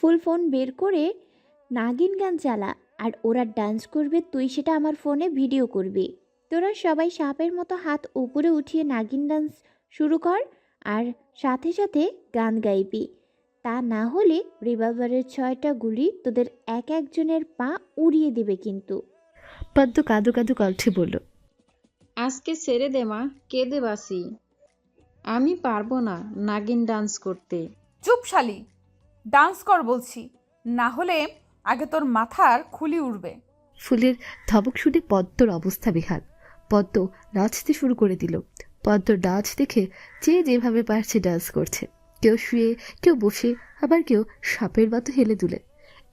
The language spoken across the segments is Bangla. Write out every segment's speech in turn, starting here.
ফুল ফোন বের করে নাগিন গান চালা, আর ওরা ডান্স করবে, তুই সেটা আমার ফোনে ভিডিও করবি। তোরা সবাই সাপের মতো হাত উপরে উঠিয়ে নাগিন ডান্স শুরু কর, আর সাথে সাথে গান গাইবি। তা না হলে রিভলভারের 6টা গুলি তোদের এক একজনের পা উড়িয়ে দিবে কিন্তু। পদ্ম কাঁদো কাঁদো কণ্ঠে বলল, আজকে ছেড়ে দে মা, কেঁদে বাসি। আমি পারবো না নাগিন ডান্স করতে। চুপ শালি, ডান্স কর বলছি, না হলে আগে তোর মাথার খুলি উড়বে। ফুলের ধমক শুনে পদ্মর অবস্থা বেহাল। পদ্ম নাচতে শুরু করে দিল। পদ্মর নাচ দেখে যে যেভাবে পারছে ডান্স করছে, কেউ শুয়ে, কেউ বসে, আবার কেউ সাপের মতো হেলে দুলে।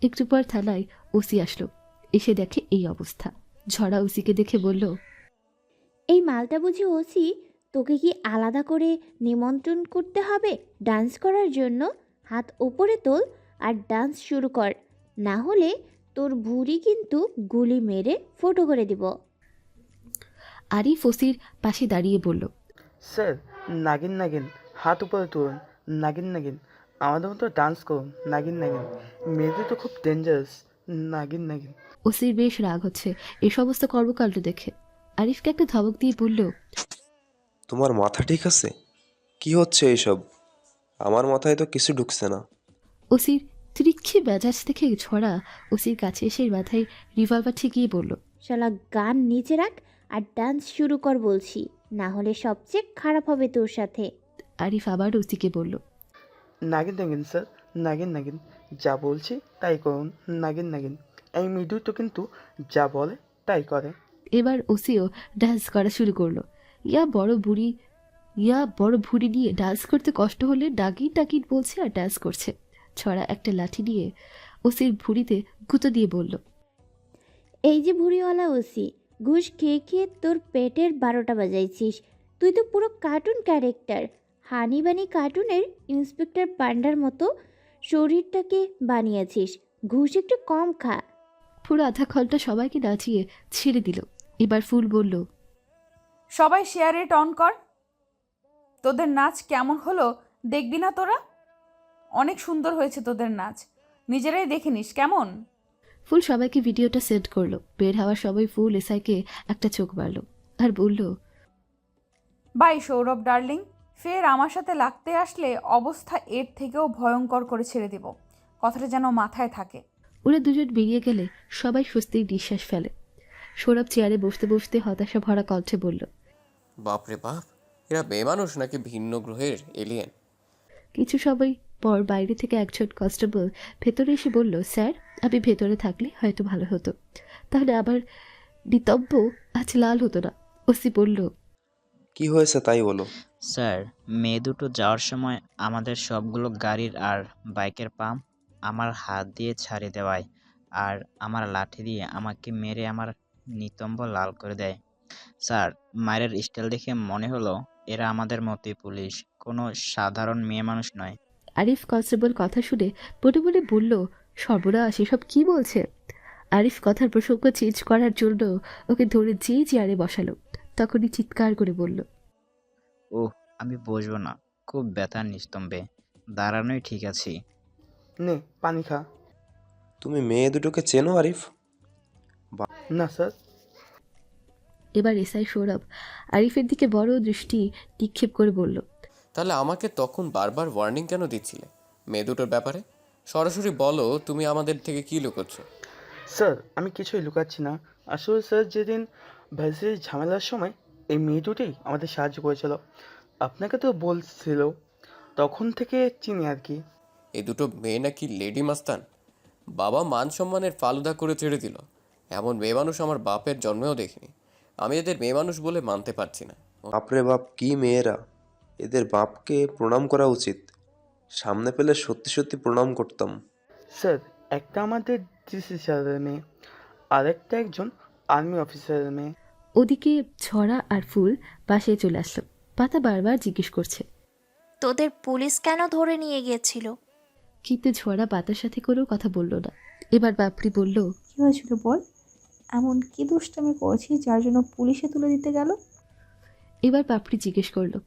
একটু পর থানায় ওসি আসলো, এসে দেখে এই অবস্থা। ঝরা ওসিকে দেখে বলল, এই মালটা বুঝি ওসি? তোকে কি আলাদা করে নিমন্ত্রণ করতে হবে ডান্স করার জন্য? হাত উপরে তোল আর ডান্স শুরু কর, না হলে তোর ভুঁড়ি কিন্তু গুলি মেরে ফুটো করে দিব। আরিফ ওসির পাশে দাঁড়িয়ে বলল, স্যার, নাগিন নাগিন হাত উপরে তুলুন। নাগিন নাগিন আমাদের মতো ডান্স করুন। নাগিন নাগিন মেয়েদের তো খুব ডেঞ্জারাস। নাগিন নাগিন। ওসির বেশ রাগ হচ্ছে এই সমস্ত কর্মকাণ্ড দেখে। আরিফকে একটা ধমক দিয়ে বলল, তোমার মাথা ঠিক আছে? কি হচ্ছে এইসব? আমার মাথায় তো কিছু ঢুকছে না। ওসির ত্রিক্ষি মেজাজ দেখে ঝরা ওসির কাছে এসে মাথায় রিভলভার ঠেকিয়ে বলল, শালা গান নিচে রাখ আর ডান্স শুরু কর বলছি, না হলে সবচেয়ে খারাপ হবে তোর সাথে। আরিফ আবার ওসিকে বলল, নাগিন নাগিন স্যার, নাগিন নাগিন যা বলছি তাই করুন। নাগিন নাগিন এই মৃদু তো কিন্তু যা বলে তাই করে। এবার ওসিও ডান্স করা শুরু করলো। ইয়া বড় ভুড়ি নিয়ে ডান্স করতে কষ্ট হলে ডাকিন ডাকিন বলছে আর ডান্স করছে। ছড়া একটা লাঠি নিয়ে ওসির ভুড়িতে গুঁতো দিয়ে বলল, এই যে ভুঁড়িওয়ালা ওসি, ঘুষ খেয়ে খেয়ে তোর পেটের 12টা বাজাইছিস। তুই তো পুরো কার্টুন ক্যারেক্টার, হানি বানি কার্টুনের ইন্সপেক্টর পান্ডার মতো শরীরটাকে বানিয়েছিস। ঘুষ একটু কম খা। পুরো আধা ঘন্টা সবাইকে নাচিয়ে ছেড়ে দিল। এবার ফুল বলল, সবাই শেয়ার রেট অন কর। তোদের নাচ কেমন হলো দেখবি না তোরা? অনেক সুন্দর হয়েছে তোদের নাচ, নিজেরাই দেখে নিস কেমন। ফুল সবাইকে ভিডিওটা সেন্ড করলো। বের হওয়ার সময় ফুল এসআইকে একটা চোখ মারলো আর বলল, বাই সৌরভ ডার্লিং, ফের আমার সাথে লাগতে আসলে অবস্থা এর থেকেও ভয়ঙ্কর করে ছেড়ে দিব, কথাটা যেন মাথায় থাকে। ওরা দুজন বেরিয়ে গেলে সবাই স্বস্তির নিঃশ্বাস ফেলে। সৌরভ চেয়ারে বসতে বসতে হতাশা ভরা কণ্ঠে বলল, বাপরে বাপ, এরা বেমানুষ নাকি ভিন্ন গ্রহের এলিয়েন? কিছু সময় পর বাইরে থেকে একজন কনস্টেবল ভেতরে এসে বলল, স্যার আমি ভেতরে থাকলে হয়তো ভালো হতো, তাহলে আবার নিতব্য আজ লাল হতো না। ওসি বলল, কি হয়েছে তাই বলো। স্যার, মেয়ে দুটো যাওয়ার সময় আমাদের সবগুলো গাড়ির আর বাইকের পাম্প আমার হাত দিয়ে ছাড়িয়ে দেওয়ায় আর আমার লাঠি দিয়ে আমাকে মেরে আমার নিতম্ব লাল করে দেয়। স্যার, মায়ের স্টাইল দেখে মনে হলো এরা আমাদের মতোই পুলিশ, কোনো সাধারণ মেয়ে মানুষ নয়। আরিফ কনস্টেবল কথা শুনে মনে মনে বলল, সর্বনাশ এসব কি বলছে। আরিফ কথার প্রসঙ্গ চেঞ্জ করার জন্য ওকে ধরে যে চেয়ারে বসালো, তখনই চিৎকার করে বলল, ওহ, আমি বসবো না, খুব ব্যথার নিস্তম্ভে, দাঁড়ানোই ঠিক আছি। নে পানি খা। তুমি মেয়ে দুটোকে চেনো আরিফ? না স্যার। এবার এসআই সৌরভ আরিফের দিকে বড় দৃষ্টি নিক্ষেপ করে বলল, তাহলে আমাকে তখন বারবার ওয়ার্নিং কেন দিচ্ছিলে মেয়ে দুটোর ব্যাপারে? সরাসরি বলো তুমি আমাদের থেকে কি লুকোচ্ছ। স্যার আমি কিছুই লুকাচ্ছি না। আসলে স্যার যেদিন ভ্যাসির ঝামেলার সময় এই মেয়ে দুটোই আমাদের সাহায্য করেছিল। আপনাকে তো বলছিল, তখন থেকে চিনি আর কি। এই দুটো মেয়ে নাকি লেডি মাস্তান, বাবা মান সম্মানের ফালুদা করে ছেড়ে দিল। এমন মেয়ে মানুষ আমার বাপের জন্মেও দেখিনি। আমি এদের মেয়ে মানুষ বলে মানতে পারছি না। বাপরে বাপ, কি মেয়েরা! এদের বাপকে প্রণাম করা উচিত। সামনে পেলে সত্যি সত্যি প্রণাম করতাম। স্যার একটা আমাদের ডিসি স্যারের মেয়ে, আরেকটা একজন আর্মি অফিসারের মেয়ে। ওদিকে ছড়া আর ফুল বাসায় চলে আসলো। পাতা বারবার জিজ্ঞেস করছে, তোদের পুলিশ কেন ধরে নিয়ে গিয়েছিল? কিন্তু ঝড়া পাতার সাথে করেও কথা বলল না। এবার বাপরি বলল, কি হয়েছিল বল, এমন কি দুষ্টামি করেছি যার জন্য পুলিশে তুলে দিতে গেল? এবার পাপড়ি জিজ্ঞেস করলো,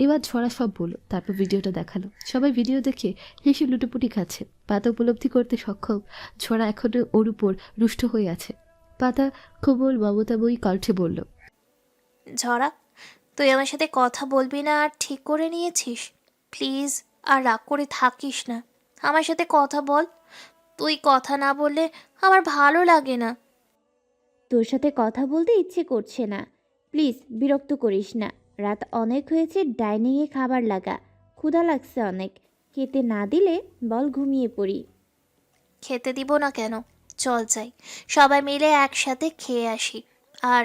এবার ছড়া সব বলল, তারপর ভিডিওটা দেখালো। সবাই ভিডিও দেখে হেসে লুটোপুটি খাচ্ছে। পাতা উপলব্ধি করতে সক্ষম ছড়া এখনো ওর উপর রুষ্ট হয়ে আছে। পাতা কোমল মমতা বই কণ্ঠে বলল, ঝরা, তুই আমার সাথে কথা বলবি না আর ঠিক করে নিয়েছিস? প্লিজ আর রাগ করে থাকিস না, আমার সাথে কথা বল। তুই কথা না বললে আমার ভালো লাগে না। তোর সাথে কথা বলতে ইচ্ছে করছে না, প্লিজ বিরক্ত করিস না। রাত অনেক হয়েছে, ডাইনিংয়ে খাবার লাগা, ক্ষুধা লাগছে অনেক। খেতে না দিলে বল ঘুমিয়ে পড়ি। খেতে দিব না কেন? চল যাই, সবাই মিলে একসাথে খেয়ে আসি। আর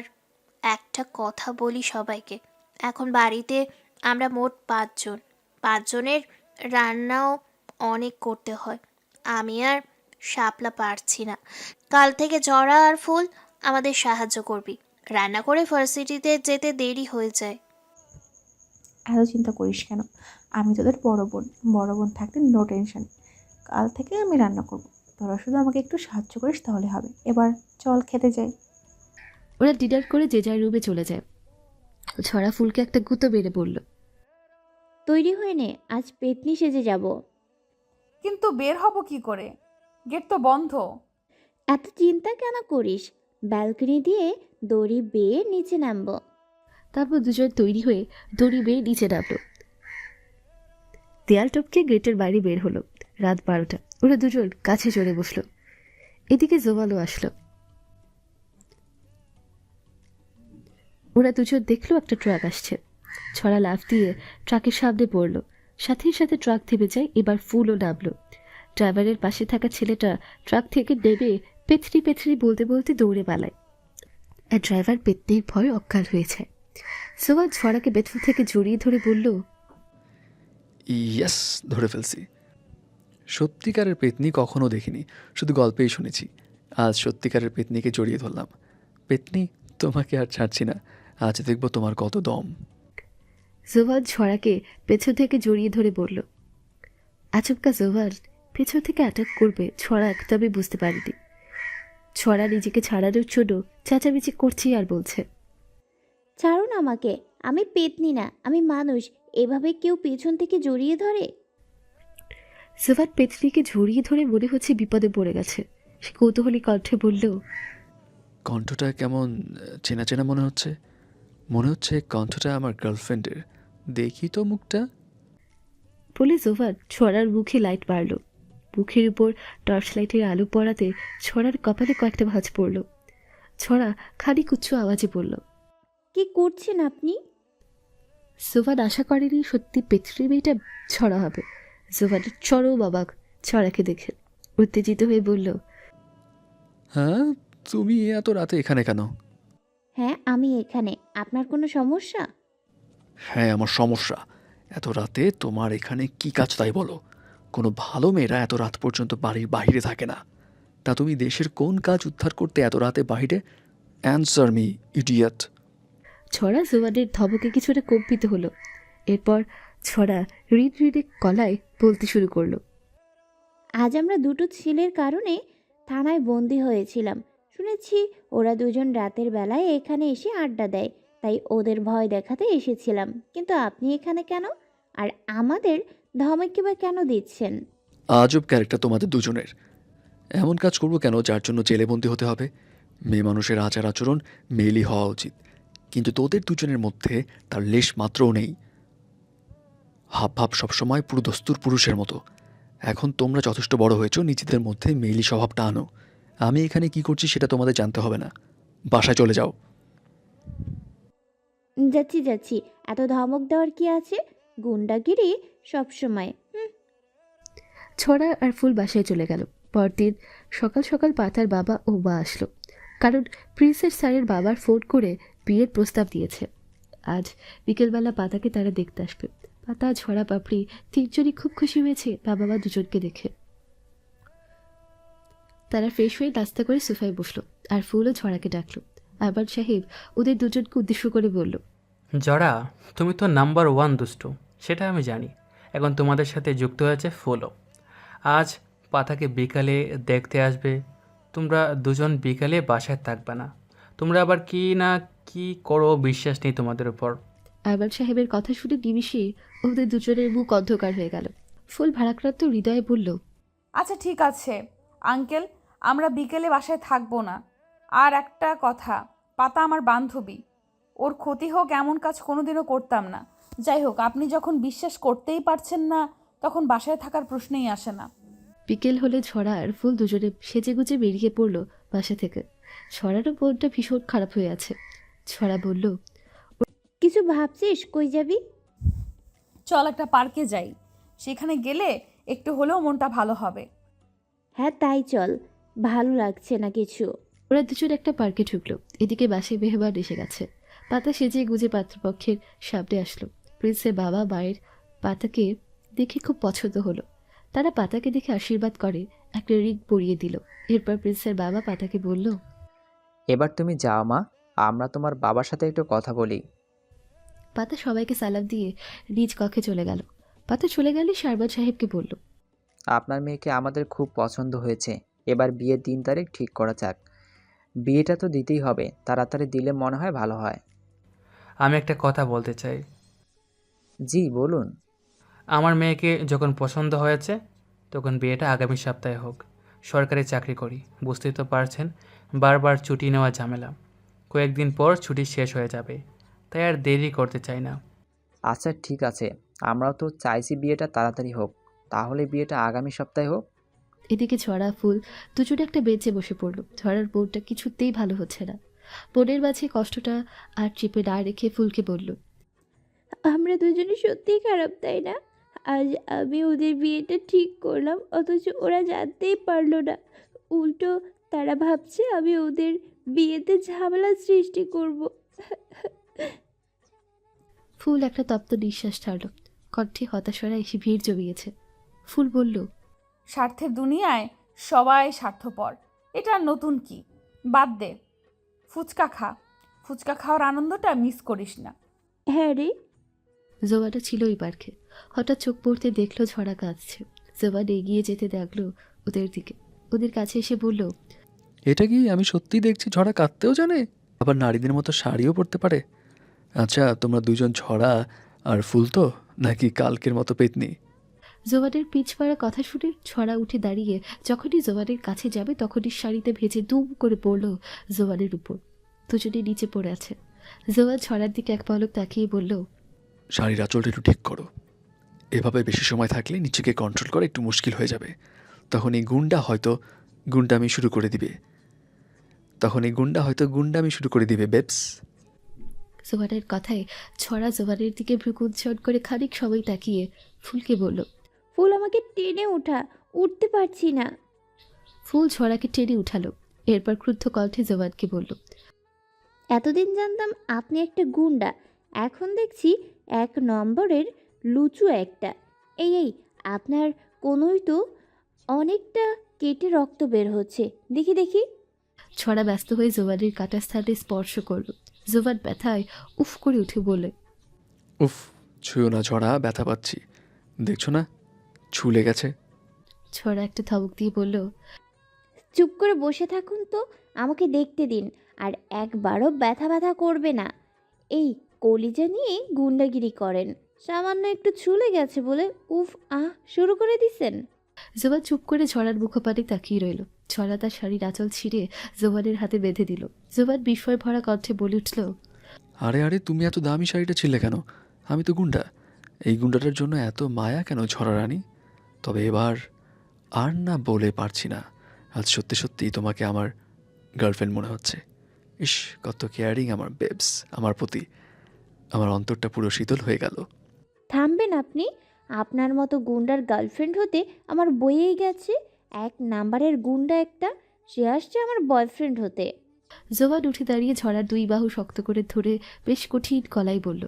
একটা কথা বলি সবাইকে, এখন বাড়িতে আমরা মোট 5 জন। 5 জনের রান্নাও অনেক করতে হয়। আমি আর শাপলা পারছি না। কাল থেকে জরা আর ফুল আমাদের সাহায্য করবি। রান্না করে ভার্সিটিতে যেতে দেরি হয়ে যায়। এত চিন্তা করিস কেন? আমি তোদের বড় বোন। বড় বোন থাকতে নো টেনশন। কাল থেকে আমি রান্না করব। তোরা শুধু আমাকে একটু সাহায্য করিস তাহলে হবে। এবার চল খেতে যাই। ওরা ডিনার করে যে যার রুমে চলে যায়। ছড়া ফুলকে একটা গুঁতো বেড়ে বলল, তৈরি হয়ে নে, আজ পেতনি সেজে যাব। কিন্তু বের হব কি করে? গেট তো বন্ধ। এত চিন্তা কেন করিস? ব্যালকনি দিয়ে দড়ি বেয়ে নিচে নামবো। তারপর দুজন তৈরি হয়ে দড়ি বেয়ে নিচে নামলো। দেয়াল টপকে গেটের বাইরে বের হলো। রাত 12টা। ওরা দুজন কাছে চড়ে বসলো। এদিকে জোমালো আসলো। ওরা দুজন দেখলো একটা ট্রাক আসছে। ছড়া লাফ দিয়ে ট্রাকের সামনে পড়লো। সাথে সাথে ট্রাক থেমে যায়। এবার ফুলও নামলো। ড্রাইভারের পাশে থাকা ছেলেটা ট্রাক থেকে নেমে পেথরি পেথরি বলতে বলতে দৌড়ে পালায়। আর ড্রাইভার পেতনির ভয় অজ্ঞান হয়েছে। সোয়া ছড়াকে বেথু থেকে জড়িয়ে ধরে বলল, ইয়েস, ধরে ফেলছি। সত্যিকারের পেতনি কখনো দেখিনি, শুধু গল্পেই শুনেছি। আজ সত্যিকারের পেতনিকে জড়িয়ে ধরলাম। পেতনি, তোমাকে আর ছাড়ছি না। আজ দেখব তোমার কত দম। জোভান ছড়াকে পেছন থেকে জড়িয়ে ধরে বলল। আচমকা জোভান পেছন থেকে অ্যাটাক করবে ছড়া একদমই বুঝতে পারেনি। ছড়া নিজেকে ছাড়ানোর জন্য চেঁচামেচি করছে আর বলছে, ছাড়ুন আমাকে, আমি পেতনি না, আমি মানুষ। এভাবে কেউ পেছন থেকে জড়িয়ে ধরে? জোভান পেতনিকে জড়িয়ে ধরে মনে হচ্ছে বিপদে পড়ে গেছে। সে কৌতূহলী কণ্ঠে বলল, কণ্ঠটা কেমন চেনা চেনা মনে হচ্ছে। মনে হচ্ছে কণ্ঠটা আমার গার্লফ্রেন্ডের। দেখি তো মুখটা। বলে জোভান ছড়ার মুখে লাইট মারল। মুখের উপর টর্চ লাইটের আলো পড়াতে ছড়ার কপালে কয়েকটা ভাঁজ পড়ল। ছড়া খানিক উচ্চ আওয়াজে বলল, কি করছেন আপনি? জোভান আশা করেনি সত্যি পেতরি মেয়েটা ছড়া হবে। জোভানের চরম অবাক ছড়াকে দেখে। উত্তেজিত হয়ে বলল, হ্যাঁ, তুমি এত রাতে এখানে কেন? হ্যাঁ, আমি এখানে। আপনার কোনো সমস্যা? হ্যাঁ, আমার সমস্যা। এত রাতে তোমার এখানে কি কাজ তাই বলো? কোনো ভালো মেয়েরা এত রাত পর্যন্ত বাড়ির বাইরে থাকে না। তা তুমি দেশের কোন কাজ উদ্ধার করতে এত রাতে বাইরে? Answer me, idiot. ছড়া জোভানের ধমকে কিছুটা কম্পিত হলো। এরপর ছড়া রিড রিডে গলায় বলতে শুরু করলো, আজ আমরা দুটো ছেলের কারণে থানায় বন্দি হয়েছিলাম। শুনেছি ওরা দুজন রাতের বেলায় এখানে এসে আড্ডা দেয়, তাই ওদের ভয় দেখাতে এসেছিলাম। কিন্তু আপনি এখানে কেন? আর আমাদের ধমকি বা কেন দিচ্ছেন? আজব ক্যারেক্টার তোমাদের দুজনের। এমন কাজ করবো কেন যার জন্য জেলেবন্দি হতে হবে? মেয়ে মানুষের আচার আচরণ মেয়েলি হওয়া উচিত, কিন্তু তোদের দুজনের মধ্যে তার লেশ মাত্রও নেই। হাব ভাব সবসময় পুরো দস্তুর পুরুষের মতো। এখন তোমরা যথেষ্ট বড় হয়েছো, নিজেদের মধ্যে মেয়েলি স্বভাবটা আনো। আমি এখানে কি করছি সেটা তোমাদের জানতে হবে না। বাসায় চলে যাও। যাচ্ছি যাচ্ছি, এত ধমক দেওয়ার কি আছে? গুন্ডাগিরি সবসময়। ছড়া আর ফুল বাসায় চলে গেল। পরদিন সকাল সকাল পাতার বাবা ও মা আসলো, কারণ প্রিন্সেস স্যারের বাবার ফোন করে বিয়ের প্রস্তাব দিয়েছে। আজ বিকেলবেলা পাতাকে তারা দেখতে আসবে। পাতা, ছড়া, পাপড়ি তিনজনই খুব খুশি হয়েছে বাবা মা দুজনকে দেখে। তারা ফ্রেশ হয়ে নাস্তা করে সোফায় বসলো আর ফুলও ছড়াকে ডাকলো। আবার সাহেব ওদের দুজনকে উদ্দেশ্য করে বলল, জরা, তুমি তো নাম্বার 1 দুষ্টু, সেটা আমি জানি। এখন তোমাদের সাথে যুক্ত হয়েছে ফুলও। আজ পাতাকে বিকালে দেখতে আসবে। তোমরা দুজন বিকালে বাসায় থাকবে না। তোমরা আবার কি না কি করো বিশ্বাস নেই তোমাদের উপর। আরমান সাহেবের কথা শুনে নিমিষে ওদের দুজনের মুখ অন্ধকার হয়ে গেল। ফুল ভারাক্রান্ত হৃদয়ে বলল, আচ্ছা ঠিক আছে আঙ্কেল, আমরা বিকেলে বাসায় থাকবো না। আর একটা কথা, পাতা আমার বান্ধবী, ওর ক্ষতি হোক এমন কাজ কোনোদিনও করতাম না। যাই হোক, আপনি যখন বিশ্বাস করতেই পারছেন না তখন বাসায় থাকার প্রশ্নই আসে না। বিকেল হলে ছড়া আর ফুল দুজনে সেজেগুজে বেরিয়ে পড়ল বাসা থেকে। ছড়ারও মনটা ভীষণ খারাপ হয়ে আছে। ছড়া বলল, কিছু ভাবছিস? কই যাবি? চল একটা পার্কে যাই, সেখানে গেলে একটু হলেও মনটা ভালো হবে। হ্যাঁ তাই চল, ভালো লাগছে না কিছু। ওরা দুজন একটা পার্কে ঢুকলো। এদিকে বাসে মেহমান এসে গেছে। পাতা সেজে গুজে পাত্রপক্ষের সামনে আসলো। প্রিন্সের বাবা মায়ের পাতাকে দেখে খুব পছন্দ হলো। তারা পাতাকে দেখে আশীর্বাদ করে একটা রিং পরিয়ে দিল। এরপর প্রিন্সের বাবা পাতাকে বলল, এবার তুমি যাও মা, আমরা তোমার বাবার সাথে একটু কথা বলি। পাতা সবাইকে সালাম দিয়ে নিজ কক্ষে চলে গেল। পাতা চলে গেলে শারবাজ সাহেবকে বলল, আপনার মেয়েকে আমাদের খুব পছন্দ হয়েছে, এবার বিয়ের দিন তারিখ ঠিক করা যাক। বিয়েটা তো দিতেই হবে, তাড়াতাড়ি দিলে মনে হয় ভালো হয়। আমি একটা কথা বলতে চাই। জি বলুন। আমার মেয়েকে যখন পছন্দ হয়েছে তখন বিয়েটা আগামী সপ্তাহে হোক। সরকারি চাকরি করি, বুঝতেই তো পারছেন, বারবার ছুটি নেওয়া ঝামেলা। কয়েকদিন পর ছুটি শেষ হয়ে যাবে, তাই আর দেরি করতে চাই না। আচ্ছা ঠিক আছে, আমরাও তো চাইছি বিয়েটা তাড়াতাড়ি হোক, তাহলে বিয়েটা আগামী সপ্তাহে হোক। এদিকে ছড়া ফুল দুজনে একটা বেঞ্চে বসে পড়ল। ছড়ার বোনটা কিছুতেই ভালো হচ্ছে না। বোনের মাঝে কষ্টটা আর চেপে না রেখে ফুলকে বলল, আমরা দুজনে সত্যিই খারাপ, তাই না? আজ আমি ওদের বিয়েটা ঠিক করলাম, অথচ ওরা জানতেই পারলো না। উল্টো তারা ভাবছে আমি ওদের বিয়েতে ঝামেলা সৃষ্টি করব। ফুল একটা তপ্ত নিঃশ্বাস ছাড়ল। কণ্ঠে হতাশারা এসে ভিড় জমিয়েছে। ফুল বলল, স্বার্থের দুনিয়ায় সবাই স্বার্থপর, এটা আর নতুন কি? বাদ দে, ফুচকা খা, ফুচকা খাওয়ার আনন্দটা মিস করিস না। হ্যাঁ রে। জোবানটা ছিল ওই পার্কে। হঠাৎ চোখ পড়তে দেখলো ছড়া কাঁদছে। জোবান এগিয়ে যেতে দেখলো ওদের দিকে। ওদের কাছে এসে বলল, এটা কি আমি সত্যিই দেখছি ঝড়া কাঁদতেও জানে, আবার নারীদের মতো শাড়িও পরতে পারে। আচ্ছা তোমরা দুজন ঝড়া আর ফুল তো, নাকি কালকের মতো পেতনি? জোবানের পিছ পাড়া কথা শুনে ছড়া উঠে দাঁড়িয়ে যখনই জোবানের কাছে যাবে তখনই শাড়িতে ভেজে দুম করে পড়ল জোবানের উপর। দুজনে নিচে পড়ে আছে। জোবান ছড়ার দিকে এক পলক তাকিয়ে বলল, শাড়ির আঁচলটা একটু ঠিক করো। এভাবে বেশি সময় থাকলে নিজেকে কন্ট্রোল করা একটু মুশকিল হয়ে যাবে। তখন এই গুন্ডা হয়তো গুন্ডামি শুরু করে দিবে বেবস। জোবানের কথায় ছড়া জোবানের দিকে ভ্রুকুঞ্চন করে খানিক সময় তাকিয়ে ফুলকে বলল, ফুল আমাকে টেনে ওঠা, উঠতে পারছি না। ফুল ছড়াকে টেনে উঠালো। এরপর ক্রুদ্ধ কণ্ঠে জোবানকে বলল, এতদিন জানতাম আপনি একটা গুন্ডা, এখন দেখছি 1 নম্বরের লুচু একটা। এই আপনার কোনোই তো অনেকটা কেটে রক্ত বের হচ্ছে, দেখি দেখি। ছড়া ব্যস্ত হয়ে জোবানের কাটা স্থানে স্পর্শ করল। জোবান ব্যথায় উফ করে উঠে বলে, উফ, ছুঁয়ো না ঝড়া, ব্যথা পাচ্ছি, দেখছো না ছুলে গেছে। ছড়া একটা ধমক দিয়ে বলল, চুপ করে বসে থাকুন তো, আমাকে দেখতে দিন। আর একবারও ব্যথা ব্যথা করবে না। এই কলিজা নিয়ে গুন্ডাগিরি করেন, সামান্য একটু ছুলে গেছে বলে উফ আহ শুরু করে দিছেন। জোবান চুপ করে ছড়ার মুখপানে তাকিয়ে রইল। ছড়া তার শাড়ির আঁচল ছিঁড়ে জোবানের হাতে বেঁধে দিল। জোবান বিস্ময় ভরা কণ্ঠে বলে উঠল, আরে আরে, তুমি এত দামি শাড়িটা ছিলে কেন? আমি তো গুন্ডা, এই গুন্ডাটার জন্য এত মায়া কেন ঝড়া রানী? তবে এবার আর না বলে পারছি না, আজ সত্যি সত্যি তোমাকে আমার গার্লফ্রেন্ড মনে হচ্ছে। ইস, কত কেয়ারিং আমার বেবস আমার প্রতি। আমার অন্তরটা পুরো শীতল হয়ে গেল। থামবেন আপনি? আপনার মতো গুন্ডার গার্লফ্রেন্ড হতে আমার বইয়েই গেছে। 1 নাম্বারের গুন্ডা একটা, সে আসছে আমার বয়ফ্রেন্ড হতে। জোবান উঠে দাঁড়িয়ে ছড়ার 2 বাহু শক্ত করে ধরে বেশ কঠিন গলায় বলল,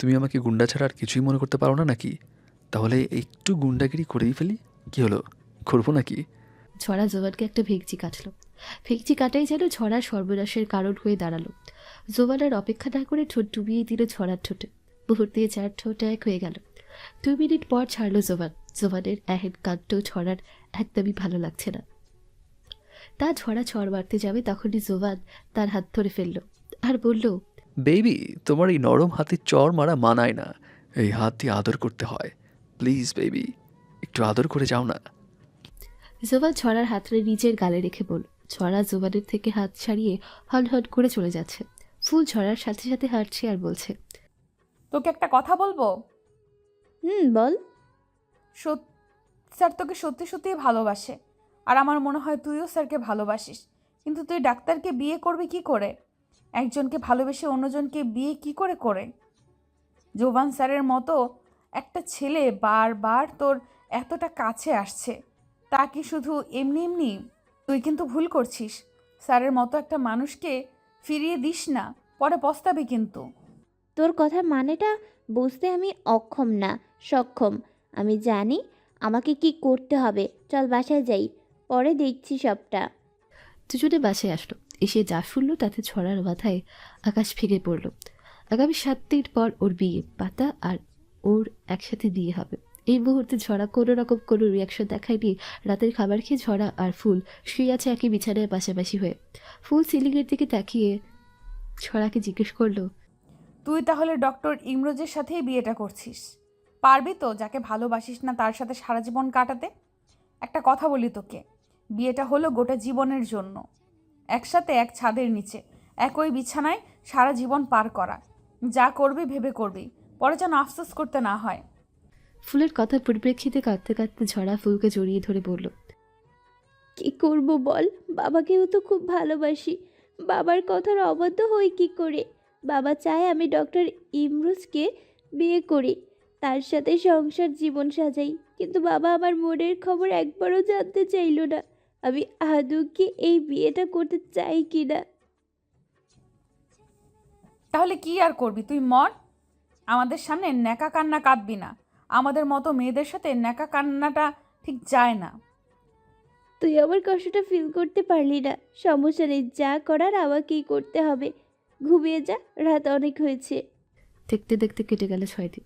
তুমি আমাকে গুন্ডা ছাড়া আর কিছুই মনে করতে পারো না নাকি? তাহলে একটু গুন্ডাগিরি করেই ফেলি, কি হলো, করবো নাকি? ছড়া জোবানকে একটা ভেগচি কাটল। ভেগচি কাটাই যেন ছড়ার সর্বনাশের কারণ হয়ে দাঁড়ালো। জোবান আর অপেক্ষা না করে ঠোঁট ডুবিয়ে দিল ছড়ার ঠোঁটে। মুহূর্তে 4 ঠোঁট এক হয়ে গেল। 2 মিনিট পর ছাড়ল জোবান। জোবানের এহেন কাণ্ড ছড়ার একদমই ভালো লাগছে না। তা ছড়া ছড় মারতে যাবে তখনই জোবান তার হাত ধরে ফেলল আর বলল, বেবি, তোমার এই নরম হাতে চর মারা মানায় না। এই হাত দিয়ে আদর করতে হয়। প্লিজ বেবি, একটু আদর করে যাও না। জোবান ছড়ার হাতটা নিজের গালে রেখে বলল। ছড়া জোবানের থেকে হাত ছাড়িয়ে হন হন করে চলে যাচ্ছে। ফুল ছড়ার সাথে সাথে হাঁটছে আর বলছে, তোকে একটা কথা বলবো? বল। স্যার তোকে সত্যি সত্যিই ভালোবাসে, আর আমার মনে হয় তুইও স্যারকে ভালোবাসিস। কিন্তু তুই ডাক্তারকে বিয়ে করবি কি করে? একজনকে ভালোবেসে অন্যজনকে বিয়ে কি করে করে? জোবান স্যারের মতো একটা ছেলে বারবার তোর এতটা কাছে আসছে, তা কি শুধু এমনি এমনি? তুই কিন্তু ভুল করছিস। স্যারের মতো একটা মানুষকে ফিরিয়ে দিস না, পরে পস্তাবি কিন্তু। তোর কথার মানেটা বুঝতে আমি অক্ষম না, সক্ষম। আমি জানি আমাকে কি করতে হবে। চল বাসায় যাই, পরে দেখছি সবটা। দুজনে বাসায় আসলো। এসে যা শুনলো তাতে ছড়ার মাথায় আকাশ ভেঙে পড়ল। আগামী 7 দিন পর ওর বিয়ে, পাতা আর ওর একসাথে বিয়ে হবে। এই মুহূর্তে ঝরা কোনো রকম কোনো রিয়াকশন দেখায়নি। রাতের খাবার খেয়ে ঝরা আর ফুল শুয়ে আছে একই বিছানায় পাশাপাশি হয়ে। ফুল সিলিংয়ের দিকে তাকিয়ে ছড়াকে জিজ্ঞেস করলো, তুই তাহলে ডক্টর ইমরোজের সাথেই বিয়েটা করছিস? পারবি তো যাকে ভালোবাসিস না তার সাথে সারা জীবন কাটাতে? একটা কথা বলি তোকে, বিয়েটা হলো গোটা জীবনের জন্য, একসাথে এক ছাদের নিচে একই বিছানায় সারা জীবন পার করা। যা করবি ভেবে করবি, পরে যেন আফসোস করতে না হয়। ফুলের কথার পরিপ্রেক্ষিতে কাঁদতে কাঁদতে ঝরা ফুলকে জড়িয়ে ধরে বলল, কি করব বল, বাবাকেও তো খুব ভালোবাসি। বাবার কথার অবাধ্য হই কি করে? বাবা চায় আমি ডক্টর ইমরোজকে বিয়ে করি, তার সাথে সংসার জীবন সাজাই। কিন্তু বাবা আমার মনের খবর একবারও জানতে চাইলো না আমি আদৌ কি এই বিয়েটা করতে চাই কি না। তাহলে কি আর করবি? তুই মর। আমাদের সামনে ন্যাকা কান্না কাঁদবি না। আমাদের মতো মেয়েদের সাথে ন্যাকা কান্নাটা ঠিক যায় না। তুই আমার কষ্টটা ফিল করতে পারলি না। সমস্যা নেই, যা করার আমাকেই করতে হবে। ঘুমিয়ে যা, রাত অনেক হয়েছে। দেখতে দেখতে কেটে গেল 6 দিন।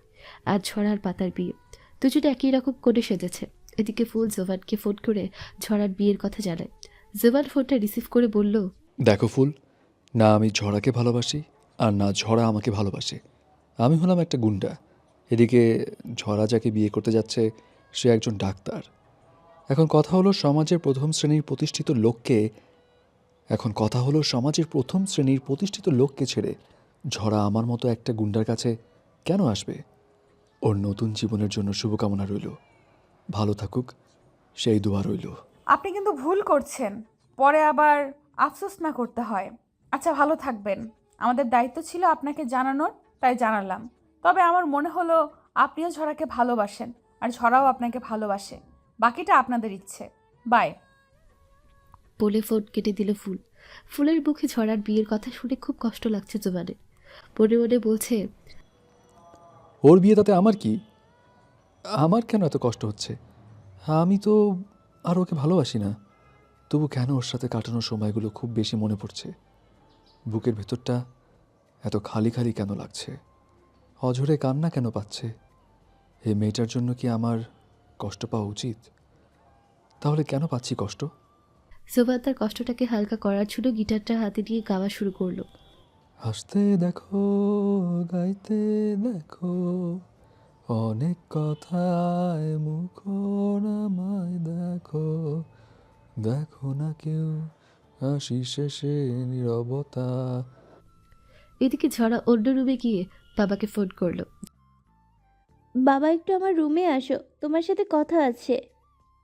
আজ ঝড়ার পাতার বিয়ে। দুজনে একই রকম করে সেজেছে। এদিকে ফুল জোবানকে ফোন করে ঝড়ার বিয়ের কথা জানায়। জোবান ফোনটা রিসিভ করে বলল, দেখো ফুল, না আমি ঝড়াকে ভালোবাসি আর না ঝড়া আমাকে ভালোবাসে। আমি হলাম একটা গুন্ডা। এদিকে ঝড়া যাকে বিয়ে করতে যাচ্ছে সে একজন ডাক্তার। এখন কথা হলো সমাজের প্রথম শ্রেণীর প্রতিষ্ঠিত লোককে ছেড়ে ঝড়া আমার মতো একটা গুন্ডার কাছে কেন আসবে? ওর নতুন জীবনের জন্য শুভকামনা রইল। ভালো থাকুক সেই দোয়া রইল। আপনি কিন্তু ভুল করছেন, পরে আবার আফসোস না করতে হয়। আচ্ছা, ভালো থাকবেন। আমাদের দায়িত্ব ছিল আপনাকে জানানোর, তাই জানালাম। তবে আমার মনে হলো আপনিও ঝড়াকে ভালোবাসেন আর ঝড়াও আপনাকে ভালোবাসে। বাকিটা আপনাদের ইচ্ছে। বাই। বলে ফোন কেটে দিল ফুল। ফুলের মুখে ঝড়ার বিয়ের কথা শুনে খুব কষ্ট লাগছে জোবানের। মনে মনে বলছে, ওর বিয়ে তাতে আমার কি? আমার কেন এত কষ্ট হচ্ছে? আমি তো আর ওকে ভালোবাসি না। তবু কেন ওর সাথে কাটানোর সময়গুলো খুব বেশি মনে পড়ছে। বুকের ভেতরটা এত খালি খালি কেন লাগছে? অঝরে কান্না কেন পাচ্ছে? এই মেয়েটার জন্য কি আমার কষ্ট পাওয়া উচিত? তাহলে কেন পাচ্ছি কষ্ট? জোবান তার কষ্টটাকে হালকা করার জন্য গিটারটা হাতে নিয়ে গাওয়া শুরু করলো। হাসতে দেখো, গাইতে দেখো, অনেক কথায় মুখর আমায় দেখো, দেখো না কেউ হাসি শেষে নীরবতা। এদিকে ঝড়া অন্য রুমে গিয়ে বাবাকে ফোন করলো। বাবা একটু আমার রুমে আসো, তোমার সাথে কথা আছে।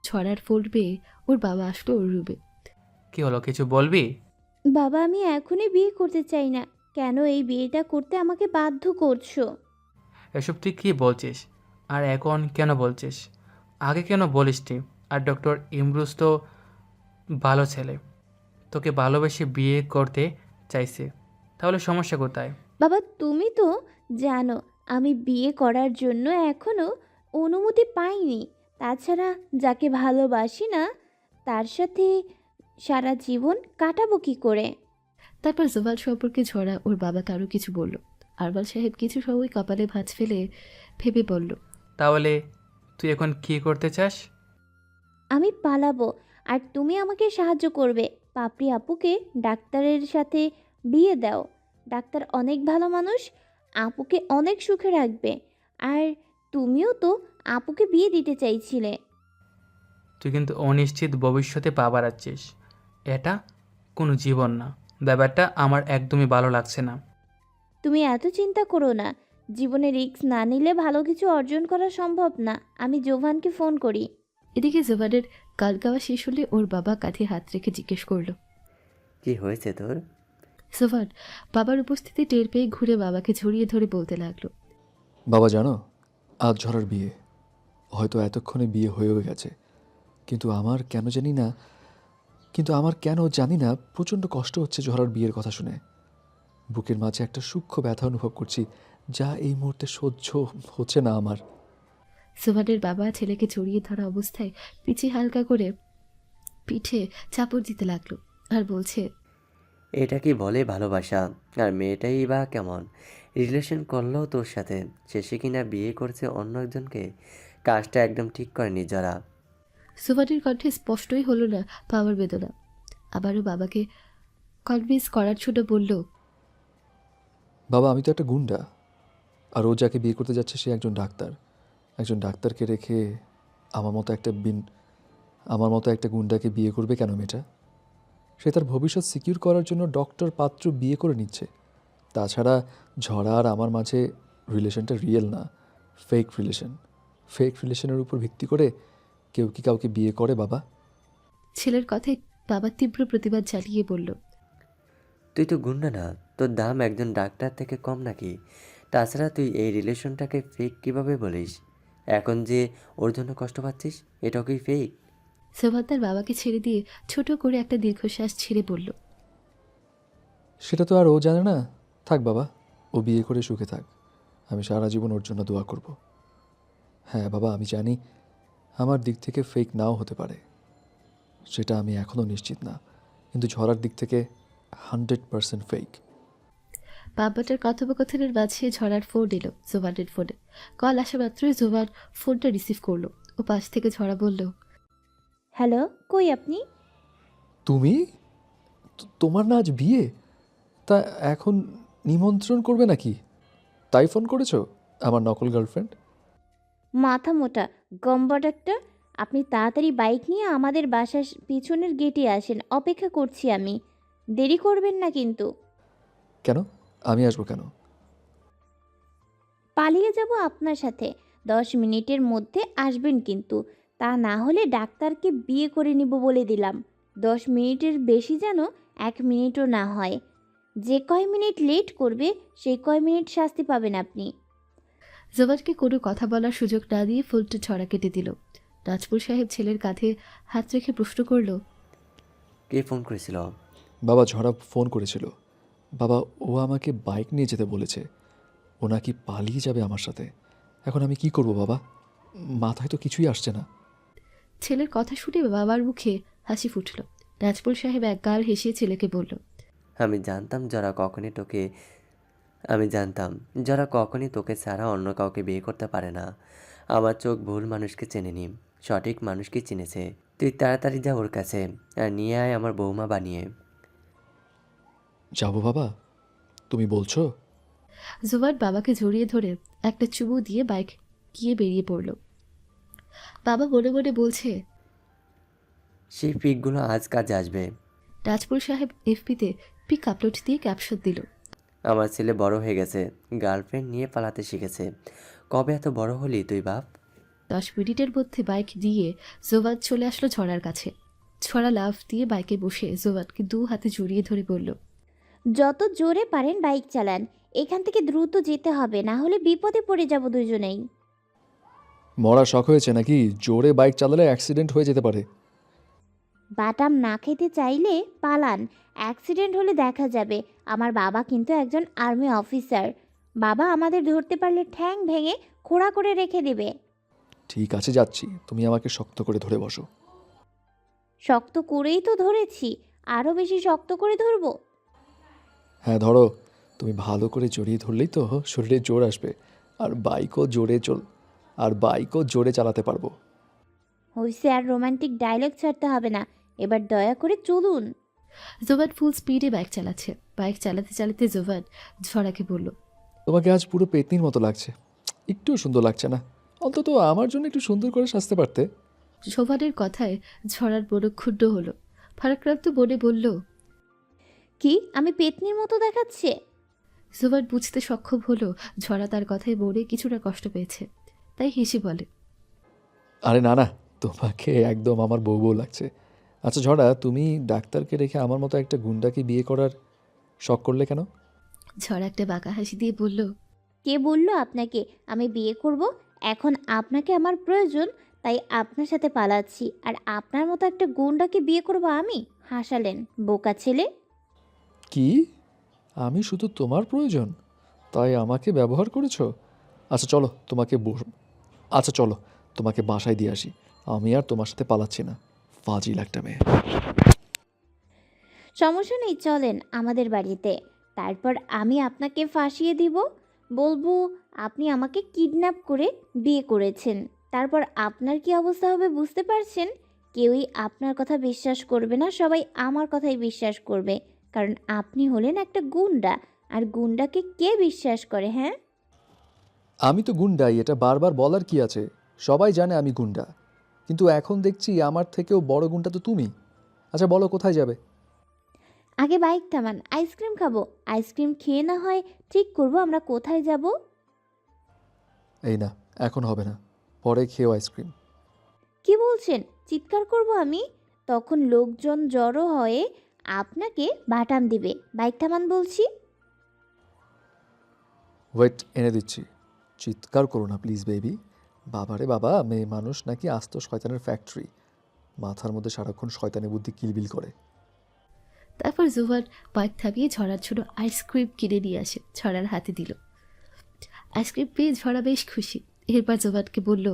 ছড়ার ফোন পেয়ে ওর বাবা আসলো ওর রুমে। কি হলো, কিছু বলবি? বাবা আমি এখনই বিয়ে করতে চাই না। কেন এই বিয়েটা করতে আমাকে বাধ্য করছো? এসব তুই কী বলছিস? আর এখন কেন বলছিস? আগে কেন বলিসনি? আর ডক্টর ইমরুজ তো ভালো ছেলে, তোকে ভালোবেসে বিয়ে করতে চাইছে, তাহলে সমস্যা কোথায়? বাবা তুমি তো জানো আমি বিয়ে করার জন্য এখনো অনুমতি পাইনি। তাছাড়া যাকে ভালোবাসি না তার সাথে সারা জীবন কাটাবো কি করে? তারপর জোবান সম্পর্কে ঝড়া ওর বাবাকে আরও কিছু বলল। আরবাল সাহেব কিছু সময় কপালে ভাঁজ ফেলে ভেবে বলল, তাহলে তুই এখন কী করতে চাস? আমি পালাবো আর তুমি আমাকে সাহায্য করবে। পাপড়ি আপুকে ডাক্তারের সাথে বিয়ে দাও। ডাক্তার অনেক ভালো মানুষ, আপুকে অনেক সুখে রাখবে। আর তুমিও তো আপুকে বিয়ে দিতে চাইছিলে। তুই কিন্তু অনিশ্চিত ভবিষ্যতে পা বাড়াচ্ছিস। এটা কোনো জীবন না। ব্যাপারটা আমার একদমই ভালো লাগছে না। তুমি এত চিন্তা করো না, জীবনে রিস্ক না নিলে ভালো কিছু অর্জন করা সম্ভব না। আমি জোভানকে ফোন করি। এদিকে জোবানের গান গাওয়া শেষ হলে ওর বাবা কাঁধে হাত রেখে জিজ্ঞেস করলো, কি হয়েছে তোর? জোবান বাবার উপস্থিতি টের পেয়ে ঘুরে বাবাকে জড়িয়ে ধরে বলতে লাগলো, বাবা জানো, আজ ঝড়ার বিয়ে। হয়তো এতক্ষণে বিয়ে হয়েও গেছে, কিন্তু আমার কেন জানি না প্রচণ্ড কষ্ট হচ্ছে ঝড়ার বিয়ের কথা শুনে। বুকের মাঝে একটা সূক্ষ্ম ব্যথা অনুভব করছি, যা এই মুহূর্তে সহ্য হচ্ছে না আমার। জোবানের বাবা ছেলেকে জড়িয়ে ধরা অবস্থায় পিছে হালকা করে পিঠে চাপড় দিতে লাগলো আর বলছে, এটা কি বলে ভালোবাসা? আর মেয়েটাই বা কেমন? রিলেশন করলো তোর সাথে, শেষে কিনা বিয়ে করছে অন্য একজনকে। কাজটা একদম ঠিক করেনি যারা। জোবানের কণ্ঠে স্পষ্টই হলো না পাওয়ার বেদনা। আবারও বাবাকে কনভিন্স করার ছোট বলল, বাবা আমি তো একটা গুন্ডা, আর ও যাকে বিয়ে করতে যাচ্ছে সে একজন ডাক্তার। একজন ডাক্তারকে রেখে আমার মতো একটা গুন্ডাকে বিয়ে করবে কেন মেয়েটা? সে তার ভবিষ্যৎ সিকিউর করার জন্য ডক্টর পাত্র বিয়ে করে নিচ্ছে। তাছাড়া ঝড়া আর আমার মাঝে রিলেশনটা রিয়েল না, ফেক রিলেশন। ফেক রিলেশনের উপর ভিত্তি করে কেউ কি কাউকে বিয়ে করে বাবা? ছেলের কথায় বাবা তীব্র প্রতিবাদ চালিয়ে বলল, তুই তো গুন্ডা না, তোর দাম একজন ডাক্তার থেকে কম নাকি? তাছাড়া তুই এই রিলেশনটাকে ফেক কিভাবে বলিস? এখন যে ওর জন্য কষ্ট পাচ্ছিস, এটাও কি ফেক? জোবান তার বাবাকে ছেড়ে দিয়ে ছোট করে একটা দীর্ঘশ্বাস ছেড়ে বলল, সেটা তো আর ও জানে না। থাক বাবা, ও বিয়ে করে সুখে থাক। আমি সারা জীবন ওর জন্য দোয়া করব। হ্যাঁ বাবা, আমি জানি আমার দিক থেকে ফেক নাও হতে পারে, সেটা আমি এখনও নিশ্চিত না, কিন্তু ঝড়ার দিক থেকে 100% ফেক। বাবাটার কথোপকথনের মাঝে ঝড়ার ফোন এলো জোবানের ফোনে। কল আসা মাত্রই জোবান ফোনটা রিসিভ করলো। ও পাশ থেকে ঝড়া বলল, হ্যালো, কই আপনি? তুমি? তোমার না আজ বিয়ে? তা এখন নিমন্ত্রণ করবে নাকি? তাই ফোন করেছো আমার নকল গার্লফ্রেন্ড? মাথা মোটা গম্বট একটা। আপনি তাড়াতাড়ি বাইক নিয়ে আমাদের বাসার পিছনের গেটে আসেন, অপেক্ষা করছি আমি। দেরি করবেন না কিন্তু। কেন? আমি আসবো কেন? পালিয়ে যাব আপনার সাথে। 10 মিনিটের মধ্যে আসবেন কিন্তু। তা না হলে ডাক্তারকে বিয়ে করে নিব বলে দিলাম। 10 মিনিটের বেশি যেন 1 মিনিটও না হয়। যে কয় মিনিট লেট করবে সেই কয় মিনিট শাস্তি পাবেন আপনি। জোবানকে কোনো কথা বলার সুযোগ না দিয়ে ফোনটা ছড়া কেটে দিল। নাজপুর সাহেব ছেলের কাঁধে হাত রেখে প্রশ্ন করল, কে ফোন করেছিল? বাবা ঝড়া ফোন করেছিল। বাবা ও আমাকে বাইক নিয়ে যেতে বলেছে। ও নাকি পালিয়ে যাবে আমার সাথে। এখন আমি কি করব বাবা? মাথায় তো কিছুই আসছে না। ছেলের কথা শুনে বাবার মুখে হাসি ফুটল। নাজপুর সাহেব একগাল হেসে ছেলেকে বলল, আমি জানতাম যারা কখনই তোকে ছাড়া অন্য কাউকে বিয়ে করতে পারে না। আমার চোখ ভুল মানুষকে চেনেনি, সঠিক মানুষকে চিনেছে। তুই তাড়াতাড়ি যা ওর কাছে, আর নিয়ে আয় আমার বৌমা বানিয়ে। যাবো বাবা? তুমি বলছো? জোবান বাবাকে জড়িয়ে ধরে একটা চুমু দিয়ে বাইক গিয়ে বেরিয়ে পড়ল। বাবা মনে মনে বলছে, সেই পিকগুলো আজ কাজে আসবে। নাজপুর সাহেব এফপিতে পিক আপলোড দিয়ে ক্যাপশন দিল, আমার ছেলে বড় হয়ে গেছে, গার্লফ্রেন্ড নিয়ে পালাতে শিখেছে। কবে এত বড় হলি তুই বাপ? 10 মিনিটের মধ্যে বাইক দিয়ে জোবান চলে আসলো ঝড়ার কাছে। ছড়া লাফ দিয়ে বাইকে বসে জোবানকে 2 হাতে জড়িয়ে ধরে বলল, যত জোরে পারেন বাইক চালান। এখান থেকে দ্রুত যেতে হবে, না হলে বিপদে পড়ে যাব দুজনেই। মরা শখ হয়েছে নাকি? জোরে বাইক চালালে অ্যাক্সিডেন্ট হয়ে যেতে পারে। বাটাম না খেতে চাইলে পালান, অ্যাক্সিডেন্ট হলে দেখা যাবে। আমার বাবা কিন্তু একজন আর্মি অফিসার। বাবা আমাদের ধরতে পারলে ঠ্যাং ভেঙে খোঁড়া করে রেখে দেবে। ঠিক আছে, যাচ্ছি। তুমি আমাকে শক্ত করে ধরে বসো। শক্ত করেই তো ধরেছি, আরও বেশি শক্ত করে ধরবো? হ্যাঁ ধরো। তুমি ভালো করে জড়িয়ে ধরলেই তো শরীরে জোর আসবে, আর বাইকও জোরে চালাতে পারবো। হইছে, আর রোমান্টিক ডায়লগ ছাড়তে হবে না, এবার দয়া করে চলুন। জোবান ফুল স্পিডে বাইক চালাচ্ছে। বাইক চালাতে চালাতে জোবান ঝড়াকে বলল, তোমাকে আজ পুরো পেতনির মতো লাগছে, একটুও সুন্দর লাগছে না। অন্তত আমার জন্য একটু সুন্দর করে সাজতে পারতে। জোবানের কথায় ঝড়ার বড় ক্ষুব্ধ হলো। ভারাক্রান্ত বনে বলল, কি আমি পেতনির মতো দেখাচ্ছে? জোবান বুঝতে সক্ষম হলো ঝড়া তার কথায় বনে কিছুটা কষ্ট পেয়েছে, তাই হেসে বলে, আরে না না, তোমাকে একদম আমার বউ বউ লাগছে। আচ্ছা ঝড়া, তুমি ডাক্তারকে রেখে আমার মতো একটা গুন্ডাকে বিয়ে করার শখ করলে কেন? ঝড় একটা বাঁকা হাসি দিয়ে বলল, কে বলল আপনাকে আমি বিয়ে করব? এখন আপনাকে আমার প্রয়োজন, তাই আপনার সাথে পালাচ্ছি। আর আপনার মতো একটা গুন্ডাকে বিয়ে করব আমি? হাসালেন বোকা ছেলে। কি? আমি শুধু তোমার প্রয়োজন, তাই আমাকে ব্যবহার করেছো? আচ্ছা চলো তোমাকে বাসায় দিয়ে আসি। আমি আর তোমার সাথে পালাচ্ছি না, ফাজিল একটা মেয়ে। সমস্যা নেই, চলেন আমাদের বাড়িতে। তারপর আমি আপনাকে ফাঁসিয়ে দিব, বলবো আপনি আমাকে কিডন্যাপ করে বিয়ে করেছেন। তারপর আপনার কি অবস্থা হবে বুঝতে পারছেন? কেউই আপনার কথা বিশ্বাস করবে না, সবাই আমার কথাই বিশ্বাস করবে, কারণ আপনি হলেন একটা গুন্ডা। আর গুন্ডাকে কে বিশ্বাস করে? হ্যাঁ, আমি তো গুন্ডাই, এটা বারবার বলার কি আছে? সবাই জানে আমি গুন্ডা, কিন্তু এখন দেখছি আমার থেকেও বড় গুন্ডা তো তুমি। আচ্ছা বলো, কোথায় যাবে? আগে বাইক থামান, আইসক্রিম খাবো। আইসক্রিম খেয়ে না হয় ঠিক করবো আমরা কোথায় যাব। এই না, এখন হবে না, পরে খেও আইসক্রিম। কি বলছেন? চিৎকার করব আমি? তখন লোকজন জড়ো হয়ে আপনাকে বাটাম দিবে। বাইক থামান বলছি। ওয়েট, এনে দিচ্ছি। চিৎকার করো না প্লিজ বেবি। বাবারে বাবা, মেয়ে মানুষ নাকি আস্ত শয়তানের ফ্যাক্টরি, মাথার মধ্যে সারাক্ষণ শয়তানি বুদ্ধি কিলবিল করে। তারপর জোবান বাইক থামিয়ে ঝড়ার ছোট আইসক্রিম কিনে নিয়ে আসে, ঝড়ার হাতে দিল। আইসক্রিম পেয়ে ঝড়া বেশ খুশি। এরপর জোবানকে বলল,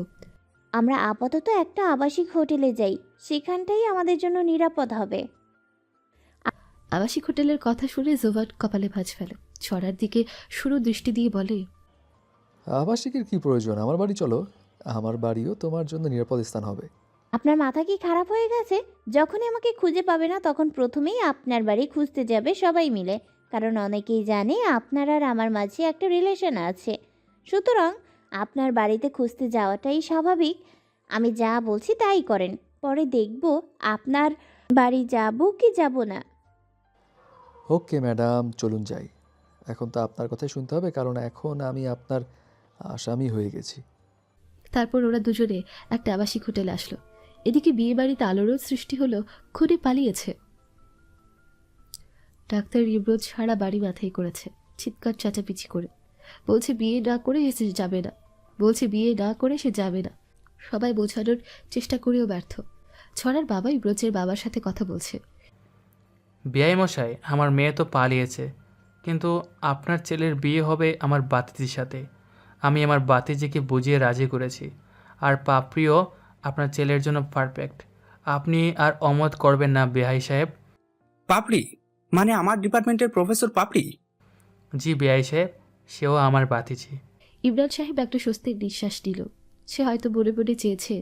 আমরা আপাতত একটা আবাসিক হোটেলে যাই, সেখানটাই আমাদের জন্য নিরাপদ হবে। আবাসিক হোটেলের কথা শুনে জোবান কপালে ভাঁজ ফেলে। ঝড়ার দিকে শুরু দৃষ্টি দিয়ে বলে, আবাসিকের কি প্রয়োজন? আমার বাড়ি চলো, আমার বাড়িও তোমার জন্য নিরাপদ স্থান হবে। আপনার মাথা কি খারাপ হয়ে গেছে? যখনই আমাকে খুঁজে পাবে না তখন প্রথমেই আপনার বাড়ি খুঁজতে যাবে সবাই মিলে, কারণ অনেকেই জানে আপনার আর আমার মাঝে একটা রিলেশন আছে। সুতরাং আপনার বাড়িতে খুঁজতে যাওয়াটাই স্বাভাবিক। আমি যা বলছি তাই করেন, পরে দেখব আপনার বাড়ি যাব কি যাব না। ওকে ম্যাডাম, চলুন যাই। এখন তো আপনার কথাই শুনতে হবে, কারণ এখন আমি আপনার আসামি হয়ে গেছি। তারপর ওরা দুজনে একটা আবাসিক হোটেলে আসলো। এদিকে বিয়ে বাড়িতে আলোড়ন সৃষ্টি হলো, খুনি পালিয়েছে। ডাক্তার ইব্রোজ সারা বাড়ি মাথায় করেছে, চিৎকার চাচাপিচি করে বলছে বিয়ে না করে সে যাবে না, সে যাবে না। সবাই বোঝানোর চেষ্টা করেও ব্যর্থ। ছড়ার বাবা ইব্রোজের বাবার সাথে কথা বলছে। বিআই মশাই, আমার মেয়ে তো পালিয়েছে, কিন্তু আপনার ছেলের বিয়ে হবে আমার বাতিজির সাথে। আমি আমার বাতিজিকে বুঝিয়ে রাজি করেছি, আর পাপড়িও আপনার ছেলের জন্য পারফেক্ট। আপনি আর অমত করবেন না বেহাই সাহেব? পাপড়ি? মানে আমার ডিপার্টমেন্টের প্রফেসর পাপড়ি? জি বেহাই সাহেব, সেও আমার বাতিজি। ইমরান সাহেব একটা স্বস্তির নিঃশ্বাস নিল। সে হয়তো মনে মনে চেয়েছে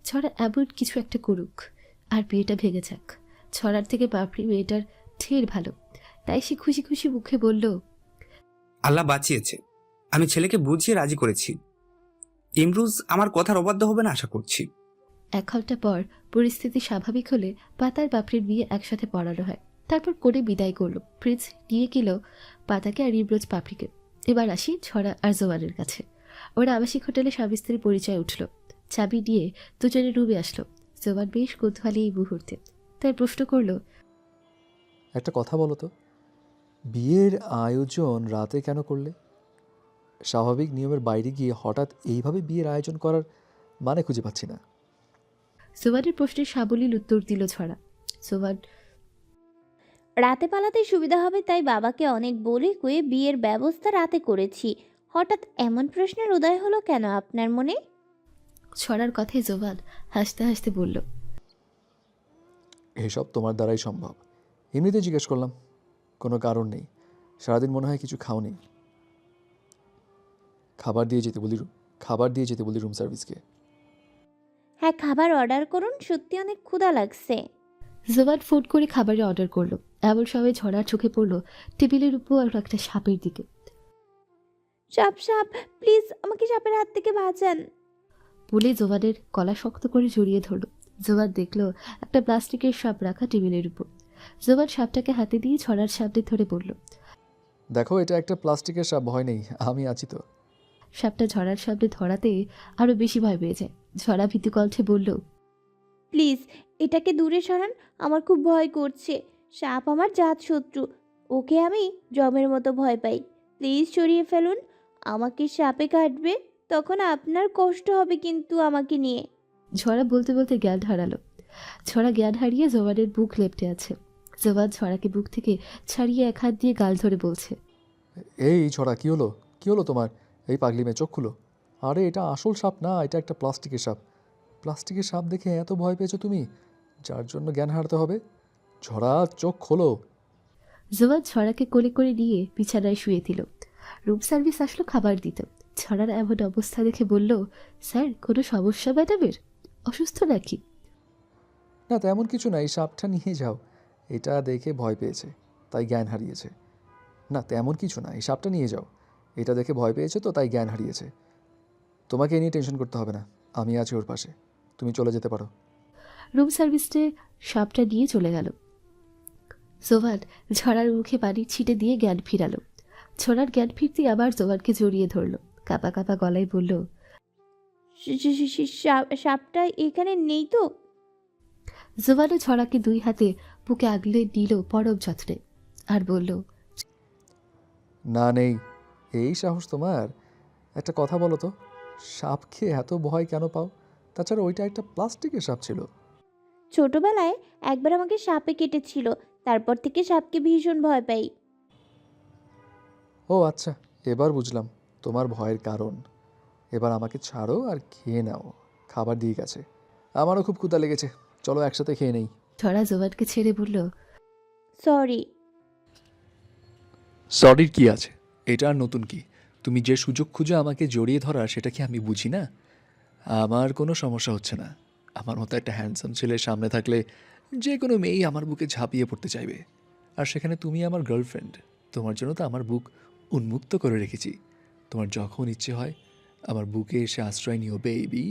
ছড়া এমন কিছু একটা করুক আর বিয়েটা ভেঙে যাক। ছড়ার থেকে পাপড়ি মেয়েটার ঢের ভালো, তাই সে খুশি খুশি মুখে বলল, আল্লাহ বাঁচিয়েছে, আমি ছেলেকে বুঝিয়ে রাজি করেছি। ইমরুজ আমার কথার অবাধ্য হবে না আশা করছি। 1 ঘন্টা পর পরিস্থিতি স্বাভাবিক হলে পাতার পাপড়ির বিয়ে একসাথে পড়ানো হয়। তারপর করে বিদায় করলো। প্রিন্স নিয়ে গেল পাতাকে আর ইমরোজ পাপড়িকে। এবার আসি ছড়া আর জোয়ানের কাছে। ওরা আবাসিক হোটেলে স্বামী স্ত্রীর পরিচয় উঠল। চাবি দিয়ে দুজনে রুমে আসলো। জোয়ান বেশ কৌতূহলী এই মুহূর্তে, তাই প্রশ্ন করলো, একটা কথা বলো তো, বিয়ের আয়োজন রাতে কেন করলে? স্বাভাবিক নিয়মের বাইরে গিয়ে হঠাৎ এইভাবে বিয়ের আয়োজন করার মানে খুঁজে পাচ্ছি না। জোয়ানের প্রশ্নের সাবলীল উত্তর দিল ছড়া। জোয়ান, রাতে পালাতে সুবিধা হবে তাই বাবাকে অনেক বলে কয়ে বিয়ের ব্যবস্থা রাতে করেছি। হঠাৎ এমন প্রশ্নের উদয় হলো কেন আপনার মনে? ছড়ার কথায় জোয়ান হাসতে হাসতে বলল, এসব তোমার দ্বারাই সম্ভব। এমনিতে জিজ্ঞেস করলাম, কোনো কারণ নেই। সারাদিন মনে হয় কিছু খাওনি। খাবার দিয়ে যেতে বলি রুম সার্ভিসকে। হ্যাঁ, খাবার অর্ডার করুন, সত্যি অনেক ক্ষুধা লাগছে। জোবান ফোন করে খাবারের অর্ডার করলো। এমন সময় ঝড়ার চোখে পড়লো টেবিলের উপর একটা সাপের দিকে। সাপ সাপ, প্লিজ আমাকে সাপের হাত থেকে বাঁচান। বলে জোবানের গলা শক্ত করে জড়িয়ে ধরলো। জোবান দেখলো একটা প্লাস্টিকের সাপ রাখা টেবিলের উপর। জোবান সাপটাকে হাতে দিয়ে ঝড়ার সামনে ধরে বলল, দেখো, এটা একটা প্লাস্টিকের সাপ, ভয় নেই, আমি আছি তো। সাপটা ঝড়ার সামনে ধরাতে আরো বেশি ভয় পেয়ে যায়। ঝড়া ভীতু কণ্ঠে বলল, প্লিজ এটাকে দূরে সরান, আমার খুব ভয় করছে। সাপ আমার জাত শত্রু, ওকে আমি জমের মতো ভয় পাই। প্লিজ সরিয়ে ফেলুন, আমাকে সাপে কাটবে, তখন আপনার কষ্ট হবে কিন্তু আমাকে নিয়ে। ঝড়া বলতে বলতে জ্ঞান হারালো। ঝড়া জ্ঞান হারিয়ে জোবানের বুক লেপটে আছে। জোবান ঝড়াকে বুক থেকে ছাড়িয়ে এক হাত দিয়ে গাল ধরে বলছে, এই ছড়া, কি হলো? কি হলো তোমার? এই পাগলি মেয়ে, চোখ খুলো। আরে এটা আসল সাপ না, এটা একটা প্লাস্টিকের সাপ। প্লাস্টিকের সাপ দেখে এত ভয় পেয়েছো তুমি, যার জন্য জ্ঞান হারাতে হবে? ঝড়া, চোখ খোলো। জোবান ঝড়াকে কোলে করে নিয়ে বিছানায় শুয়ে দিল। রুম সার্ভিস আসলো খাবার দিতে। ঝড়ার এমন অবস্থা দেখে বলল, স্যার কোনো সমস্যা ম্যাডামের? অসুস্থ নাকি? না, তেমন কিছু না, এই সাপটা নিয়ে যাও। এটা দেখে ভয় পেয়েছে, তাই জ্ঞান হারিয়েছে। না, তেমন কিছু না, এই সাপটা নিয়ে যাও। এটা দেখে ভয় পেয়েছে তো, তাই জ্ঞান হারিয়েছে। তোমাকে এ নিয়ে টেনশন করতে হবে না, আমি আছি ওর পাশে। তুমি চলে যেতে পারো। রুম সার্ভিসে সাপটা নিয়ে চলে গেল। জোবান ঝড়ার মুখে পানি ছিটে দিয়ে জ্ঞান ফিরালো। ঝড়ার জ্ঞান ফিরতে আবার জোবানকে জড়িয়ে ধরলো। কাঁপা কাঁপা গলায় বলল, সাপটা এখানে নেই তো? জোবানও ঝড়াকে দুই হাতে বুকে আগলে নিল পরম যত্নে আর বলল, না, নেই। এই সাহস তোমার? একটা কথা বলো তো, সাপ খেয়ে এত ভয় কেন পাও? তাছাড়া ওইটা একটা প্লাস্টিকের সাপ ছিল। ছোটবেলায় একবার আমাকে সাপে কেটেছিল, তারপর থেকে সাপকে ভীষণ ভয় পাই। ও আচ্ছা, এবার বুঝলাম তোমার ভয়ের কারণ। এবার আমাকে ছাড়ো আর খেয়ে নাও, খাবার দিয়ে গেছে। আমারও খুব ক্ষুধা লেগেছে, চলো একসাথে খেয়ে নেই। ঝড়া জোবানকে ছেড়ে বলল, সরি। সরির কি আছে? এটা আর নতুন কি? তুমি যে সুযোগ খুঁজে আমাকে জড়িয়ে ধরার, সেটা কি আমি বুঝি না? আমার কোনো সমস্যা হচ্ছে না। আমার মতো একটা হ্যান্ডসাম ছেলের সামনে থাকলে যে কোনো মেয়েই আমার বুকে ঝাঁপিয়ে পড়তে চাইবে। আর সেখানে তুমি আমার গার্লফ্রেন্ড, তোমার জন্য তো আমার বুক উন্মুক্ত করে রেখেছি। তোমার যখন ইচ্ছে হয় আমার বুকে এসে আশ্রয় নিও বেবি।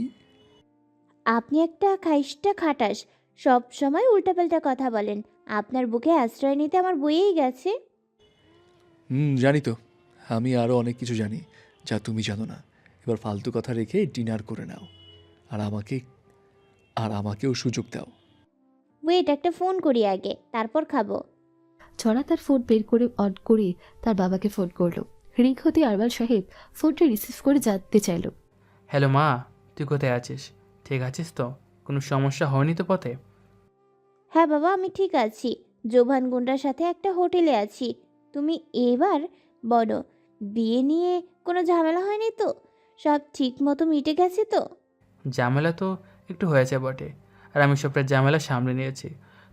আপনি একটা খাইস্টা খাটাস, সব সময় উল্টাপাল্টা কথা বলেন। আপনার বুকে আশ্রয় নিতে আমার বইয়েই গেছে। জানি তো, আমি আরও অনেক কিছু জানি যা তুমি জানো না। এবার ফালতু কথা রেখে ডিনার করে নাও, আর আমাকেও সুযোগ দাও। ওয়েট, একটা ফোন করি আগে, তারপর খাবো। ঝড়া তার ফোন বের করে অন করে তার বাবাকে ফোন করলো। রিং হতে আরবাল সাহেব ফোনটা রিসিভ করে জানতে চাইল, হ্যালো মা, তুই কোথায় আছিস? ঠিক আছিস তো? কোনো সমস্যা হয়নি তো পথে? হ্যাঁ বাবা, আমি ঠিক আছি। জোভান গুন্ডার সাথে একটা হোটেলে আছি। তুমি এবার বলো, বিয়ে নিয়ে কোনো ঝামেলা হয়নি তো? সব ঠিক মতো মিটে গেছে তো? ঝামেলা তো একটু হয়েছে বটে, আর আমি সবটা ঝামেলা সামলে নিয়েছি।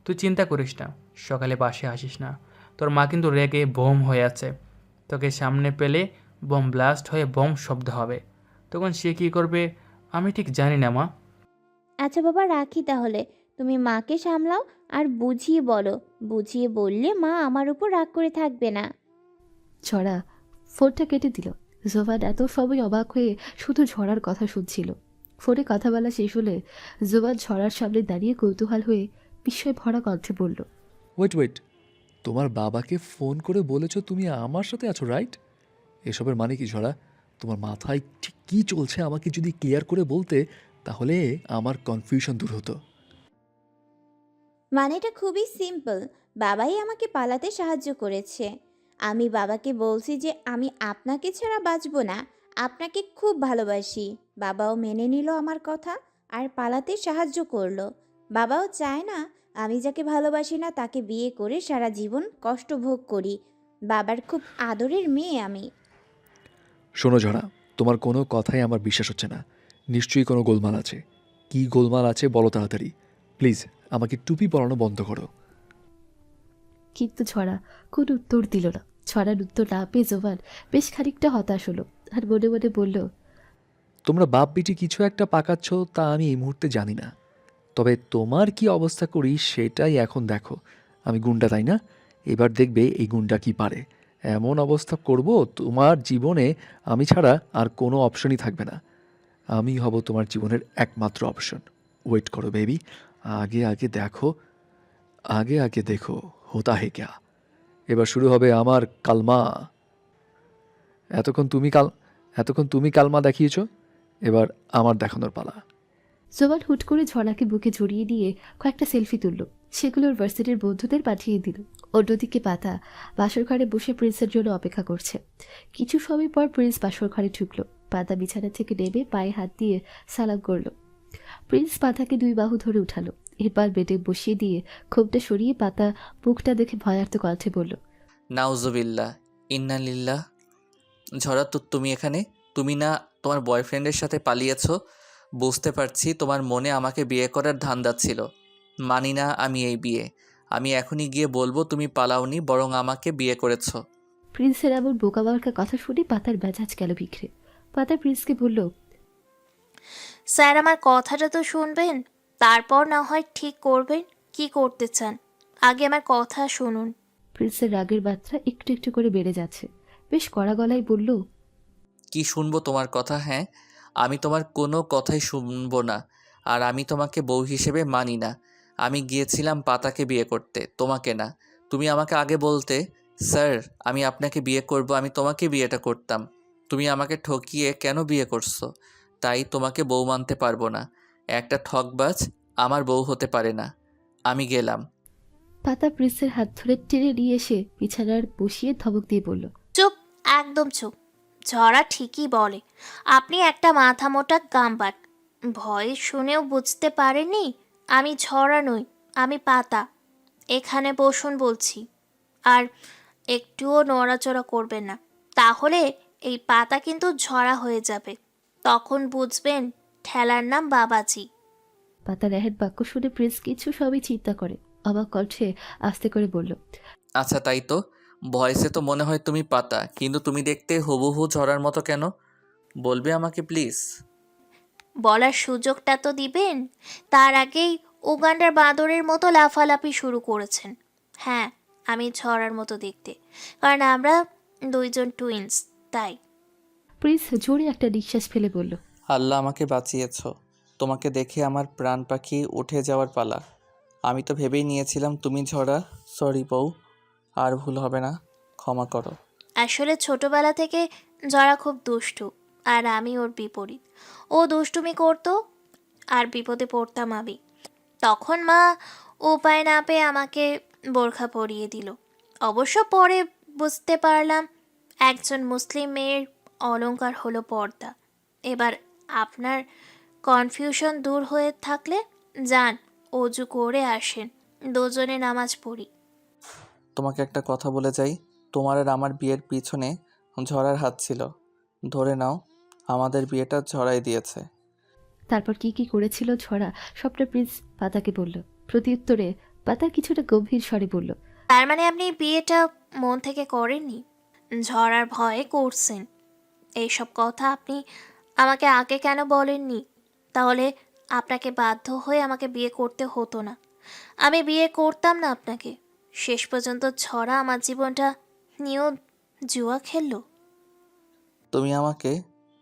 তুই চিন্তা করিস না, সকালে বাসে আসিস না। তোর মা কিন্তু রেগে বোম হয়ে আছে। তোকে সামনে পেলে বোম ব্লাস্ট হয়ে বোম শব্দ হবে, তখন সে কী করবে আমি ঠিক জানি না মা। আচ্ছা বাবা, রাখি তাহলে। তুমি মাকে সামলাও আর বুঝিয়ে বলো। বুঝিয়ে বললে মা আমার উপর রাগ করে থাকবে না। ঝড়া ফোনটা কেটে দিল। জোবান এত সবই অবাক হয়ে শুধু ঝড়ার কথা শুনছিল। ফোনে কথা বলা শেষ হলে জোবান ঝড়ার সামনে দাঁড়িয়ে কৌতূহল হয়ে বিস্ময় ভরা কণ্ঠে বলল, ওয়েট, তোমার বাবাকে ফোন করে বলেছো তুমি আমার সাথে আছো, রাইট? এসবের মানে কি ঝড়া? তোমার মাথায় ঠিক কী চলছে আমাকে যদি ক্লিয়ার করে বলতে, তাহলে আমার কনফিউশন দূর হতো। মানেটা খুবই সিম্পল। বাবাই আমাকে পালাতে সাহায্য করেছে। আমি বাবাকে বলছি যে আমি আপনাকে ছাড়া বাঁচবো না, আপনাকে খুব ভালোবাসি। বাবাও মেনে নিল আমার কথা আর পালাতে সাহায্য করলো। বাবাও চায় না আমি যাকে ভালোবাসি না তাকে বিয়ে করে সারা জীবন কষ্ট ভোগ করি। বাবার খুব আদরের মেয়ে আমি। শোনো ঝড়া, তোমার কোনো কথাই আমার বিশ্বাস হচ্ছে না। নিশ্চয়ই কোনো গোলমাল আছে। কি গোলমাল আছে বলো তাড়াতাড়ি। প্লিজ আমাকে টুপি পরানো বন্ধ করো। কিন্তু ঝড়া কোনো উত্তর দিল না। ছড়ার উত্তর না পেয়ে জোবান বেশ খানিকটা হতাশ হলো আর মনে মনে বলল, তোমরা বাপ বেটি কিছু একটা পাকাচ্ছ তা আমি এই মুহূর্তে জানি না। তবে তোমার কি অবস্থা করি সেটাই এখন দেখো। আমি গুন্ডা, তাই না? এবার দেখবে এই গুন্ডা কি পারে। এমন অবস্থা করব তোমার জীবনে আমি ছাড়া আর কোনো অপশনই থাকবে না। আমি হব তোমার জীবনের একমাত্র অপশন। ওয়েট করো বেবি, আগে আগে দেখো, আগে আগে দেখো হোতা হে ক্যা। এবার শুরু হবে আমার কালমা। এতক্ষণ তুমি কালমা দেখিয়েছ, এবার আমার দেখানোর পালা। জোবান হুট করে ঝড়াকে বুকে জড়িয়ে দিয়ে কয়েকটা সেলফি তুলল, সেগুলোর ভার্সিটির বন্ধুদের পাঠিয়ে দিল। অন্যদিকে পাতা বাসর ঘরে বসে প্রিন্সের জন্য অপেক্ষা করছে। কিছু সময় পর প্রিন্স বাসর ঘরে ঢুকলো। পাতা বিছানা থেকে নেমে পায়ে হাত দিয়ে সালাম করলো। প্রিন্স পাতাকে 2 বাহু ধরে উঠালো, এরপর বেডে বসিয়ে দিয়ে ক্ষোভটা সরিয়ে পাতা মুখটা দেখে ভয়ার্ত কণ্ঠে বলল, নাউজুবিল্লাহ, ইন্নালিল্লাহ। ঝরা, তো তুমি এখানে? তুমি না তোমার বয়ফ্রেন্ডের সাথে পালিয়েছো? বুঝতে পারছি তোমার মনে আমাকে বিয়ে করার ধান্দা ছিল। মানি না আমি এই বিয়ে। আমি এখনই গিয়ে বলবো তুমি পালাওনি, বরং আমাকে বিয়ে করেছো। প্রিন্সের এমন বোকাবারকা কথা শুনে পাতার মেজাজ গেল বিখরে। পাতা প্রিন্সকে বলল, স্যার আমার কথাটা তো শুনবেন, তারপর না হয় ঠিক করবেন কি করতে চান। আগে আমার কথা শুনুন। প্রিন্সের রাগের মাত্রা একটু একটু করে বেড়ে যাচ্ছে। বেশ কড়া গলায় বলল, কি শুনবো তোমার কথা? হ্যাঁ, আমি তোমার কোনো কথাই শুনবো না। আর আমি তোমাকে বউ হিসেবে মানি না। আমি গিয়েছিলাম পাতাকে বিয়ে করতে, তোমাকে না। তুমি আমাকে আগে বলতে, স্যার আমি আপনাকে বিয়ে করব, আমি তোমাকে বিয়েটা করতাম। তুমি আমাকে ঠকিয়ে কেন বিয়ে করছো? তাই তোমাকে বউ মানতে পারবো না। একটা ঠকবাজ আমার বউ হতে পারে না। আমি গেলাম। পাতা প্রিন্সের হাত ধরে টেনে নিয়ে এসে বিছানার বসিয়ে ধমক দিয়ে বলল, চুপ, একদম চুপ। ঝরা ঠিকই বলে, আপনি একটা মাথা মোটা গাম্বাট। ভয় শুনেও বুঝতে পারেননি আমি ঝরা নই, আমি পাতা। এখানে বসুন বলছি। আর একটুও নড়াচড়া করবেন না, তাহলে এই পাতা কিন্তু ঝরা হয়ে যাবে। তখন বুঝবেন ঠেলার নাম বাবাজি। পাতার এহেন বাক্য শুনে প্রিন্স কিছু সবই চিন্তা করে অবাক কণ্ঠে আস্তে করে বলল, আচ্ছা তাই তো, ভয়েসে তো মনে হয় তুমি পাতা, কিন্তু তুমি দেখতে হুবহু ঝরার মতো কেন? বলবে আমাকে প্লিজ? বলার সুযোগটা তো দিবেন। তার আগেই উগান্ডার বাঁদরের মতো লাফালাফি শুরু করেছেন। হ্যাঁ, আমি ঝড়ার মতো দেখতে, কারণ আমরা 2 টুইন্স, তাই। প্রিন্স জোরে একটা নিঃশ্বাস ফেলে বলল, আল্লাহ আমাকে বাঁচিয়েছ। তোমাকে দেখে আমার প্রাণ পাখি উঠে যাওয়ার পালা। আমি তো ভেবেই নিয়েছিলাম তুমি ঝরা। সরি বউ, আর ভুল হবে না, ক্ষমা করো। আসলে ছোটবেলা থেকে জরা খুব দুষ্টু, আর আমি ওর বিপরীত। ও দুষ্টুমি করতো আর বিপদে পড়তাম আমি। তখন মা উপায় না পেয়ে আমাকে বোরখা পরিয়ে দিল। অবশ্য পরে বুঝতে পারলাম একজন মুসলিম মেয়ের অলংকার হলো পর্দা। এবার আপনার কনফিউশন দূর হয়ে থাকলে যান, অজু করে আসেন, দুজনে নামাজ পড়ি। তোমাকে একটা কথা বলে যাই, তোমার আর আমার বিয়ের পিছনে ঝড়ার হাত ছিল। ধরে নাও আমাদের বিয়েটা ঝড়াই দিয়েছে। তারপর কি কি করেছিল ঝরা সবটা প্রিন্স পাতাকে বলল। প্রত্যুত্তরে পাতা কিছুটা গম্ভীর স্বরে বলল, তার মানে আপনি বিয়েটা মন থেকে করেননি, ঝড়ার ভয়ে করছেন। এইসব কথা আপনি আমাকে আগে কেন বলেননি? তাহলে আপনাকে বাধ্য হয়ে আমাকে বিয়ে করতে হতো না। আমি বিয়ে করতাম না আপনাকে। শেষ পর্যন্ত ঝড়া আমার জীবনটা নিয়েও জুয়া খেললো। তুমি আমাকে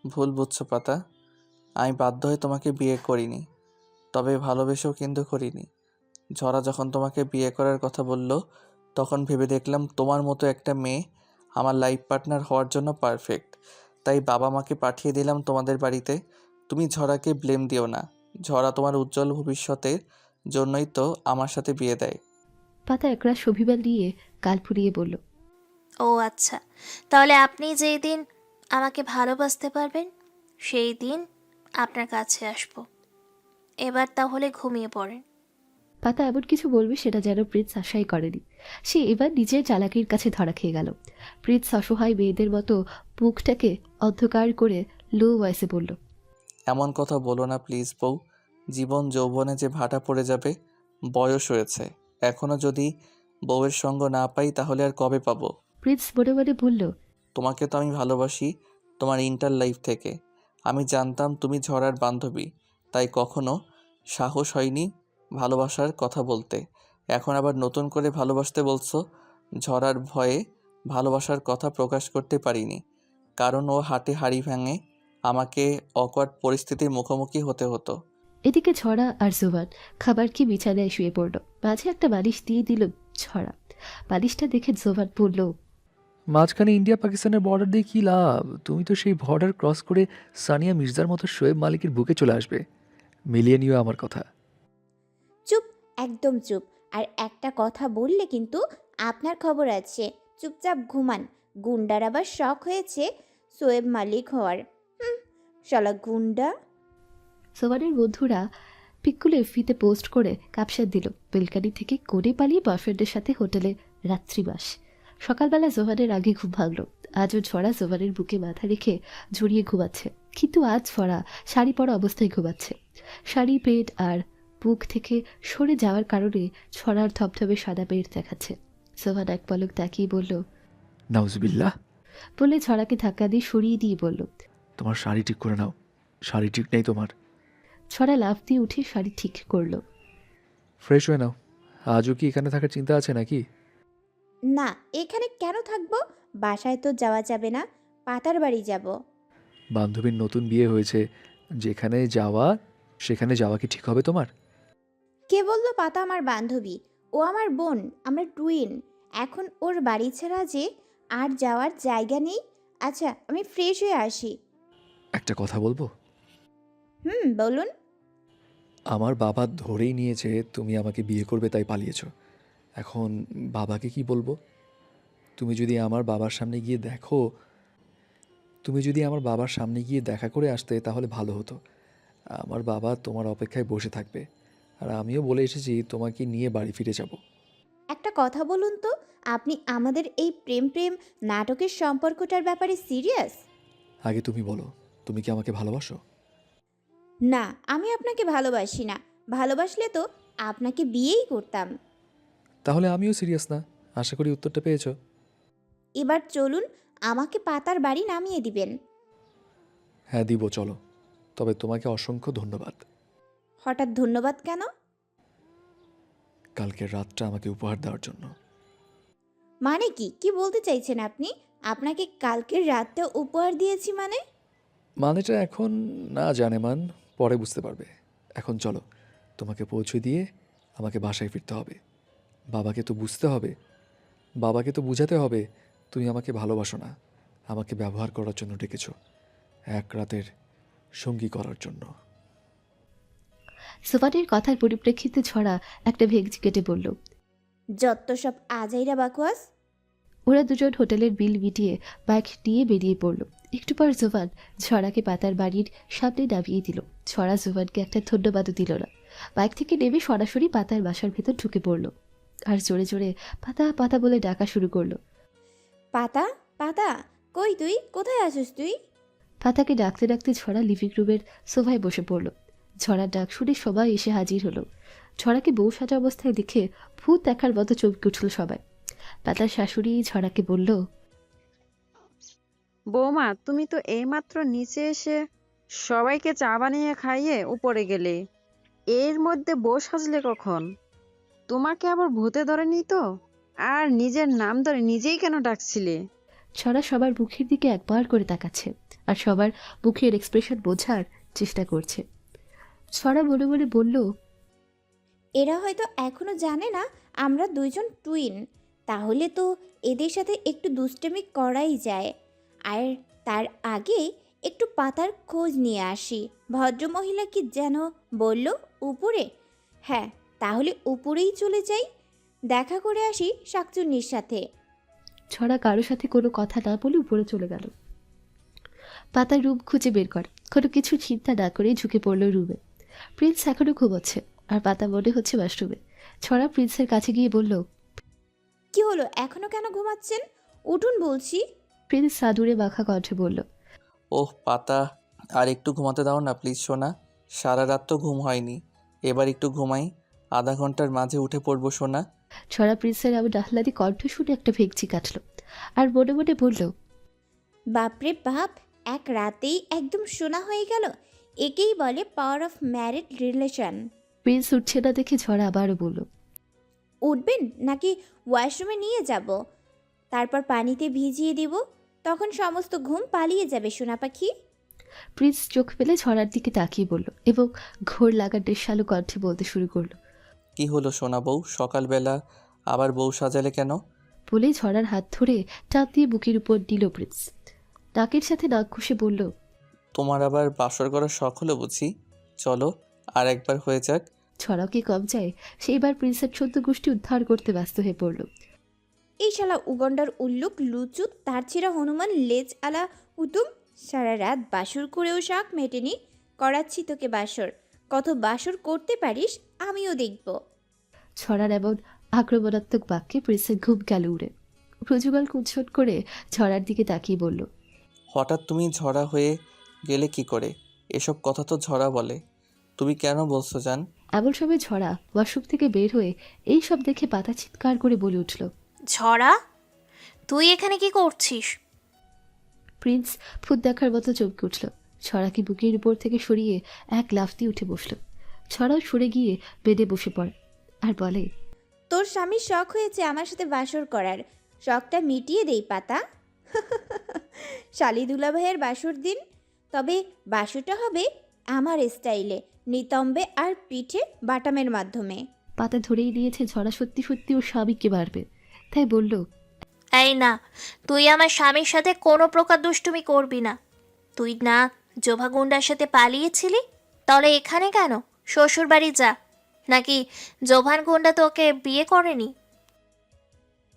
ভুল বুঝছো পাতা। আমি বাধ্য হয়ে তোমাকে বিয়ে করিনি, তবে ভালোবেসেও কিন্তু করিনি। ঝরা যখন তোমাকে বিয়ে করার কথা বলল, তখন ভেবে দেখলাম তোমার মতো একটা মেয়ে আমার লাইফ পার্টনার হওয়ার জন্য পারফেক্ট। তাই বাবা মাকে পাঠিয়ে দিলাম তোমাদের বাড়িতে। তুমি ঝরাকে ব্লেম দিও না। ঝরা তোমার উজ্জ্বল ভবিষ্যতের জন্যই তো আমার সাথে বিয়ে দেয়। পাতা একরাশ অভিমান নিয়ে কাল ফুরিয়ে বলল, ও আচ্ছা, তাহলে আপনি যেই দিন আমাকে ভালোবাসতে পারবেন সেই দিন আপনার কাছে আসবো। এবার তাহলে ঘুমিয়ে পড়েন। পাতা এমন কিছু বলবে সেটা যেন প্রিন্স আশাই করেনি। সে এবার নিজের চালাকির কাছে ধরা খেয়ে গেল। প্রিন্স অসহায় মেয়েদের মতো মুখটাকে অন্ধকার করে লো ভয়েসে বলল, এমন কথা বলো না প্লিজ বউ। জীবন যৌবনে যে ভাটা পড়ে যাবে। বয়স হয়েছে, এখনো যদি বউয়ের সঙ্গ না পাই তাহলে আর কবে পাবো? প্রিন্স মনে মনে বলল, তোমাকে তো আমি ভালোবাসি তোমার ইন্টার লাইফ থেকে। আমি জানতাম তুমি ঝড়ার বান্ধবী, তাই কখনো সাহস হয়নি ভালোবাসার কথা বলতে, এখন আবার নতুন করে ভালোবাসতে বলছো। ঝড়ার ভয়ে ভালোবাসার কথা প্রকাশ করতে পারিনি, কারণ ও হাটে হাড়ি ভাঙে, আমাকে অকওয়ার্ড পরিস্থিতির মুখোমুখি হতে হতো। এদিকে ছড়া আর জোবান খাবার খেয়ে বিছানায় শুয়ে পড়ল। মাঝে একটা বালিশ দিয়ে দিল ছড়া। বালিশটা দেখে জোবান বলল, মাঝখানে ইন্ডিয়া পাকিস্তানের বর্ডার দিয়ে কী লাভ? তুমি তো সেই বর্ডার ক্রস করে সানিয়া মির্জার মতো শোয়েব মালিকের বুকে চলে আসবে। মিলিয়ে নিও আমার কথা। চুপ, একদম চুপ। আর একটা কথা বললে কিন্তু আপনার খবর আছে। চুপচাপ ঘুমান। গুন্ডার আবার শখ হয়েছে সোয়েব মালিক হওয়ার। শালা গুন্ডা। জোবানের বন্ধুরা পিকুলে এফবিতে পোস্ট করে ক্যাপশন দিল, বেলকানি থেকে করে পালিয়ে বয়ফ্রেন্ডের সাথে হোটেলে রাত্রিবাস। সকালবেলা জোবানের আগে ঘুম ভাঙল। আজও ছড়া জোবানের বুকে মাথা রেখে জড়িয়ে ঘুমাচ্ছে, কিন্তু আজ ছড়া শাড়ি পরা অবস্থায় ঘুমাচ্ছে। শাড়ি পেট আর বুক থেকে সরে যাওয়ার কারণে ছড়ার থপথপে সাদা পেট দেখাচ্ছে। জোবান এক পলক তাকিয়ে বলল, নাউজুবিল্লাহ। বলে ছড়াকে ধাক্কা দিয়ে সরিয়ে দিয়ে বলল, তোমার শাড়ি ঠিক করে নাও, শাড়ি ঠিক নেই তোমার। ছড়া লাফ দিয়ে উঠে শাড়ি ঠিক করলো। ফ্রেশ হয়ে নাও। আজও কি এখানে থাকার চিন্তা আছে নাকি? না, এখানে কেন থাকবো? বাসায় তো যাওয়া যাবে না, পাতার বাড়ি যাব। বান্ধবীর নতুন বিয়ে হয়েছে, যেখানে যাওয়া সেখানে যাওয়া কি ঠিক হবে তোমার? কে বললো পাতা আমার বান্ধবী? ও আমার বোন, আমরা টুইন। এখন ওর বাড়ি ছাড়া যে আর যাওয়ার জায়গা নেই। আচ্ছা, আমি ফ্রেশ হয়ে আসি। একটা কথা বলবো? বলুন। আমার বাবা ধরেই নিয়েছে তুমি আমাকে বিয়ে করবে, তাই পালিয়েছো। এখন বাবাকে কি বলবো? তুমি যদি আমার বাবার সামনে গিয়ে দেখা করে আসতে তাহলে ভালো হতো। আমার বাবা তোমার অপেক্ষায় বসে থাকবে, আর আমিও বলে এসেছি তোমাকে নিয়ে বাড়ি ফিরে যাব। একটা কথা বলুন তো, আপনি আমাদের এই প্রেম প্রেম নাটকের সম্পর্কটার ব্যাপারে সিরিয়াস? আগে তুমি বলো, তুমি কি আমাকে ভালোবাসো? না, আমি আপনাকে ভালোবাসি না। ভালোবাসলে তো আপনাকে বিয়েই করতাম। তাহলে আমিও সিরিয়াস না। আশা করি উত্তরটা পেয়েছো। এবার চলুন, আমাকে পাতার বাড়ি নামিয়ে দিবেন। হ্যাঁ দিব, চলো। তবে তোমাকে অসংখ্য ধন্যবাদ। হঠাৎ ধন্যবাদ কেন? কালকের রাতটা আমাকে উপহার দেওয়ার জন্য। মানে কি কি বলতে চাইছেন আপনি? আপনাকে কালকের রাতটা উপহার দিয়েছি মানে? মানেটা এখন না জানে মান, পরে বুঝতে পারবে। এখন চলো, তোমাকে পৌঁছে দিয়ে আমাকে বাসায় ফিরতে হবে। বাবাকে তো বুঝতে হবে, বাবাকে তো বুঝাতে হবে তুমি আমাকে ভালোবাসো না, আমাকে ব্যবহার করার জন্য ডেকেছো, এক রাতের সঙ্গী করার জন্য। জোবানের কথার পরিপ্রেক্ষিতে ছড়া একটা ভেঙচি কেটে বলল, যত সব আজাইরা বাকওয়াস। ওরা দুজন হোটেলের বিল মিটিয়ে বাইক নিয়ে বেরিয়ে পড়ল। একটু পর জোবান ছড়াকে পাতার বাড়ির সামনে নামিয়ে দিল। ছড়া জোবানকে একটা ধন্যবাদও দিল না। বাইক থেকে নেমে সরাসরি পাতার বাসার ভেতর ঢুকে পড়ল আর জোরে জোরে পাতা পাতা বলে ডাকা শুরু করলো। পাতা, পাতা, কই তুই? কোথায় আছিস তুই? পাতাকে ডাকতে ডাকতে ছড়া লিভিং রুমের সোফায় বসে পড়ল। ছড়ার ডাক শুনে সবাই এসে হাজির হলো। ছড়াকে বউ সাজা অবস্থায় দেখে ভূত দেখার মতো চমকে উঠল সবাই। পাতার শাশুড়ি ছড়াকে বলল, বৌমা, তুমি তো এইমাত্র নিচে এসে সবাইকে চা বানিয়ে খাইয়ে উপরে গেলে, এর মধ্যে বউ সাজলে কখন? তোমাকে আবার ভূতে ধরেনি তো? আর নিজের নাম ধরে নিজেই কেন ডাকছিলে? ছড়া সবার মুখের দিকে একবার করে তাকাচ্ছে আর সবার মুখের এক্সপ্রেশন বোঝার চেষ্টা করছে। ছড়া মনে মনে বলল, এরা হয়তো এখনো জানে না আমরা দুইজন টুইন। তাহলে তো এদের সাথে একটু দুষ্টামি করাই যায়। আর তার আগে একটু পাতার খোঁজ নিয়ে আসি। ভদ্রমহিলা কি যেন বলল উপরে? হ্যাঁ, তাহলে উপরেই চলে যাই, দেখা করে আসি শাকচুন্নির সাথে। ছড়া কারো সাথে কোনো কথা না বলে উপরে চলে গেল। পাতা রুম খুঁজে বের করে, কোনো কিছু চিন্তা না করে ঝুঁকে পড়ল রুমে। প্রিন্স এখনো ঘুমোচ্ছে আর পাতা মনে হচ্ছে ওয়াশরুমে। ছড়া প্রিন্সের কাছে গিয়ে বলল, কি হলো, এখনো কেন ঘুমাচ্ছেন? উঠুন বলছি। প্রিন্স সাদুরে মাখা কণ্ঠে বলল, ওহ পাতা, আর একটু ঘুমাতে দাও না প্লিজ সোনা। সারা রাত তো ঘুম হয়নি, এবার একটু ঘুমাই, আধা ঘন্টার মাঝে উঠে পড়বো সোনা। ছড়া প্রিন্সের এমন আহ্লাদি কণ্ঠ শুনে একটা ভেঙচি কাটল আর মনে মনে বলল, বাপরে বাপ, এক রাতেই একদম সোনা হয়ে গেল। একেই বলে power of married relation. Prince উঠছে না দেখে ঝড় আবারও বলল, উঠবেন নাকি ওয়াশরুমে নিয়ে যাব, তারপর পানিতে ভিজিয়ে দিব, তখন সমস্ত ঘুম পালিয়ে যাবে সোনা পাখি। প্রিন্স চোখ ফেলে ঝড়ার দিকে তাকিয়ে বলল এবং ঘোর লাগা নেশালো কণ্ঠে বলতে শুরু করলো। কি হলো সোনা বউ, সকালবেলা আবার বউ সাজালে কেন? বলে ঝড়ার হাত ধরে টান দিয়ে বুকের উপর দিল প্রিন্স। নাকের সাথে নাক ঘষে বলল, তোমার আবার বাসর করার শখ হলো বুঝি? চলো আর একবার হয়ে যাক। ছড়াও কি কম যায়, সেইবার প্রিন্সের সদ্য গোষ্ঠী উদ্ধার করতে ব্যস্ত হয়ে পড়ল। এই শালা উগন্ডার উল্লুক লুচুত তার ছিঁড়া হনুমান লেজ আলা উতুম, সারা রাত বাসর করেও শাক মেটেনি, করাচ্ছি তোকে বাসর, কত বাসর করতে পারিস আমিও দেখব। ছড়ার এমন আক্রমণাত্মক বাক্যে প্রিন্সের ঘুম গেল উড়ে। প্রজুগাল কুঞ্চন করে ঝড়ার দিকে তাকিয়ে বলল, হঠাৎ তুমি ঝরা হয়ে গেলে কি করে? এসব কথা তো ঝরা বলে, তুমি কেন বলছো জান? এমন সময় ঝড়া ওয়াশরুম থেকে বের হয়ে এই সব দেখে পাতা চিৎকার করে বলে উঠল, ঝরা, তুই এখানে কি করছিস? প্রিন্স ভূত দেখার মতো চমকে উঠল। ছড়াকে বুকের উপর থেকে সরিয়ে এক লাফ দিয়ে উঠে বসল। ছড়াও সরে গিয়ে বেডে বসে পড়ে আর বলে, তোর স্বামীর শখ হয়েছে আমার সাথে বাসর করার, শখটা মিটিয়ে দেই পাতা। শালি দুলাভাইয়ের বাসর দিন, তবে বাসরটা হবে আমার স্টাইলে, নিতম্বে আর পিঠে বাটামের মাধ্যমে। পাতা ধরেই নিয়েছে ঝড়া সত্যি সত্যি ওর স্বামীকে মারবে, তাই বলল, এই না, তুই আমার স্বামীর সাথে কোনো প্রকার দুষ্টুমি করবি না। তুই না জোভা গুন্ডার সাথে পালিয়েছিলি, তাহলে এখানে কেন? শ্বশুর বাড়ি যা। নাকি জোভান গুন্ডা তোকে বিয়ে করেনি?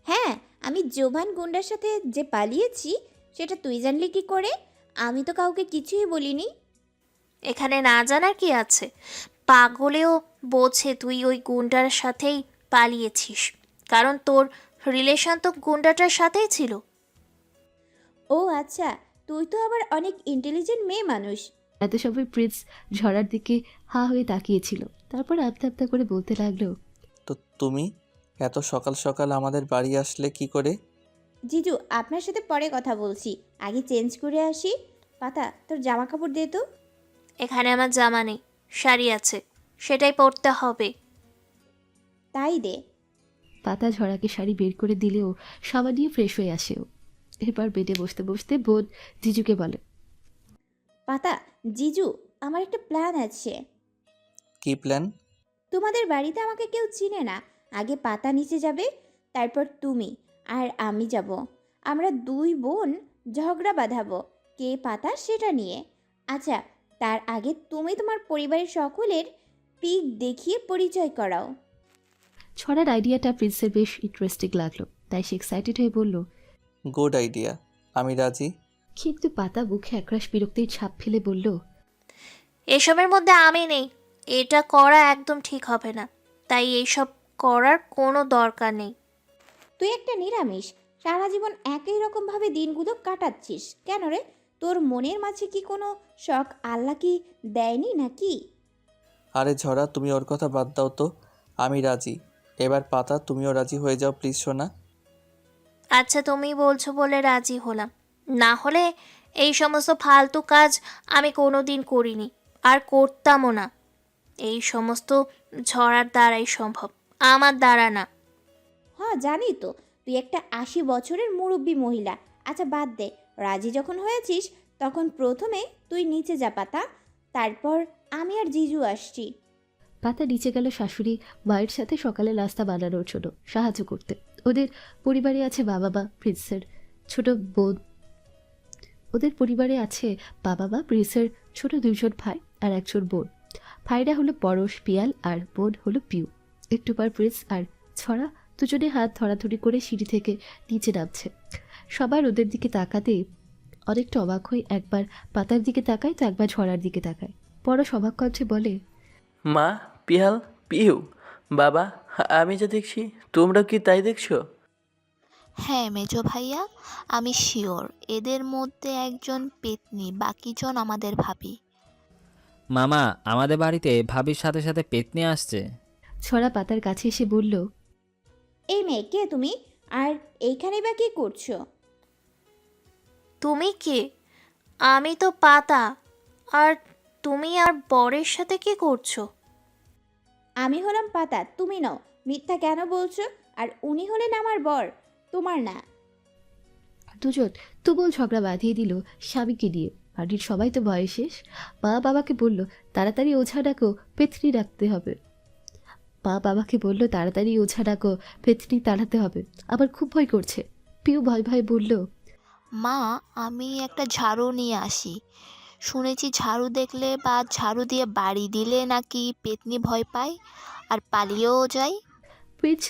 হ্যাঁ, আমি জোভান গুন্ডার সাথে যে পালিয়েছি সেটা তুই জানলি কি করে? আমি তো কাউকে কিছুই বলিনি। এখানে না জানার কি আছে? পাগলেও বোঝে তুই ওই গুন্ডার সাথেই পালিয়েছিস, কারণ তোর রিলেশন তো গুন্ডাটার সাথেই ছিল। ও আচ্ছা, তুই তো আবার অনেক ইন্টেলিজেন্ট মেয়ে মানুষ। এত সময় প্রিন্স ঝড়ার দিকে হা হয়ে তাকিয়েছিল, তারপর আবদা আবদা করে বলতে লাগলো, তো তুমি এত সকাল সকাল আমাদের বাড়ি আসলে কি করে? জিজু, আপনার সাথে পরে কথা বলছি, আগে চেঞ্জ করে আসি। পাতা, তোর জামা কাপড় দে তো। এখানে আমার জামা নেই, শাড়ি আছে, সেটাই পরতে হবে। তাই দে। পাতা ঝড়াকে শাড়ি বের করে দিলেও সাবা নিয়ে ফ্রেশ হয়ে আসেও। এরপর বেডে বসতে বসতে বোন জিজুকে বলে, পাতা, জিজু, আমার একটা প্ল্যান আছে। কি প্ল্যান? তোমাদের বাড়িতে আমাকে কেউ চিনে না, আগে পাতা নিচে যাবে, তারপর তুমি আর আমি যাব। আমরা দুই বোন ঝগড়া বাঁধাবো কে পাতা সেটা নিয়ে। আচ্ছা, তার আগে তুমি তোমার পরিবারের সকলের পিক দেখিয়ে পরিচয় করাও। ছড়ার আইডিয়াটা প্রিন্সের বেশ ইন্টারেস্টিং লাগলো, তাই সে এক্সাইটেড হয়ে বলল, গুড আইডিয়া, আমি রাজি। কিন্তু পাতা মুখে একরাশ বিরক্তির ছাপ ফেলে বলল, এসবের মধ্যে আমি নেই, এটা করা একদম ঠিক হবে না, তাই এইসব করার কোনো দরকার নেই। তুই একটা নিরামিষ, সারা জীবন একই রকমভাবে দিনগুলো কাটাচ্ছিস কেন রে? তোর মনের মাঝে কি কোনো শখ আল্লাহ কি দেয়নি নাকি? আরে ঝরা, তুমি ওর কথা বাদ দাও তো, আমি রাজি। এবার পাতা, তুমিও রাজি হয়ে যাও প্লিজ সোনা। আচ্ছা, তুমি বলছো বলে রাজি হলাম, না হলে এই সমস্ত ফালতু কাজ আমি কোনো দিন করিনি আর করতামও না। এই সমস্ত ঝড়ার দ্বারাই সম্ভব, আমার দ্বারা না। হ্যাঁ জানি তো, তুই একটা 80 বছরের মুরব্বী মহিলা। আচ্ছা বাদ দে, রাজি যখন হয়েছিস তখন প্রথমে তুই নিচে যা পাতা, তারপর আমি আর জিজু আসছি। পাতা নিচে গেল শাশুড়ি মায়ের সাথে সকালে নাস্তা বানানোর জন্য সাহায্য করতে। ওদের পরিবারে আছে বাবা মা, প্রিন্সের ছোট বোন। ওদের পরিবারে আছে বাবা মা, প্রিন্সের ছোট দুইজন ভাই আর একজন বোন। ভাইরা হলো পরশ, পিয়াল আর বোন হলো পিউ। একটু পর প্রিন্স আর ছড়া দুজনে হাত ধরাধরি করে সিঁড়ি থেকে নিচে নামছে। সবার ওদের দিকে তাকাতে অনেকটা অবাক হয়ে একবার পাতার দিকে তাকায় তো একবার ঝড়ার দিকে তাকায়। পরশ অবাক কণ্ঠে বলে, মা, পিয়াল, পিউ, বাবা, আমি যা দেখছি তোমরা কি তাই দেখছো? হ্যাঁ মেজো ভাইয়া, আমি শিওর এদের মধ্যে একজন পেতনি, বাকিজন আমাদের ভাবি। মামা, আমাদের বাড়িতে ভাবির সাথে সাথে পেতনি আসছে। ছড়া পাতার কাছে এসে বলল, এই মেয়ে কে তুমি, আর এইখানে বা কি করছো? তুমি কে? আমি তো পাতা। আর তুমি আর বরের সাথে কি করছো? আমি হলাম পাতা, তুমি নও। মিথ্যা কেন বলছো? আর উনি হলেন আমার বর, তোমার না। দুজন তুমুল ঝগড়া বাঁধিয়ে দিল স্বামীকে নিয়ে। বাড়ির সবাই তো ভয়ে শেষ। মা বাবাকে বলল তাড়াতাড়ি ওঝা ডাকো, পেতনি ডাকতে হবে। তাড়াতাড়ি ওঝা ডাকো, পেতনি তাড়াতে হবে। আবার খুব ভয় করছে। পিউ ভয় ভয় বলল, মা, আমি একটা ঝাড়ু নিয়ে আসি। শুনেছি ঝাড়ু দেখলে বা ঝাড়ু দিয়ে বাড়ি দিলে নাকি পেতনি ভয় পায় আর পালিয়েও যায়। প্রিন্স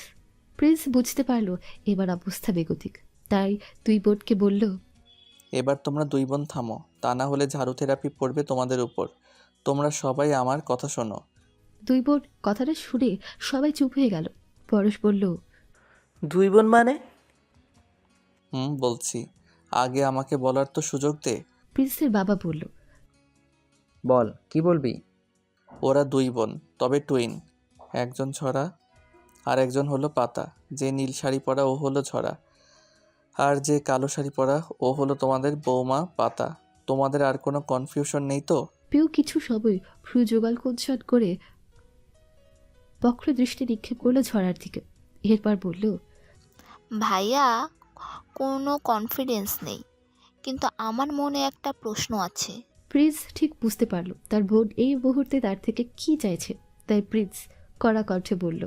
প্রিন্স বুঝতে পারলো এবার অবস্থা বেগতিক। তাই দুই বোনকে বলল, এবার তোমরা দুই বোন থামো, তা না হলে ঝাড়ু থেরাপি পড়বে তোমাদের উপর। তোমরা সবাই আমার কথা শোনো। দুই বোন কথাটা শুনে সবাই চুপ হয়ে গেল। পরশ বলল, দুই বোন মানে? বলছি, আগে আমাকে বলার তো সুযোগ দে। প্রিন্সের বাবা বলল, বল, কি বলবি? ওরা দুই বোন, তবে টুইন। একজন ছড়া আর একজন হলো পাতা। যে নীল শাড়ি পরা ও হলো ছড়া, আর যে কালো শাড়ি পরা ও হলো তোমাদের বৌমা পাতা। তোমাদের আর কোনো কনফিউশন নেই তো? পিউ কিছু সময় ভ্রু যোগাল কোঞ্চন করে বক্র দৃষ্টি নিক্ষেপ করলো ঝড়ার দিকে। এরপর বলল, ভাইয়া, কোনো কনফিডেন্স নেই, কিন্তু আমার মনে একটা প্রশ্ন আছে। প্রিন্স ঠিক বুঝতে পারল তার বোন এই মুহূর্তে তার থেকে কি চাইছে। তাই প্রিন্স কড়া কণ্ঠে বলল,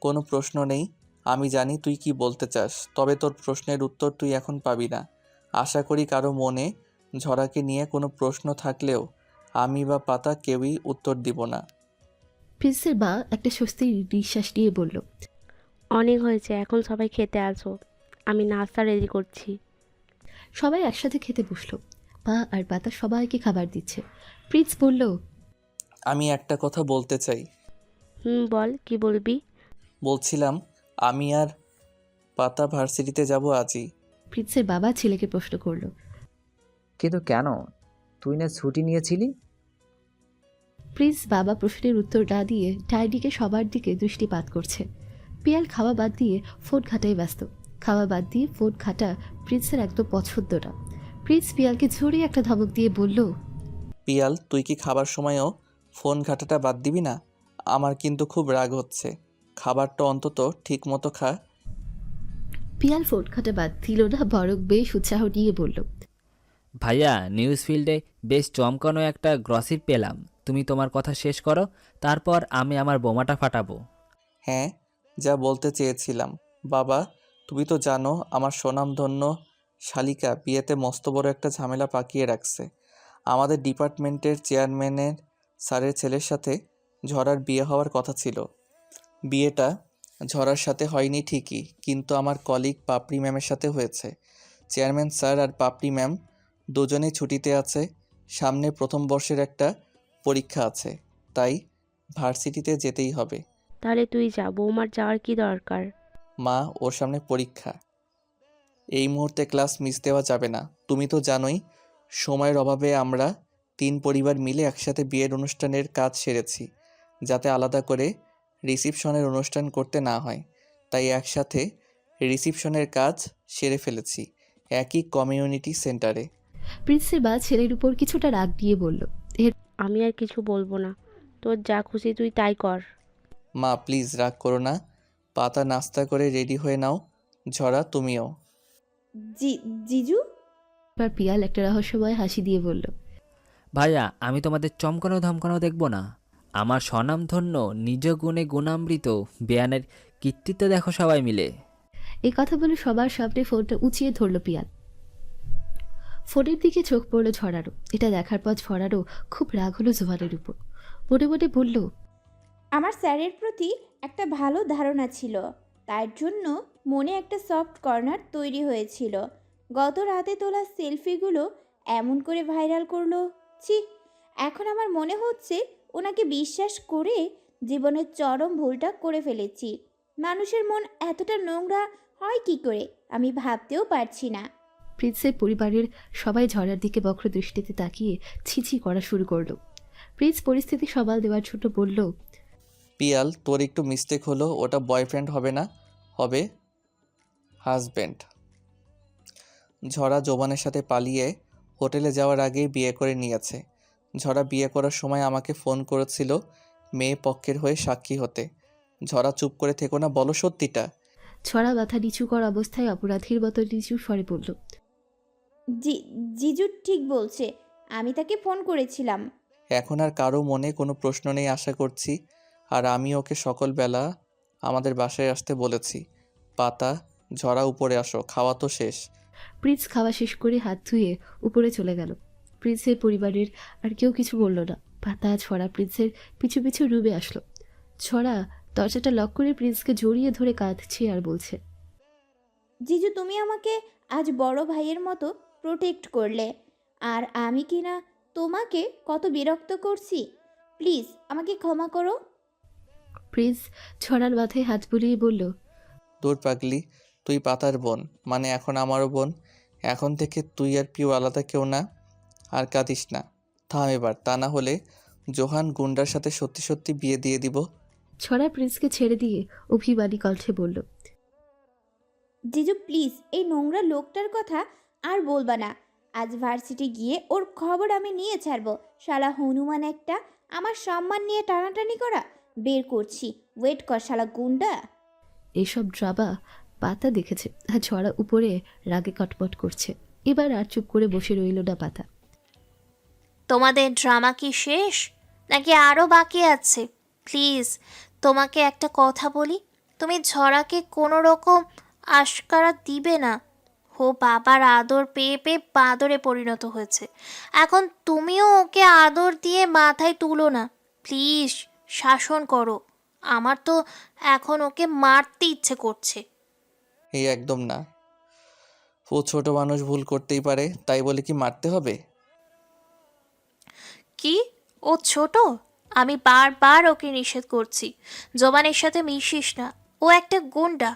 কোনো প্রশ্ন নেই। আমি জানি তুই কি বলতে চাস, তবে তোর প্রশ্নের উত্তর তুই এখন পাবি না। আশা করি কারো মনে ঝড়াকে নিয়ে কোনো প্রশ্ন থাকলেও আমি বা পাতা কেউই উত্তর দিব না। প্রিন্সের মা একটা স্বস্তির নিঃশ্বাস নিয়ে বলল, অনেক হয়েছে, এখন সবাই খেতে আসো, আমি নাস্তা রেডি করছি। সবাই একসাথে খেতে বসলো। মা আর পাতা সবাইকে খাবার দিচ্ছে। প্রিন্স বলল, আমি একটা কথা বলতে চাই। বল, কি বলবি? বলছিলাম, আমি আর পাতা ভার্সিটিতে যাব আজই। প্রিন্সের বাবা ছেলেকে প্রশ্ন করলো, কিন্তু কেন? তুই না ছুটি নিয়েছিলি? প্রিন্স বাবা প্রশ্নের উত্তর না দিয়ে ডাইনিকে সবার দিকে দৃষ্টিপাত করছে। পিয়াল খাওয়া বাদ দিয়ে ফোন ঘাটায় ব্যস্ত। খাওয়া বাদ দিয়ে ফোন ঘাটা প্রিন্সের একদম পছন্দ না। প্রিন্স পিয়ালকে ঝরে একটা ধমক দিয়ে বলল, পিয়াল, তুই কি খাবার সময়ও ফোন ঘাটাটা বাদ দিবি না? আমার কিন্তু খুব রাগ হচ্ছে। খাবারটা অন্তত ঠিক মতো খা। পিয়াল ফোন ঘাটা বাদ দিল না, বরং বেশ উৎসাহ নিয়ে বলল, ভাইয়া, নিউজ ফিল্ডে বেশ চমকানো একটা গ্রসিপ পেলাম। তুমি তোমার কথা শেষ করো, তারপর আমি আমার বোমাটা ফাটাবো। হ্যাঁ, যা বলতে চেয়েছিলাম। বাবা, তুমি তো জানো আমার স্বনামধন্য শালিকা বিয়েতে মস্ত বড় একটা ঝামেলা পাকিয়ে রাখছে। আমাদের ডিপার্টমেন্টের চেয়ারম্যানের স্যারের ছেলের সাথে ঝড়ার বিয়ে হওয়ার কথা ছিল। বিয়েটা ঝড়ার সাথে হয়নি ঠিকই, কিন্তু আমার কলিগ পাপড়ি ম্যামের সাথে হয়েছে। চেয়ারম্যান স্যার আর পাপড়ি ম্যাম দুজনেই ছুটিতে আছে। সামনে প্রথম বর্ষের একটা পরীক্ষা আছে, তাই ভার্সিটিতে যেতেই হবে। তাহলে তুই যা, বৌমার যাওয়ার কি দরকার? মা, ওর সামনে পরীক্ষা, এই মুহূর্তে ক্লাস মিস দেওয়া যাবে না। তুমি তো জানোই সময়ের অভাবে আমরা তিন পরিবার মিলে একসাথে বিয়ের অনুষ্ঠানের কাজ সেরেছি, যাতে আলাদা করে রিসিপশনের অনুষ্ঠান করতে না হয়। তাই একসাথে রিসিপশনের কাজ সেরে ফেলেছি একই কমিউনিটি সেন্টারে। প্রিন্সের মা ছেলের উপর কিছুটা রাগ দিয়ে বলল, আমি আর কিছু বলবো না, তোর যা খুশি তুই তাই কর। মা প্লিজ রাগ করো না। পাতা নাস্তা করে রেডি হয়ে নাও। ঝরা, তুমিও। জিজু? এবার পিয়াল একটা রহস্যময় হাসি দিয়ে বলল, ভাইয়া, আমি তোমাদের চমকানো ধমকানো দেখব না। আমার স্বনামধন্য নিজ গুণে গুণামৃত বেয়ানের কীর্তিত্ব দেখো সবাই মিলে। এই কথা বলে সবার সামনে ফোনটা উঁচিয়ে ধরল পিয়াল। ফোনের দিকে চোখ পড়লো ঝড়ারও। এটা দেখার পর ঝড়ারও খুব রাগ হলো জোয়ানের উপর। মনে মনে বলল, আমার স্যারের প্রতি একটা ভালো ধারণা ছিল, তার জন্য মনে একটা সফট কর্নার তৈরি হয়েছিল। গত রাতে তোলা সেলফিগুলো এমন করে ভাইরাল করলো। ছি, এখন আমার মনে হচ্ছে ওনাকে বিশ্বাস করে জীবনের চরম ভুলটা করে ফেলেছি। মানুষের মন এতটা নোংরা হয় কি করে আমি ভাবতেও পারছি না। প্রিন্সের পরিবারের সবাই ঝড়ার দিকে বক্র দৃষ্টিতে তাকিয়ে ছিছি করা শুরু করলো। প্রিন্স পরিস্থিতি সামাল দেওয়ার জন্য বলল, পিয়াল, তোর একটু মিস্টেক হলো। ওটা বয়ফ্রেন্ড হবে না, হবে হাজব্যান্ড। ঝড়া জোবানের সাথে পালিয়ে হোটেলে যাওয়ার আগেই বিয়ে করে নিয়েছে। ঝড়া বিয়ে করার সময় আমাকে ফোন করেছিল মেয়ে পক্ষের হয়ে সাক্ষী হতে। ঝরা চুপ করে থেকো না, বলো সত্যিটা। ছড়া মাথা নিচু করা অবস্থায় অপরাধীর মতো নিচু স্বরে বলল, জিজু ঠিক বলছে, আমি তাকে ফোন করেছিলাম। এখন আর কারো মনে কোনো প্রশ্ন নেই আশা করছি। আর আমি ওকে সকালবেলা আমাদের বাসায় আসতে বলেছি। পাতা, ঝরা উপরে আসো, খাওয়া তো শেষ। প্রিন্স খাওয়া শেষ করে হাত ধুয়ে উপরে চলে গেল। প্রিন্সের পরিবারের আর কেউ কিছু বলল না। পাতা ছড়া প্রিন্সের পিছু পিছু রুমে আসলো। ছড়া দরজাটা লক করে প্রিন্সকে জড়িয়ে ধরে কাঁদছে আর বলছে, জিজু তুমি আমাকে আজ বড় ভাইয়ের মতো প্রোটেক্ট করলে, আর আমি কিনা তোমাকে কত বিরক্ত করছি। প্লিজ আমাকে ক্ষমা করো। প্রিন্স ছড়ার মাথায় হাত বুলিয়ে বলল, দূর পাগলি, তুই পাতার বোন, মানে এখন আমারও বোন। এখন থেকে তুই আর পিউ আলাদা কেউ না। আর কাঁদিস না, থাম এবার, তা না হলে জোহান গুন্ডার সাথে সত্যি সত্যি বিয়ে দিয়ে দিব। ছড়া প্রিন্সকে ছেড়ে দিয়ে অভিমানী কণ্ঠে বলল, জিজু প্লিজ এই নোংরা লোকটার কথা আর বলবা না। আজ ভার্সিটি গিয়ে ওর খবর আমি নিয়ে ছাড়বো। শালা হনুমান একটা, আমার সম্মান নিয়ে টানাটানি করা। বের করছি, ওয়েট কর শালা গুন্ডা। এইসব ড্রামা পাতা দেখেছে আর ছড়া উপরে রাগে কটমট করছে। এবার আর চুপ করে বসে রইল না পাতা। তোমাদের ড্রামা কি শেষ নাকি আরও বাকি আছে? প্লিজ তোমাকে একটা কথা বলি, তুমি ঝড়াকে কোনো রকম আশকারা দিবে না। ও বাবার আদর পেয়ে পেয়ে বাদরে পরিণত হয়েছে, এখন তুমিও ওকে আদর দিয়ে মাথায় তুলো না। প্লিজ শাসন করো, আমার তো এখন ওকে মারতে ইচ্ছে করছে। এই একদম না, ও ছোট মানুষ, ভুল করতেই পারে, তাই বলে কি মারতে হবে? কি ও ছোট? আমি বারবার ওকে নিষেধ করছি, জবানের সাথে মিশিস না, ও একটা গুন্ডা,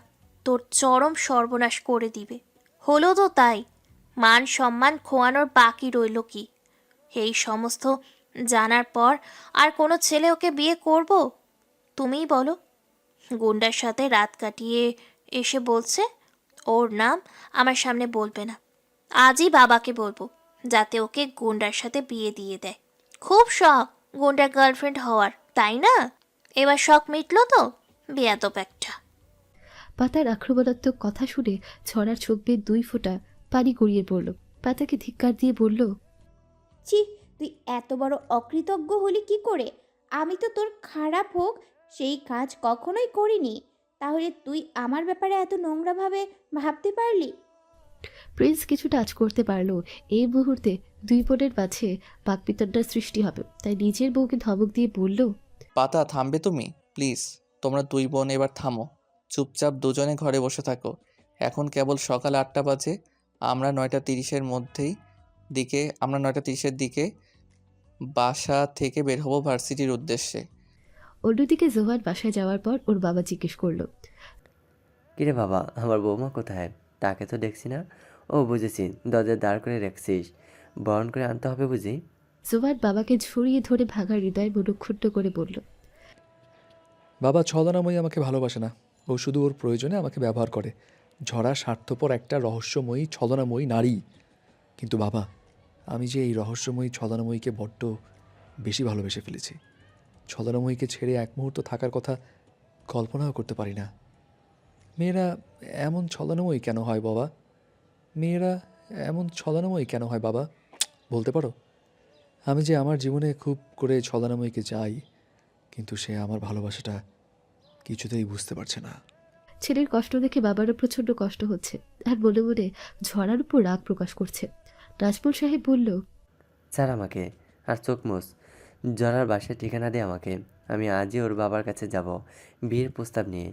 তোর চরম সর্বনাশ করে দিবে। হলো তো তাই, মান সম্মান খোয়ানোর বাকি রইল কি? এই সমস্ত জানার পর আর কোনো ছেলে ওকে বিয়ে করব? তুমিই বলো। গুন্ডার সাথে রাত কাটিয়ে এসে বলছে ওর নাম আমার সামনে বলবে না। আজই বাবাকে বলবো যাতে ওকে গুন্ডার সাথে বিয়ে দিয়ে দেয়। খুব শখ গুন্ডার গার্লফ্রেন্ড হওয়ার, তাই না? এবার শখ মিটলো তো, বেয়াদব একটা। পাতার আক্রমণাত্মক কথা শুনে ছড়ার চোখ বেয়ে 2 ফোঁটা পানি গড়িয়ে পড়ল। পাতাকে ধিক্কার দিয়ে বলল, ছি, তুই এত বড় অকৃতজ্ঞ হলি কি করে? আমি তো তোর খারাপ হোক সেই কাজ কখনোই করিনি, তাহলে তুই আমার ব্যাপারে এত নোংরাভাবে ভাবতে পারলি? প্রিন্স কিছু টাচ করতে পারলো এই মুহূর্তে 2 বোনের মাঝে বাকবিতণ্ডার সৃষ্টি হবে, তাই নিজের বউকে ধমক দিয়ে বলল, পাতা, থামবে তুমি প্লিজ? তোমরা 2 বোন এবার থামো, চুপচাপ দুজনে ঘরে বসে থাকো। এখন কেবল সকাল 8টা বাজে, আমরা 9:30-এর দিকে বাসা থেকে বের হব ভার্সিটির উদ্দেশ্যে। অন্যদিকে জোহান বাসায় যাওয়ার পর ওর বাবা জিজ্ঞেস করলো, কিরে বাবা, আমার বৌমা কোথায়? তাকে তো দেখছি না। ও বুঝেছি, দরজা দাঁড় করে রাখছিস, বরণ করে আনতে হবে বুঝি। জোহান বাবাকে ঝরিয়ে ধরে ভাঙা হৃদয় মনুক্ষুণ্ণ করে বলল, বাবা ছলনাময়ী আমাকে ভালোবাসে না, ও শুধু ওর প্রয়োজনে আমাকে ব্যবহার করে। ঝরা স্বার্থপর একটা রহস্যময়ী ছলনাময়ী নারী। কিন্তু বাবা, আমি যে এই রহস্যময়ী ছলনাময়ীকে বড্ড বেশি ভালোবেসে ফেলেছি। ছলনাময়ীকে ছেড়ে এক মুহূর্ত থাকার কথা কল্পনাও করতে পারি না। মেয়েরা এমন ছলনাময়ী কেন হয় বাবা? মেয়েরা এমন ছলনাময়ী কেন হয় বাবা? বলতে পারো? আমি যে আমার জীবনে খুব করে ছলনাময়ীকে চাই, কিন্তু সে আমার ভালোবাসাটা কিছুতেই বুঝতে পারছে না। ছেলের কষ্ট দেখে বাবারও প্রচণ্ড কষ্ট হচ্ছে আর মনে মনে ঝড়ার উপর রাগ প্রকাশ করছে। নাজমুল সাহেব বলল, স্যার আমাকে আর চোখ মুছ, জরার বাসায় ঠিকানা দে আমাকে। আমি আজই ওর বাবার কাছে যাব বিয়ের প্রস্তাব নিয়ে।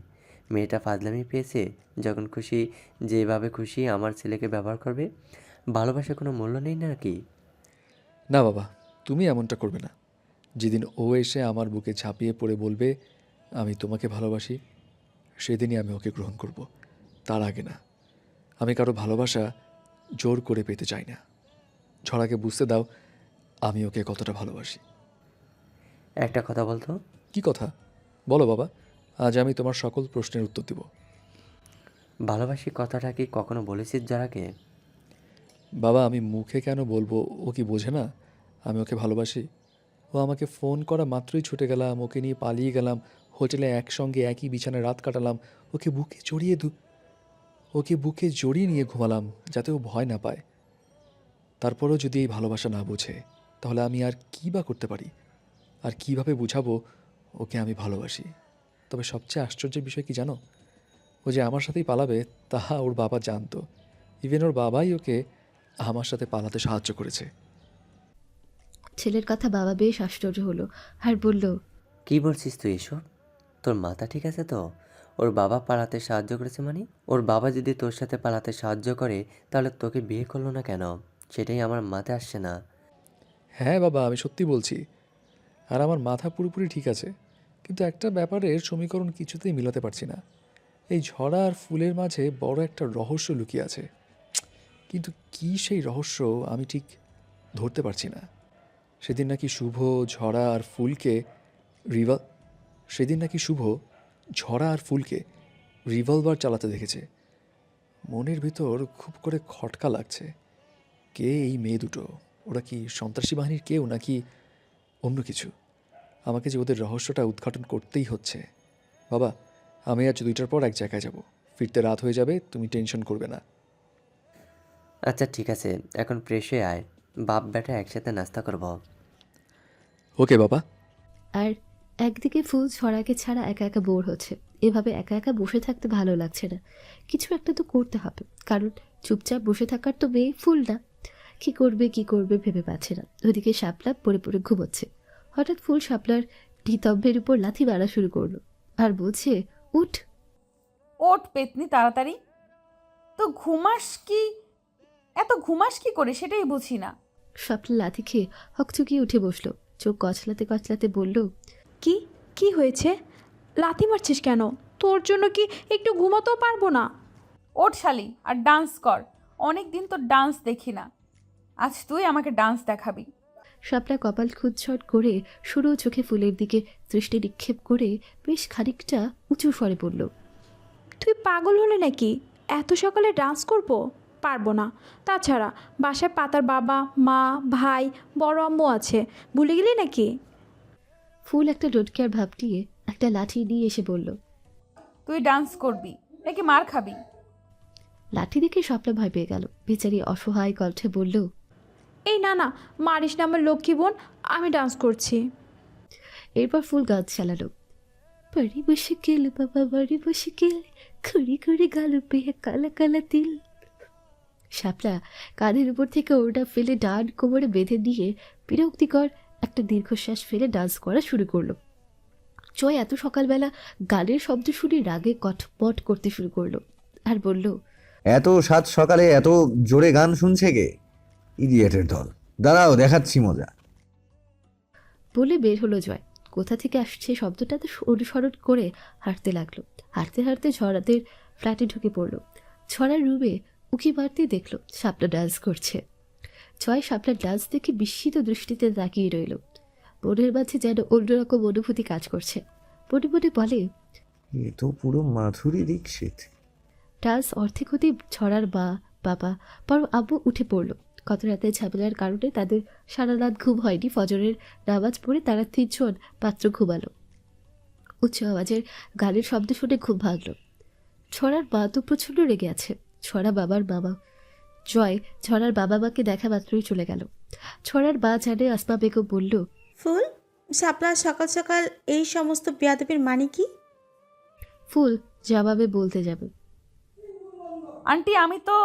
মেয়েটা ফাজলামি পেয়েছে, যখন খুশি যেভাবে খুশি আমার ছেলেকে ব্যবহার করবে। ভালোবাসার কোনো মূল্য নেই নাকি? না বাবা, তুমি এমনটা করবে না। যেদিন ও এসে আমার বুকে ঝাঁপিয়ে পড়ে বলবে আমি তোমাকে ভালোবাসি, সেদিনই আমি ওকে গ্রহণ করব, তার আগে না। আমি কারো ভালোবাসা জোর করে পেতে চাই না। ছড়াকে বুঝতে দাও আমি ওকে কতটা ভালোবাসি। একটা কথা বলতো। কি কথা? বলো বাবা, আজ আমি তোমার সকল প্রশ্নের উত্তর দেব। ভালোবাসি কথাটা কি কখনো বলেছিস জরাকে? বাবা, আমি মুখে কেন বলবো? ও কি বোঝে না আমি ওকে ভালোবাসি? ও ও আমাকে ফোন করা মাত্রই ছুটে গেলাম, ওকে নিয়ে পালিয়ে গেলাম, হোটেলে একসঙ্গে একই বিছানায় রাত কাটালাম, ওকে বুকে জড়িয়ে নিয়ে ঘুমালাম যাতে ও ভয় না পায়। তারপরও যদি এই ভালোবাসা না বোঝে তাহলে আমি আর কী বা করতে পারি? আর কিভাবে বুঝাবো ওকে আমি ভালোবাসি? তবে সবচেয়ে আশ্চর্যের বিষয় কি জানো? ও যে আমার সাথেই পালাবে তাহা ওর বাবা জানতো। ইভেন ওর বাবাই ওকে আমার সাথে পালাতে সাহায্য করেছে। ছেলের কথা বাবা বেশ আশ্চর্য হলো আর বলল, কি বলছিস তুই এসব? তোর মাথা ঠিক আছে তো? ওর বাবা পালাতে সাহায্য করেছে মানে? ওর বাবা যদি তোর সাথে পালাতে সাহায্য করে তাহলে তোকে বিয়ে করলো না কেন? সেটাই আমার মাথায় আসছে না। হ্যাঁ বাবা, আমি সত্যি বলছি। আর আমার মাথা পুরোপুরি ঠিক আছে, কিন্তু একটা ব্যাপারের সমীকরণ কিছুতেই মিলাতে পারছি না। এই ঝরা আর ফুলের মাঝে বড় একটা রহস্য লুকিয়ে আছে, কিন্তু কী সেই রহস্য আমি ঠিক ধরতে পারছি না। সেদিন নাকি শুভ ঝরা আর ফুলকে রিভা সেদিন নাকি শুভ ঝরা আর ফুলকে রিভলভার চালাতে দেখেছে। মনের ভিতর খুব করে খটকা লাগছে। কে এই মেয়ে দুটো? ওরা কি সন্ত্রাসী বাহিনীর কেউ নাকি অন্য কিছু? আমাকে যে ওদের রহস্যটা উদ্ঘাটন করতেই হচ্ছে। বাবা, আমি আজ 2টার পর এক জায়গায় যাব, ফিরতে রাত হয়ে যাবে, তুমি টেনশন করবে না। আচ্ছা ঠিক আছে, এখন ফ্রেশ হয়ে আয়, বাপ বেটা একসাথে নাস্তা করব। ওকে বাবা। আর একদিকে ফুল ছড়াকে ছাড়া একা একা বোর হচ্ছে। এভাবে একা একা বসে থাকতে ভালো লাগছে না, কিছু একটা তো করতে হবে, কারণ চুপচাপ বসে থাকার তো মেয়ে ফুল না। কি করবে ভেবে পাচ্ছে না। ওদিকে শাপলা পড়ে পড়ে ঘুমোচ্ছে। হঠাৎ ফুল শাপলার ঢিতব্যের উপর লাথি মারা শুরু করলো আর বলছে, উঠ ওঠ পেতনি তাড়াতাড়ি। তো এত ঘুমাস কি করে সেটাই বুঝি না। শাপলা লাথি খেয়ে হকচকিয়ে উঠে বসলো, চোখ কচলাতে কচলাতে বলল, কি হয়েছে? লাথি মারছিস কেন? তোর জন্য কি একটু ঘুমাতেও পারবো না? ওঠ শালি আর ডান্স কর, অনেক দিন তো ডান্স দেখি না, আজ তুই আমাকে ডান্স দেখাবি। শাপলা কপাল খুঁজছট করে সরু চোখে ফুলের দিকে দৃষ্টি নিক্ষেপ করে বেশ খানিকটা উঁচু স্বরে বলল, তুই পাগল হলে নাকি? এত সকালে ডান্স করব? পারবো না। তাছাড়া বাসায় পাতার বাবা, মা, ভাই, বড় আম্মু আছে, ভুলে গেলি নাকি? ফুল একটা লটকিয়ার ভাব দিয়ে একটা লাঠি নিয়ে এসে বলল, তুই ডান্স করবি নাকি মার খাবি? লাঠি দেখে শাপলা ভয় পেয়ে গেল। বেচারি অসহায় কণ্ঠে বলল, এই না, মারিস না আমার লক্ষ্মী বোন, আমি ডান্স করছি। এরপর ফুল গাছ চালালো, বড়ি মুশকিল বাবা বড়ি মুশকিল, খুঁড়ি খুঁড়ি গাল পেয়ে কালা কালা তিল। শাপলা কাঁধের উপর থেকে ওটা ফেলে ডান কোমরে বেঁধে দিয়ে বিরক্তিকর একটা দীর্ঘশ্বাস ফেলে ডান্স করা শুরু করলো। জয় এত সকালবেলা গানের শব্দ শুনে রাগে কটপট করতে শুরু করলো আর বলল, এত সাত সকালে এত জোরে গান শুনছে কে? ইডিয়েটের দল, দাঁড়াও দেখাচ্ছি মজা। বলে বের হলো জয়। কোথা থেকে আসছে শব্দটাতে অনুসরণ করে হাঁটতে লাগলো। হাঁটতে হাঁটতে ঝড়াদের ফ্ল্যাটে ঢুকে পড়লো। ছড়ার রুমে উকি মারতে দেখলো শাপলা ডান্স করছে। জয় শাপলার ডান্স দেখে বিস্মিত দৃষ্টিতে তাকিয়ে রইল। মনের মাঝে যেন অন্যরকম অনুভূতি কাজ করছে। মনে মনে বলে, এ তো পুরো মাধুরী দীক্ষিত। ডান্স অর্ধেক হতে ছড়ার বাবা বড় আব্বু উঠে পড়লো। গত রাতের ঝামেলার কারণে তাদের সারা রাত ঘুম হয়নি। ফজরের নামাজ পড়ে তারা 3জন পাত্র ঘুমালো। উচ্চ আওয়াজের গানের শব্দ শুনে ঘুম ভাঙল। ছড়ার মা তো প্রচণ্ড রেগে আছে। ছড়ার বাবা মাকে দেখা মাত্রই চলে গেল। ছড়ার মা জানে আসমা বেগম বলল, ফুল, শাপলা সকাল সকাল এই সমস্ত বেয়াদবির মানে কি? ফুল জবাবে বলতে যাবে, আন্টি আমি তো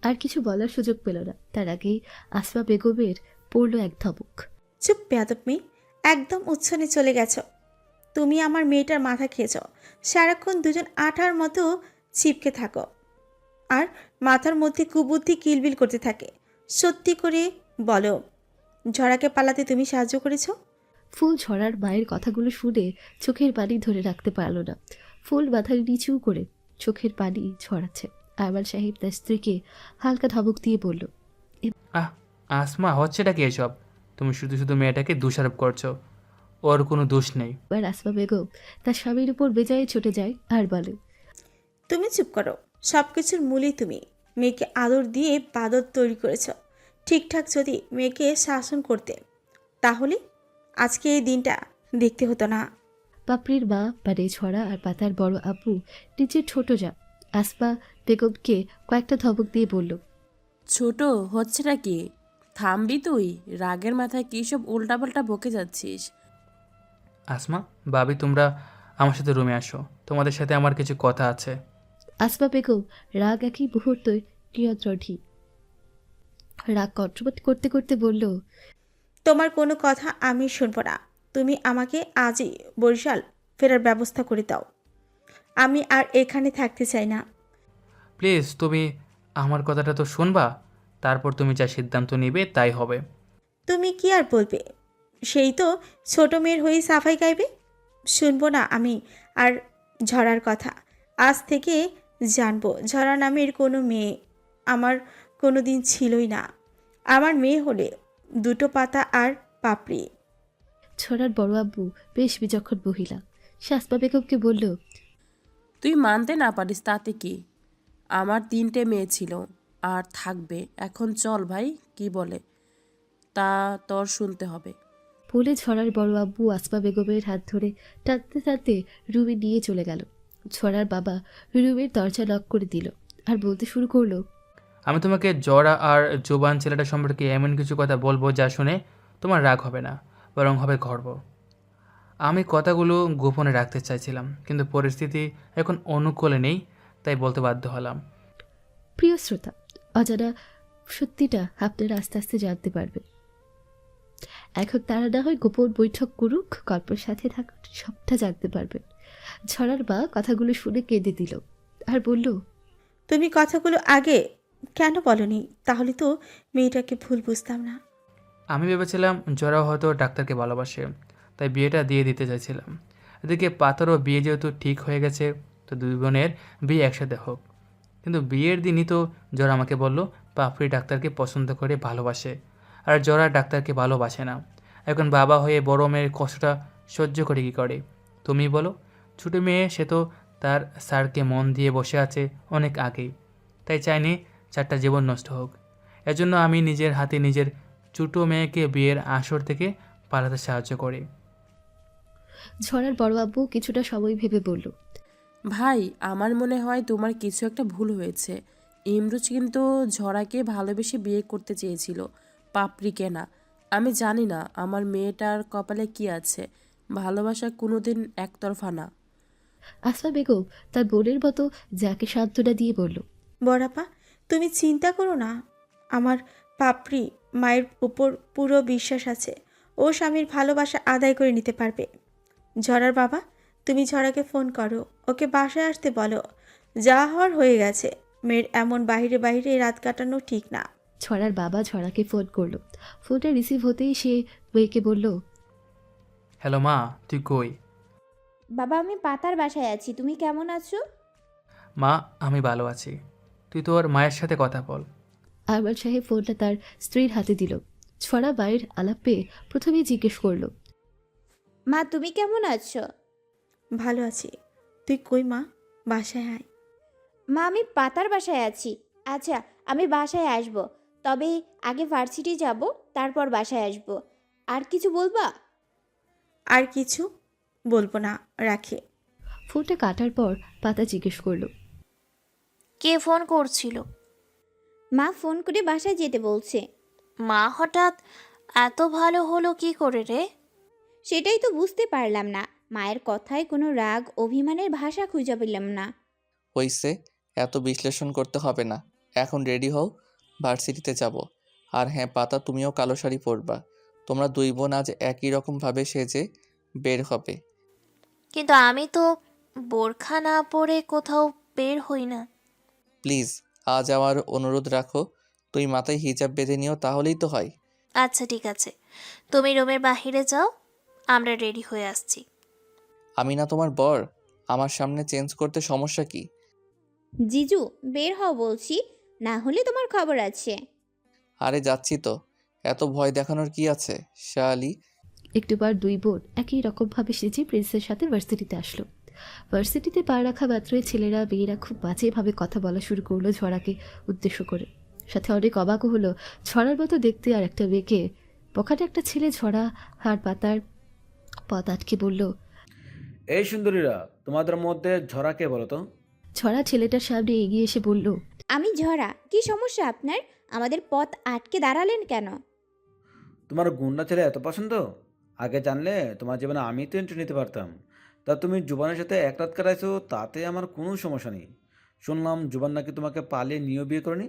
আর কিছু বলার সুযোগ পেল না। তার আগেই আসমা বেগমের পড়ল এক ধমক। চুপ বেয়াদব মেয়ে, একদম উচ্ছনে চলে গেছ। তুমি আমার মেয়েটার মাথা খেয়েছ। সারাক্ষণ দুজন আঠার মতো ছিপকে থাকো আর মাথার মধ্যে কুবুদ্ধি কিলবিল করতে থাকে। সত্যি করে বলো, ঝড়াকে পালাতে তুমি সাহায্য করেছ? ফুল ঝড়ার মায়ের কথাগুলো শুনে চোখের পানি ধরে রাখতে পারল না। ফুল মাথার নিচু করে চোখের পানি ঝরাচ্ছে। আরমান সাহেব তার স্ত্রীকে হালকা ধমক দিয়ে বলল, আসমা হচ্ছেটা কি এসব? তুমি শুধু শুধু মেয়েটাকে দোষারোপ করছো, ওর কোনো দোষ নেই। এবার আসমা বেগম তার স্বামীর উপর বেজায় ছুটে যায় আর বলে, তুমি চুপ করো। সব কিছুর মূলেই তুমি। মেয়েকে আদর দিয়ে বাদর তৈরি করেছ। ঠিকঠাক যদি মেয়েকে শাসন করতে তাহলে আজকে এই দিনটা দেখতে হতো না। পাপড়ির মা মানে ছড়া আর পাতার বড় আপু নিজের ছোট যা আসপা বেগমকে কয়েকটা ধমক দিয়ে বলল, ছোট হচ্ছেটা কি? থামবি তুই? রাগের মাথায় কী সব উল্টাপাল্টা বকে যাচ্ছিস? আসমা, ভাবি তোমরা আমার সাথে রুমে আসো, তোমাদের সাথে আমার কিছু কথা আছে। আসপা বেগম রাগ একই মুহূর্তে নিয়ন্ত্রণহীন রাগ কন্ট্রোল করতে করতে বলল, তোমার কোনো কথা আমি শুনবো না। তুমি আমাকে আজই বরিশাল ফেরার ব্যবস্থা করে দাও। আমি আর এখানে থাকতে চাই না। প্লিজ তুমি আমার কথাটা তো শুনবা, তারপর তুমি যা সিদ্ধান্ত নিবে তাই হবে। তুমি কি আর বলবে? সেই তো ছোট মেয়ের হয়ে সাফাই গাইবে। শুনবো না আমি আর ঝরার কথা। আজ থেকে জানবো ঝরা নামের কোনো মেয়ে আমার কোনো দিন ছিলই না। আমার মেয়ে হলে দুটো পাতা আর পাপড়ি। ছড়ার বড় আব্বু বেশ বিচক্ষণ মহিলা, সে আসপা বেগমকে বলল, তুই মানতে না পারিস তাতে কি? আমার 3টে মেয়ে ছিল আর থাকবে। এখন চল ভাই, কি বলে তা তোর শুনতে হবে। বলে ছড়ার বড় আব্বু আসপা বেগমের হাত ধরে টানতে টানতে রুমে নিয়ে চলে গেল। ছড়ার বাবা রুমের দরজা লক করে দিল আর বলতে শুরু করলো, আমি তোমাকে জরা আর জোবান ছেলেটা সম্পর্কে এমন কিছু কথা বলবো যা শুনে তোমার রাগ হবে না, বরং হবে গর্ব। আমি কথাগুলো গোপনে রাখতে চাইছিলাম, কিন্তু পরিস্থিতি এখন অনুকূলে নেই, তাই বলতে বাধ্য হলাম। প্রিয় শ্রোতা, অজানা সত্যিটা আপনারা আস্তে আস্তে জানতে পারবেন। এখন তারা না হয় গোপন বৈঠক করুক, গল্পের সাথে থাকুন, সবটা জানতে পারবেন। ছড়ার মা কথাগুলো শুনে কেঁদে দিল আর বলল, তুমি কথাগুলো আগে কেন বলনি? তাহলে তো মেয়েটাকে ভুল বুঝতাম না। আমি ভেবেছিলাম জরাও হয়তো ডাক্তারকে ভালোবাসে, তাই বিয়েটা দিয়ে দিতে চাইছিলাম। এদিকে পাতারও বিয়ে যেহেতু ঠিক হয়ে গেছে, তো দুই বোনের বিয়ে একসাথে হোক। কিন্তু বিয়ের দিনই তো জরা আমাকে বলল পাপড়ি ডাক্তারকে পছন্দ করে ভালোবাসে, আর জরা ডাক্তারকে ভালোবাসে না। এখন বাবা হয়ে বড় মেয়ের কষ্টটা সহ্য করে কী করে তুমি বলো? ছোটো মেয়ে সে তো তার স্যারকে মন দিয়ে বসে আছে অনেক আগেই, তাই চাইনি 4টা জীবন নষ্ট হোক। এজন্য আমি নিজের হাতে নিজের ছোটো মেয়েকে বিয়ের আসর থেকে পালাতে সাহায্য করি। ঝড়ার বড় আব্বু কিছুটা সময় ভেবে বলল, ভাই, আমার মনে হয় তোমার কিছু একটা ভুল হয়েছে। ইমরুজ কিন্তু ঝরাকে ভালোবেসে বিয়ে করতে চেয়েছিল, পাপড়িকে না। আমি জানি না আমার মেয়েটার কপালে কি আছে। ভালোবাসা কোনোদিন একতরফা না। আসফা বেগম তার বোনের মতো যাকে সান্ত্বনা দিয়ে বলল, বড়াপা, তুমি চিন্তা করো না। আমার পাপড়ি মায়ের উপর পুরো বিশ্বাস আছে। ও স্বামীর ভালোবাসা আদায় করে নিতে পারবে। ঝরার বাবা, তুমি ঝরাকে ফোন করো, ওকে বাসায় আসতে বলো। যা হওয়ার হয়ে গেছে। মেয়ের এমন বাইরে বাইরে রাত কাটানো ঠিক না। ছড়ার বাবা ঝড়াকে ফোন করলো। ফোনটা রিসিভ হতেই সে মেয়েকে বলল, হ্যালো মা, তুই কই? বাবা, আমি পাতার বাসায় আছি। তুমি কেমন আছো? মা, আমি ভালো আছি। তুই তোর মায়ের সাথে কথা বল। আরমান সাহেব ফোনটা তার স্ত্রীর হাতে দিল। ছড়া মায়ের আলাপ পেয়ে প্রথমেই জিজ্ঞেস করলো, মা, তুমি কেমন আছো? ভালো আছি। তুই কই মা? বাসায় আয়। মা, আমি পাতার বাসায় আছি। আচ্ছা, আমি বাসায় আসব, তবে আগে ভার্সিটি যাব, তারপর বাসায় আসব। আর কিছু বলবা? আর কিছু বলবো না, রাখি। ফোনটা কাটার পর পাতা জিজ্ঞেস করলো, কে ফোন করছিল? মা ফোন করে বাসায় যেতে বলছে। মা হঠাৎ এত ভালো হলো কি করে রে? সেটাই তো বুঝতে পারলাম না। মায়ের কথায় কোনো রাগ অভিমানের ভাষা খুঁজে পেলাম না। হইছে, এত বিশ্লেষণ করতে হবে না। এখন রেডি হও, ভার্সিটিতে যাব। আর হ্যাঁ পাতা, তুমিও কালো শাড়ি পরবা। তোমরা দুই বোন আজ একই রকমভাবে সেজে বের হবে। কিন্তু আমি তো বোরখা না পরে কোথাও বের হই না। প্লিজ আজ আমার অনুরোধ রাখো। তুই মাথায় হিজাব বেঁধে নিও, তাহলেই তো হয়। আচ্ছা ঠিক আছে, তুমি রুমের বাহিরে যাও, আমরা রেডি হয়ে আসছি। আমি না তোমার বর? আমার সামনে চেঞ্জ করতে সমস্যা কি? জিজু, বের হও বলছি, না হলে তোমার খবর আছে। আরে যাচ্ছি তো, এত ভয় দেখানোর কি আছে শালি। একটুবার দুই বোন একই রকমভাবে সেজে প্রিন্সের সাথে ভার্সিটিতে আসলো। ভার্সিটিতে পা রাখা মাত্রই ছেলেরা মেয়েরা খুব বাজেভাবে কথা বলা শুরু করলো ঝড়াকে উদ্দেশ্য করে। সাথে অনেক অবাকও হলো, ছড়ার মতো দেখতে আর একটা মেয়েকে পকেটে একটা ছেলে ঝরা হাড় পাতার পথ আটকে বলল, এই সুন্দরীরা, তোমাদের মধ্যে ঝরা কে বলো তো? ঝরা ছেলেটার সামনে এগিয়ে এসে বলল, আমি ঝরা। কি সমস্যা আপনার? আমাদের পথ আটকে দাঁড়ালেন কেন? তোমার গুন্ডা ছেলে এত পছন্দ? আগে জানলে তোমার জীবনে আমি তো এন্ট্রি নিতে পারতাম। তা তুমি জুবানের সাথে এক রাত কাটাইছো, তাতে আমার কোনো সমস্যা নেই। শুনলাম জুবান নাকি তোমাকে পালিয়ে নিয়েও বিয়ে করেনি।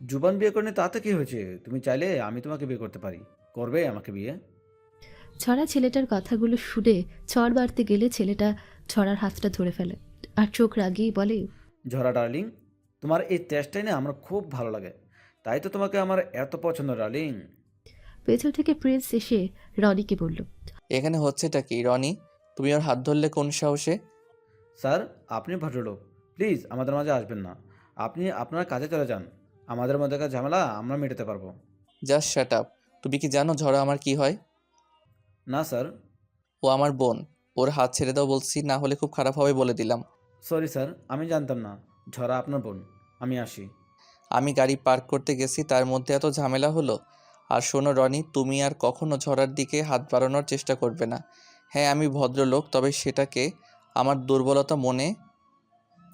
জুবান বিয়ে করেনি তাতে কি হয়েছে? তুমি চাইলে আমি তোমাকে বিয়ে করতে পারি। করবে আমাকে বিয়ে? ঝরা ছেলেটার কথাগুলো শুনে চড় বাড়তে গেলে ছেলেটা ঝরার হাতটা ধরে ফেলে আর চোখ রাগিয়ে বলে, ঝরা ডার্লিং, তোমার এই তেজটাই না আমার খুব ভালো লাগে, তাই তো তোমাকে আমার এত পছন্দ ডার্লিং। পেছন থেকে প্রিন্স এসে রনিকে বলল, এখানে হচ্ছেটা কি রনি? তুমি ওর হাত ধরলে কোন সাহসে? স্যার, আপনি ভদ্রলোক, প্লিজ আমাদের মাঝে আসবেন না। আপনি আপনার কাজে চলে যান। আমাদের মধ্যেকার ঝামেলা আমরা মেটাতে পারবো। Just shut up. তুমি কি জানো ঝড়া আমার কি হয়? না স্যার। ও আমার বোন। ওর হাত ছেড়ে দাও বলছি, না হলে খুব খারাপ হবে বলে দিলাম। সরি স্যার, আমি জানতাম না ঝরা আপনার বোন। আমি আসি। আমি গাড়ি পার্ক করতে গেছি, তার মধ্যে এত ঝামেলা হলো। আর শোনো রনি, তুমি আর কখনো ঝড়ার দিকে হাত বাড়ানোর চেষ্টা করবে না। হ্যাঁ, আমি ভদ্রলোক, তবে সেটাকে আমার দুর্বলতা মনে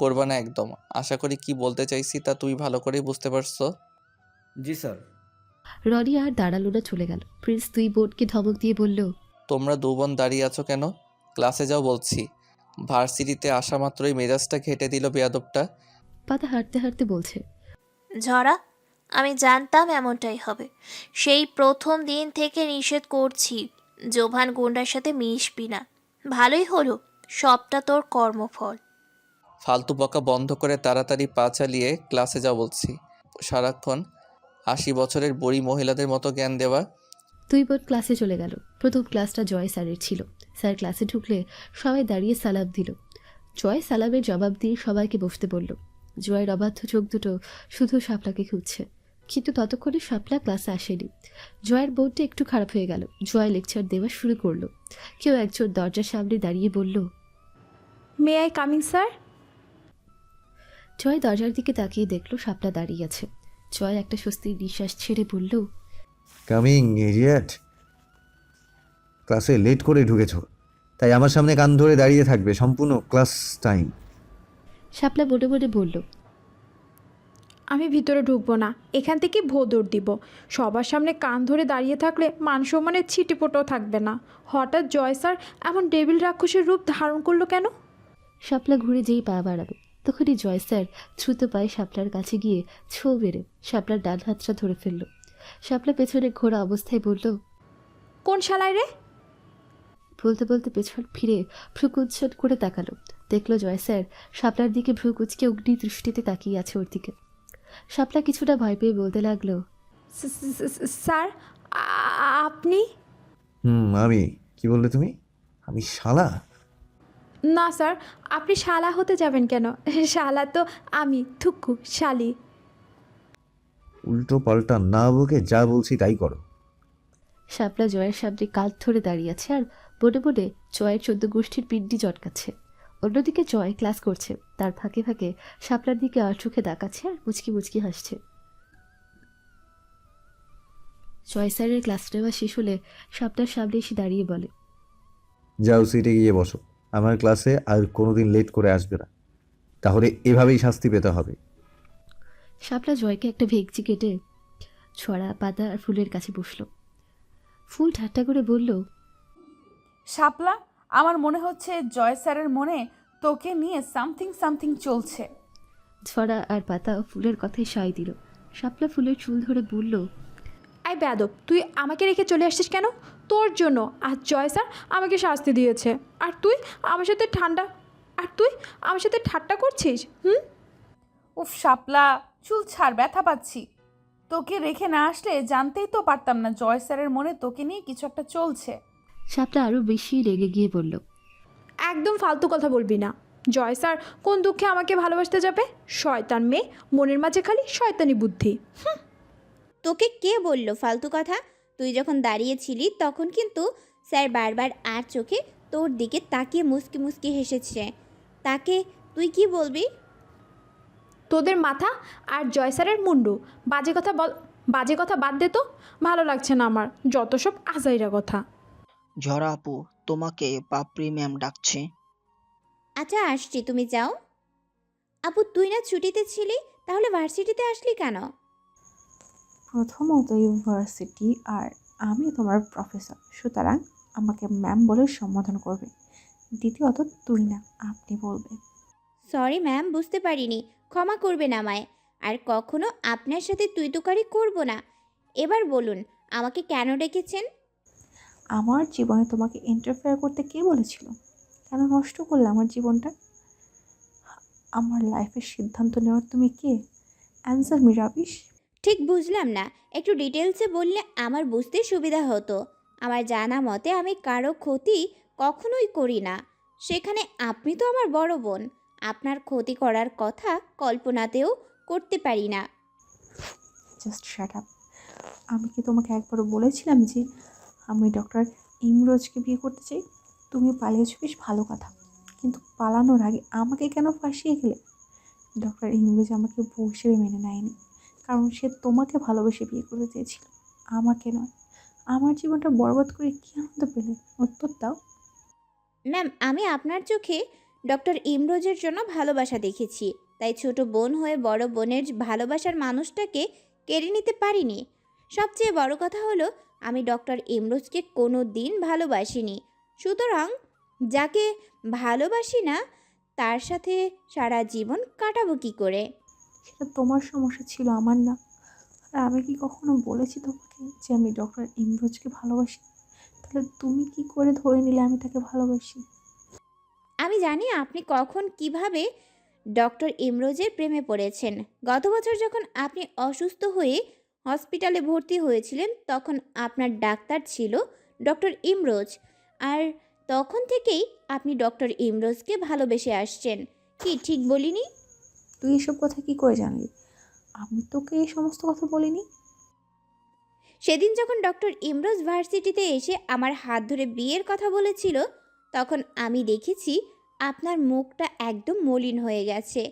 করবে না একদম। আশা করি কি বলতে চাইছি তা তুমি ভালো করেই বুঝতে পারছো। জি স্যার। রনি আর দাঁড়ালো না, চলে গেল। প্রিন্স দুই বোনকে ধমক দিয়ে বলল, তোমরা দু বোন দাঁড়িয়ে আছো কেন? ক্লাসে যাও বলছি। ভার্সিটিতে আসা মাত্রই মেজাজটা ঘেটে দিল বেয়াদবটা। পাতা হাঁটতে হাঁটতে বলছে, ঝরা, আমি জানতাম এমনটাই হবে। সেই প্রথম দিন থেকে নিষেধ করছি জোভান গুন্ডার সাথে মিশবি না। ভালোই হলো, সবটা তোর কর্মফল। ফালতু বকা বন্ধ করে তাড়াতাড়ি পা চালিয়ে ক্লাসে যাও বলছি। সারাক্ষণ 80 বছরের বুড়ি মহিলাদের মতো জ্ঞান দেওয়া। দুই বোন ক্লাসে চলে গেল। প্রথম ক্লাসটা জয় স্যারের ছিল। স্যার ক্লাসে ঢুকলে সবাই দাঁড়িয়ে সালাম দিল। জয় সালামের জবাব দিয়ে সবাইকে বসতে বলল। জয়ের অবাধ্য চোখ দুটো শুধু শাপলাকে খুঁজছে, কিন্তু ততক্ষণে শাপলা ক্লাসে আসেনি। জয়ের বোনটা একটু খারাপ হয়ে গেল। জয় লেকচার দেওয়া শুরু করলো। কেউ একজন দরজার সামনে দাঁড়িয়ে বলল, মে আই কামিং স্যার? জয় দরজার দিকে তাকিয়ে দেখলো শাপলা দাঁড়িয়ে আছে। জয় একটা স্বস্তির নিঃশ্বাস ছেড়ে বলল, কামিং ইডিয়েট। ক্লাসে লেট করে ঢুকেছ, তাই আমার সামনে কান ধরে দাঁড়িয়ে থাকবে সম্পূর্ণ ক্লাস টাইম। শাপলা মনে মনে বলল, আমি ভিতরে ঢুকবো না, এখান থেকে ভোদর দিব। সবার সামনে কান ধরে দাঁড়িয়ে থাকলে মান সম্মানের ছিটিপোটাও থাকবে না। হঠাৎ জয় স্যার এমন ডেভিল রাক্ষসের রূপ ধারণ করলো কেন? শাপলা ঘুরে যেই পা বাড়াবে তখনই জয় স্যার দ্রুত পায়ে শাপলার কাছে গিয়ে ছো বেড়ে শাপলার ডান হাতটা ধরে ফেলল। শাপলা পেছনে ঘোরা অবস্থায় বলল, কোন শালায় রে? বলতে বলতে পেছন ফিরে ভ্রুকুচ্ছন করে তাকালো। দেখলো জয় স্যার শাপলার দিকে ভ্রুকুচকে অগ্নি দৃষ্টিতে তাকিয়ে আছে ওর দিকে। শাপলা কিছুটা ভয় পেয়ে বলতে লাগলো, স্যার আপনি? আমি? কি বললে তুমি? আমি শালা? না স্যার, আপনি শালা হতে যাবেন কেন? শালা তো আমি, থুক্কু শালি। উল্টো পাল্টা না বকে যা বলছি তাই করো। শাপলা জয়ের সামনে কাঁধ ধরে দাঁড়িয়ে আছে আর বনে বনে জয়ের 14 গোষ্ঠীর পিণ্ডি চটকাচ্ছে। অন্যদিকে জয় ক্লাস করছে, তার ফাঁকে ফাঁকে শাপলার দিকে আর চোখে তাকাচ্ছে আর মুচকি মুচকি হাসছে। জয় স্যারের ক্লাস নেওয়া শেষ হলে শাপলার সামনে এসে দাঁড়িয়ে বলে, যাও সিটে গিয়ে বসো। আমার ক্লাসে আর কোনোদিন লেট করে আসবে না, তাহলে এভাবেই শাস্তি পেতে হবে। শাপলা জয়কে একটা ভেগচি কেটে ছড়া পাতা আর ফুলের কাছে বসলো। ফুল ঠাট্টা করে বলল, শাপলা, আমার মনে হচ্ছে জয় স্যারের মনে তোকে নিয়ে সামথিং সামথিং চলছে। ছড়া আর পাতা ফুলের কথাই সায় দিল। শাপলা ফুলের চুল ধরে বলল, আই বেয়াদব, তুই আমাকে রেখে চলে আসছিস কেন? তোর জন্য আজ জয় স্যার আমাকে শাস্তি দিয়েছে, আর তুই আমার সাথে ঠাট্টা করছিস? উফ শাপলা, চুল ছাড়, ব্যথা পাচ্ছি। তোকে রেখে না আসলে জানতেই তো পারতাম না জয় স্যারের মনে তোকে নিয়ে কিছু একটা চলছে। শাপলা আরো বেশি রেগে গিয়ে বলল, একদম ফালতু কথা বলবি না। জয় স্যার কোন দুঃখে আমাকে ভালোবাসতে যাবে? শয়তান মেয়ে, মনের মাঝে খালি শয়তানি বুদ্ধি। তোকে কে বললো ফালতু কথা? তুই যখন দাঁড়িয়েছিলি তখন কিন্তু স্যার বারবার আর চোখে তোর দিকে তাকিয়ে মুসকি মুসকি হেসেছে। তাকে তুই কি বলবি? তোদের মাথা আর জয় স্যারের মুন্ডু, বাজে কথা বাজে কথা বাদ দে তো, ভালো লাগছে না আমার যত সব আজাইরা কথা। ঝরা আপু, তোমাকে পাপড়ি ম্যাম ডাকছে। আচ্ছা আসছি, তুমি যাও। আপু তুই না ছুটিতে ছিলি, তাহলে ভার্সিটিতে আসলি কেন? প্রথমত ইউনিভার্সিটি আর আমি তোমার প্রফেসর, সুতরাং আমাকে ম্যাম বলে সম্বোধন করবে। দ্বিতীয়ত তুই না, আপনি বলবে। সরি ম্যাম, বুঝতে পারিনি, ক্ষমা করবেন আমায়। আর কখনো আপনার সাথে তুই তুকারি করব না। এবার বলুন আমাকে কেন ডেকেছেন? আমার জীবনে তোমাকে ইন্টারফেয়ার করতে কে বলেছিল? কেন নষ্ট করলে আমার জীবনটা? আমার লাইফের সিদ্ধান্ত নেওয়ার তুমি কে? Answer me rubbish. ঠিক বুঝলাম না, একটু ডিটেলসে বললে আমার বুঝতে সুবিধা হতো। আমার জানা মতে আমি কারো ক্ষতি কখনোই করি না। সেখানে আপনি তো আমার বড় বোন, আপনার ক্ষতি করার কথা কল্পনাতেও করতে পারি না। Just shut up. আমি কি তোমাকে একবারও বলেছিলাম যে আমি ডক্টর ইমরোজকে বিয়ে করতে চাই? তুমি পালিয়েছো বেশ ভালো কথা, কিন্তু পালানোর আগে আমাকে কেন ফাঁসিয়ে গেলে? ডক্টর ইমরোজ আমাকে বউ হিসেবে মেনে নেয়নি, কারণ সে তোমাকে ভালোবেসে বিয়ে করতে চেয়েছিল, আমাকে নয়। আমার জীবনটা বরবাদ করে কী আনন্দ পেলে? উত্তর দাও। ম্যাম, আমি আপনার চোখে ডক্টর ইমরোজের জন্য ভালোবাসা দেখেছি, তাই ছোট বোন হয়ে বড় বোনের ভালোবাসার মানুষটাকে কেড়ে নিতে পারিনি। সবচেয়ে বড় কথা হলো আমি ডক্টর ইমরোজকে কোনো দিন ভালোবাসিনি। সুতরাং যাকে ভালোবাসি না তার সাথে সারা জীবন কাটাবো কী করে? সেটা তোমার সমস্যা ছিল, আমার না। আর আমি কি কখনো বলেছি তোমাকে যে আমি ডক্টর ইমরোজকে ভালোবাসি? তাহলে তুমি কি করে ধরে নিলে আমি তাকে ভালোবাসি? আমি জানি আপনি কখন কিভাবে ডক্টর ইমরোজের প্রেমে পড়েছেন। গত বছর যখন আপনি অসুস্থ হয়ে হসপিটালে ভর্তি হয়েছিলেন, তখন আপনার ডাক্তার ছিল ডক্টর ইমরোজ। আর তখন থেকেই আপনি ডক্টর ইমরোজকে ভালোবেসে আসছেন। কি ঠিক বলিনি? তুই এসব কথা কি করে জানলি? আমি তোকে এই সমস্ত কথা বলিনি। সেদিন যখন ডক্টর ইমরোজ ভার্সিটিতে এসে আমার হাত ধরে বিয়ের কথা বলেছিল, তখন আমি দেখেছি আপনার মুখটা একদম মলিন হয়ে গেছে।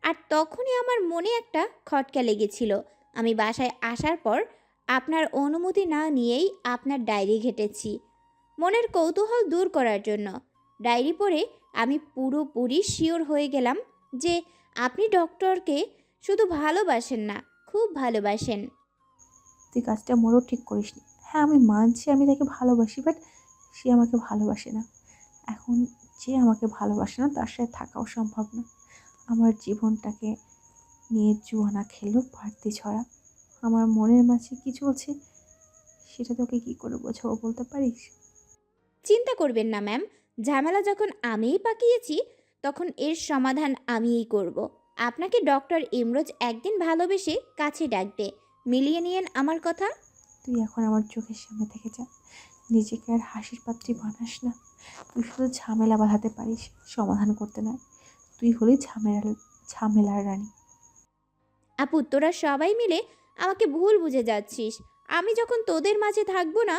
আর তখনই আমার মনে একটা খটকা লেগেছিল। আমি বাসায় আসার পর আপনার অনুমতি না নিয়েই আপনার ডায়েরি ঘেটেছি, মনের কৌতূহল দূর করার জন্য। ডায়েরি পড়ে আমি পুরোপুরি শিওর হয়ে গেলাম যে আপনি ডক্টরকে শুধু ভালোবাসেন না, খুব ভালোবাসেন। তুই কাজটা মোটেও ঠিক করিসনি। হ্যাঁ, আমি মানছি আমি তাকে ভালোবাসি, বাট সে আমাকে ভালোবাসে না। এখন যে আমাকে ভালোবাসে না তার সাথে থাকাও সম্ভব না। আমার জীবনটাকে নিয়ে জুয়ানা খেলো বাড়তি ছড়া। আমার মনের মাঝে কি চলছে সেটা তোকে কি করে বোঝাবো বলতে পারিস? চিন্তা করবেন না ম্যাম, ঝামেলা যখন আমিই পাকিয়েছি তখন এর সমাধান আমিই করব। আপনাকে ডক্টর ইমরোজ একদিন ভালোবেসে কাছে ডাকবে, মিলিয়ে নিয়েন আমার কথা। তুই এখন আমার চোখের সামনে থেকে যা, নিজেকে আর হাসির পাত্রী বানাস না। তুই শুধু ঝামেলা বাঁধাতে পারিস, সমাধান করতে নয়। তুই হলি ঝামেলার রানী। আপু তোরা সবাই মিলে আমাকে ভুল বুঝে যাচ্ছিস। আমি যখন তোদের মাঝে থাকবো না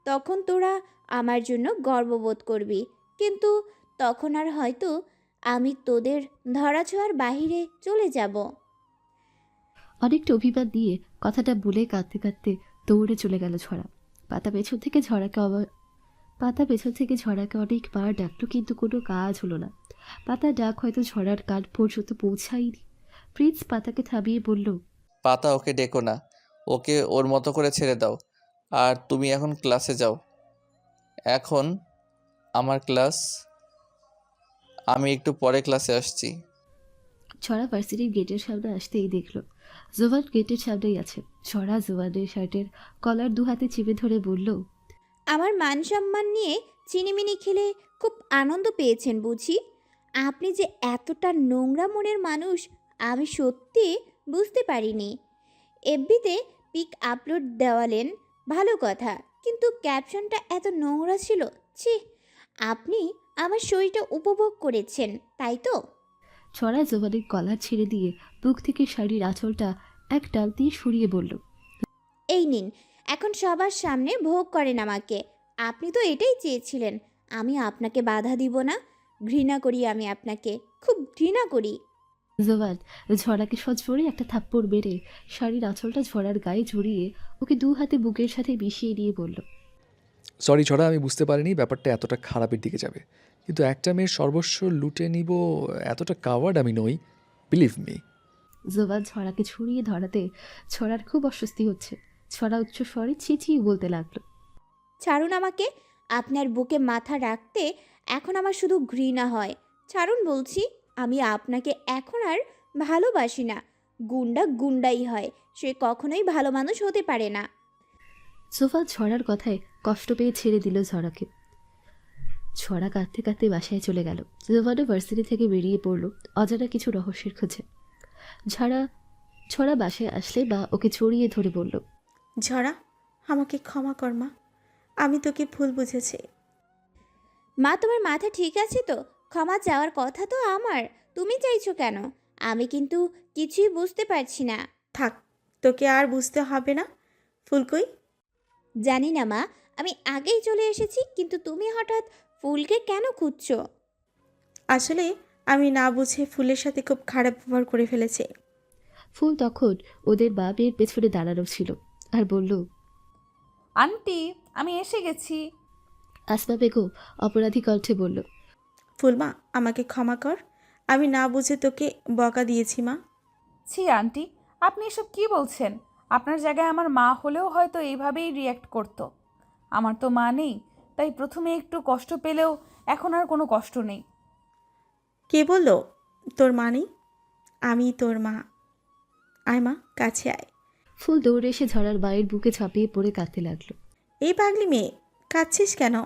তখন তোরা আমার জন্য গর্ববোধ করবি, কিন্তু তখন আর হয়তো আমি তোদের ধরাছোঁয়ার বাহিরে চলে যাব। অনেকটা অভিমান দিয়ে কথাটা বলে কাঁদতে কাঁদতে দৌড়ে চলে গেল ঝরা। পাতা পেছন থেকে ঝরাকে অনেকবার ডাকলো, কিন্তু কোনো কাজ হলো না। পাতা ডাক হয়তো ঝরার কান পর্যন্ত পৌঁছায়নি। প্রিন্স পাতাকে থামিয়ে বলল, পাতা, ওকে ডেকো না, ওকে ওর মতো করে ছেড়ে দাও। আর তুমি এখন ক্লাসে যাও। এখন আমার ক্লাস, আমি একটু পরে ক্লাসে আসছি। ঝরা ভার্সিটির গেটের সামনে আসতেই দেখলো জোয়ান গেটের সামনেই আছে। ঝরা জোয়ানের শার্টের কলার দু হাতে চেপে ধরে বলল, আমার মান সম্মান নিয়ে চিনিমিনি খেলে খুব আনন্দ পেয়েছেন বুঝি? আপনি যে এতটা নোংরা মনের মানুষ আমি সত্যি বুঝতে পারিনি। এফবিতে পিক আপলোড দেওয়ালেন ভালো কথা, কিন্তু ক্যাপশনটা এত নোংরা ছিল। ছি, আপনি আমার শরীরটা উপভোগ করেছেন তাই তো? ছড়া জোয়ানের কলার ছেড়ে দিয়ে বুক থেকে শাড়ির আঁচলটা এক টান দিয়ে সরিয়ে বলল, এই নিন, এখন সবার সামনে ভোগ করেন আমাকে। আপনি তো এটাই চেয়েছিলেন। আমি আপনাকে বাধা দিব না। ঘৃণা করি আমি আপনাকে, খুব ঘৃণা করি। জোবান ঝড়াকে সজোরে একটা থাপ্পড় মেরে শাড়ির আঁচলটা ঝড়ার গায়ে জড়িয়ে ওকে দু হাতে বুকের সাথে মিশিয়ে নিয়ে বলল, সরি ছড়া, আমি বুঝতে পারিনি ব্যাপারটা এতটা খারাপের দিকে যাবে, কিন্তু একটা মেয়ের সর্বস্ব লুটে নিব এতটা কাওয়ার্ড আমি নই, বিলিভ মি। জোবান ছড়াকে ছড়িয়ে ধরাতে ছড়ার খুব অস্বস্তি হচ্ছে। ছড়া উচ্চ স্বরে চেঁচিয়ে বলতে লাগলো, ছাড়ুন আমাকে। আপনার বুকে মাথা রাখতে এখন আমার শুধু ঘৃণা হয়। ছাড়ুন বলছি। আমি আপনাকে এখন আর ভালোবাসি না। গুন্ডা গুন্ডাই হয়, সে কখনোই ভালো মানুষ হতে পারে না। সোফা ছড়ার কথায় কষ্ট পেয়ে ছেড়ে দিল ঝড়াকে। ছড়া কাঁদতে কাঁদতে বাসায় চলে গেল। জোভানো ভার্সিটি থেকে বেরিয়ে পড়ল অজানা কিছু রহস্যের খোঁজে। ছড়া বাসায় আসলে বা ওকে ছড়িয়ে ধরে বলল, ঝরা, আমাকে ক্ষমা কর মা, আমি তোকে ভুল বুঝেছি। মা, তোমার মাথা ঠিক আছে তো? ক্ষমা চাওয়ার কথা তো আমার, তুমি চাইছো কেন? আমি কিন্তু কিছুই বুঝতে পারছি না। থাক, তোকে আর বুঝতে হবে না। ফুলকই? জানি না মা, আমি আগেই চলে এসেছি, কিন্তু তুমি হঠাৎ ফুলকে কেন খুঁজছো? আসলে আমি না বুঝে ফুলের সাথে খুব খারাপ ব্যবহার করে ফেলেছি। ফুল তখন ওদের বাবের পেছনে দাঁড়ানো ছিল আর বলল, আন্টি, আমি এসে গেছি। আসমা বেগম অপরাধী কণ্ঠে বলল, ফুলমা, আমাকে ক্ষমা কর, আমি না বুঝে তোকে বকা দিয়েছি মা। ছি আন্টি, আপনি এসব কি বলছেন? আপনার জায়গায় আমার মা হলেও হয়তো এইভাবেই রিয়্যাক্ট করতো। আমার তো মা নেই, তাই প্রথমে একটু কষ্ট পেলেও এখন আর কোনো কষ্ট নেই। কে বলল তোর মা নেই? আমি তোর মা। আয় মা, কাছে আয়। ফুল দৌড়ে এসে ঝড়ার মায়ের বুকে ঝাঁপিয়ে পড়ে কাঁদতে লাগলো। এই পাগলি মেয়ে, কাঁদছিস কেন?